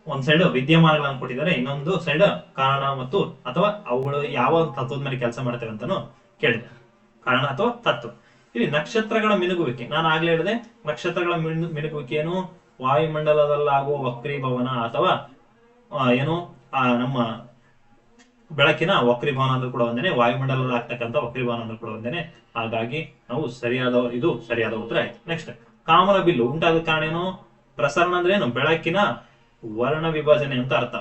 ಒಂದ್ ಸೈಡ್ ವಿದ್ಯಮಾನಗಳನ್ನು ಕೊಟ್ಟಿದ್ದಾರೆ, ಇನ್ನೊಂದು ಸೈಡ್ ಕಾರಣ ಮತ್ತು ಅಥವಾ ಅವುಗಳು ಯಾವ ತತ್ವದ ಮೇಲೆ ಕೆಲಸ ಮಾಡ್ತೇವೆ ಅಂತಾನು ಕೇಳಿದೆ. ಕಾರಣ ಅಥವಾ ತತ್ವ. ಇಲ್ಲಿ ನಕ್ಷತ್ರಗಳ ಮಿನುಗುವಿಕೆ, ನಾನು ಆಗ್ಲೇ ಹೇಳಿದೆ ನಕ್ಷತ್ರಗಳ ಮಿನುಗುವಿಕೆಯನ್ನು ವಾಯುಮಂಡಲದಲ್ಲಾಗುವ ವಕ್ರೀಭವನ ಅಥವಾ ನಮ್ಮ ಬೆಳಕಿನ ವಕ್ರೀಭವನ ಅಂದ್ರೂ ಕೂಡ ಒಂದೇನೆ, ವಾಯುಮಂಡಲದಲ್ಲಿ ಆಗ್ತಕ್ಕಂಥ ವಕ್ರೀಭವನ ಅಂದ್ರೂ ಕೂಡ ಒಂದೇನೆ. ಹಾಗಾಗಿ ನಾವು ಇದು ಸರಿಯಾದ ಉತ್ತರ ಆಯ್ತು. ನೆಕ್ಸ್ಟ್, ಕಾಮನ ಬಿಲ್ಲು ಉಂಟಾದ ಕಾರಣ ಏನು? ಪ್ರಸರಣ ಅಂದ್ರೆ ಏನು? ಬೆಳಕಿನ ವರ್ಣ ವಿಭಜನೆ ಅಂತ ಅರ್ಥ.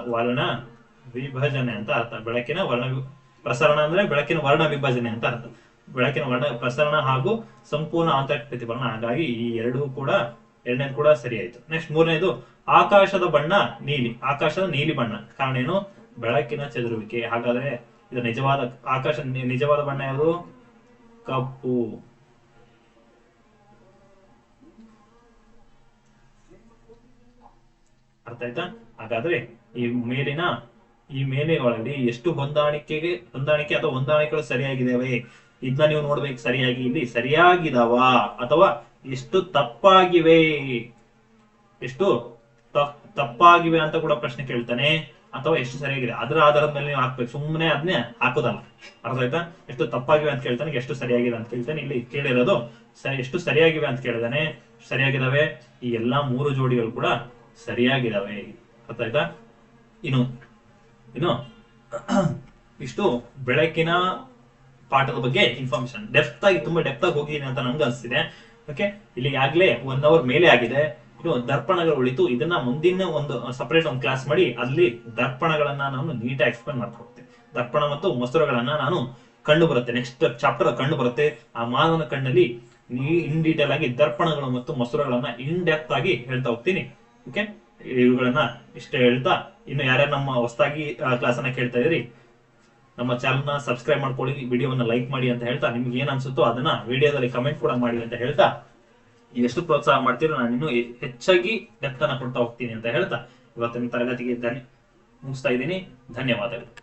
ಬೆಳಕಿನ ಪ್ರಸರಣ ಅಂದ್ರೆ ಬೆಳಕಿನ ವರ್ಣ ವಿಭಜನೆ ಅಂತ ಅರ್ಥ. ಬೆಳಕಿನ ವರ್ಣ ಪ್ರಸರಣ ಹಾಗೂ ಸಂಪೂರ್ಣ ಆಂತರಿಕ ಪ್ರತಿಫಲನ. ಹಾಗಾಗಿ ಈ ಎರಡನೇದು ಕೂಡ ಸರಿ ಆಯ್ತು. ನೆಕ್ಸ್ಟ್, ಮೂರನೇದು, ಆಕಾಶದ ಬಣ್ಣ ನೀಲಿ. ಆಕಾಶದ ನೀಲಿ ಬಣ್ಣ ಕಾರಣ ಏನು? ಬೆಳಕಿನ ಚದುರುವಿಕೆ. ಹಾಗಾದ್ರೆ ಇದು ನಿಜವಾದ ಬಣ್ಣ ಯಾವುದು? ಕಪ್ಪು. ಅರ್ಥ ಆಯ್ತಾ? ಹಾಗಾದ್ರೆ ಈ ಮೇಲೆಗಳಲ್ಲಿ ಎಷ್ಟು ಹೊಂದಾಣಿಕೆ ಅಥವಾ ಹೊಂದಾಣಿಕೆಗಳು ಸರಿಯಾಗಿದ್ದಾವೆ ಇದನ್ನ ನೀವು ನೋಡ್ಬೇಕು. ಸರಿಯಾಗಿ ಇಲ್ಲಿ ಸರಿಯಾಗಿದಾವ ಅಥವಾ ಎಷ್ಟು ತಪ್ಪಾಗಿವೆ ಅಂತ ಕೂಡ ಪ್ರಶ್ನೆ ಕೇಳ್ತಾನೆ. ಅಥವಾ ಎಷ್ಟು ಸರಿಯಾಗಿದೆ ಅದರ ಆಧಾರದ ಮೇಲೆ ನೀವು ಹಾಕ್ಬೇಕು. ಸುಮ್ಮನೆ ಅದನ್ನೇ ಹಾಕೋದಲ್ಲ. ಅರ್ಥ ಆಯ್ತಾ? ಎಷ್ಟು ತಪ್ಪಾಗಿವೆ ಅಂತ ಕೇಳ್ತಾನೆ, ಎಷ್ಟು ಸರಿಯಾಗಿದೆ ಅಂತ ಕೇಳ್ತಾನೆ. ಇಲ್ಲಿ ಕೇಳಿರೋದು ಎಷ್ಟು ಸರಿಯಾಗಿವೆ ಅಂತ ಕೇಳಿದಾನೆ. ಸರಿಯಾಗಿದ್ದಾವೆ. ಈ ಎಲ್ಲಾ 3 ಜೋಡಿಗಳು ಕೂಡ ಸರಿಯಾಗಿದ್ದಾವೆ. ಅರ್ಥ ಆಯ್ತಾ? ಇನ್ನು ಇಷ್ಟು ಬೆಳಕಿನ ಪಾಠದ ಬಗ್ಗೆ ಇನ್ಫಾರ್ಮೇಶನ್. ತುಂಬಾ ಡೆಪ್ತ್ ಆಗಿ ಹೋಗಿದ್ದೀನಿ ಅಂತ ನಂಗೆ ಅನಿಸ್ತಿದೆ. ಓಕೆ, ಇಲ್ಲಿ ಆಗ್ಲೇ 1 ಅವರ್ ಮೇಲೆ ಆಗಿದೆ. ಇನ್ನು ದರ್ಪಣಗಳು ಉಳಿತು. ಇದನ್ನ ಮುಂದಿನ ಒಂದು ಸಪರೇಟ್ ಒಂದು ಕ್ಲಾಸ್ ಮಾಡಿ ಅಲ್ಲಿ ದರ್ಪಣಗಳನ್ನ ನಾನು ನೀಟಾಗಿ ಎಕ್ಸ್ಪ್ಲೇನ್ ಮಾಡ್ತಾ ಹೋಗ್ತೀನಿ. ದರ್ಪಣ ಮತ್ತು ಮೊಸರುಗಳನ್ನ ನಾನು ಕಂಡು ಬರುತ್ತೆ, ನೆಕ್ಸ್ಟ್ ಚಾಪ್ಟರ್ ಕಂಡು ಬರುತ್ತೆ. ಆ ಮಾನವನ ಕಣ್ಣಲ್ಲಿ ಇನ್ ಡೀಟೇಲ್ ಆಗಿ ದರ್ಪಣಗಳು ಮತ್ತು ಮೊಸರುಗಳನ್ನ ಇನ್ ಡೆಪ್ತ್ ಆಗಿ ಹೇಳ್ತಾ ಹೋಗ್ತೀನಿ. ಓಕೆ, ಇವುಗಳನ್ನ ಇಷ್ಟೇ ಹೇಳ್ತಾ, ಇನ್ನು ಯಾರ್ಯಾರು ನಮ್ಮ ಹೊಸದಾಗಿ ಕ್ಲಾಸ್ ಅನ್ನ ಕೇಳ್ತಾ ಇದ್ರಿ ನಮ್ಮ ಚಾನಲ್ ನ ಸಬ್ಸ್ಕ್ರೈಬ್ ಮಾಡ್ಕೊಳ್ಳಿ, ವಿಡಿಯೋವನ್ನ ಲೈಕ್ ಮಾಡಿ ಅಂತ ಹೇಳ್ತಾ, ನಿಮ್ಗೆ ಏನ್ ಅನ್ಸುತ್ತೋ ಅದನ್ನ ವಿಡಿಯೋದಲ್ಲಿ ಕಮೆಂಟ್ ಕೂಡ ಮಾಡಿ ಅಂತ ಹೇಳ್ತಾ, ಎಷ್ಟು ಪ್ರೋತ್ಸಾಹ ಮಾಡ್ತೀರೋ ನಾನು ಇನ್ನೂ ಹೆಚ್ಚಾಗಿ ಡೆಪ್ತ್ ಅನ್ನ ಕೊಡ್ತಾ ಹೋಗ್ತೀನಿ ಅಂತ ಹೇಳ್ತಾ ಇವತ್ತಿನ ತರಗತಿಗೆ ಮುಗಿಸ್ತಾ ಇದ್ದೀನಿ. ಧನ್ಯವಾದಗಳು.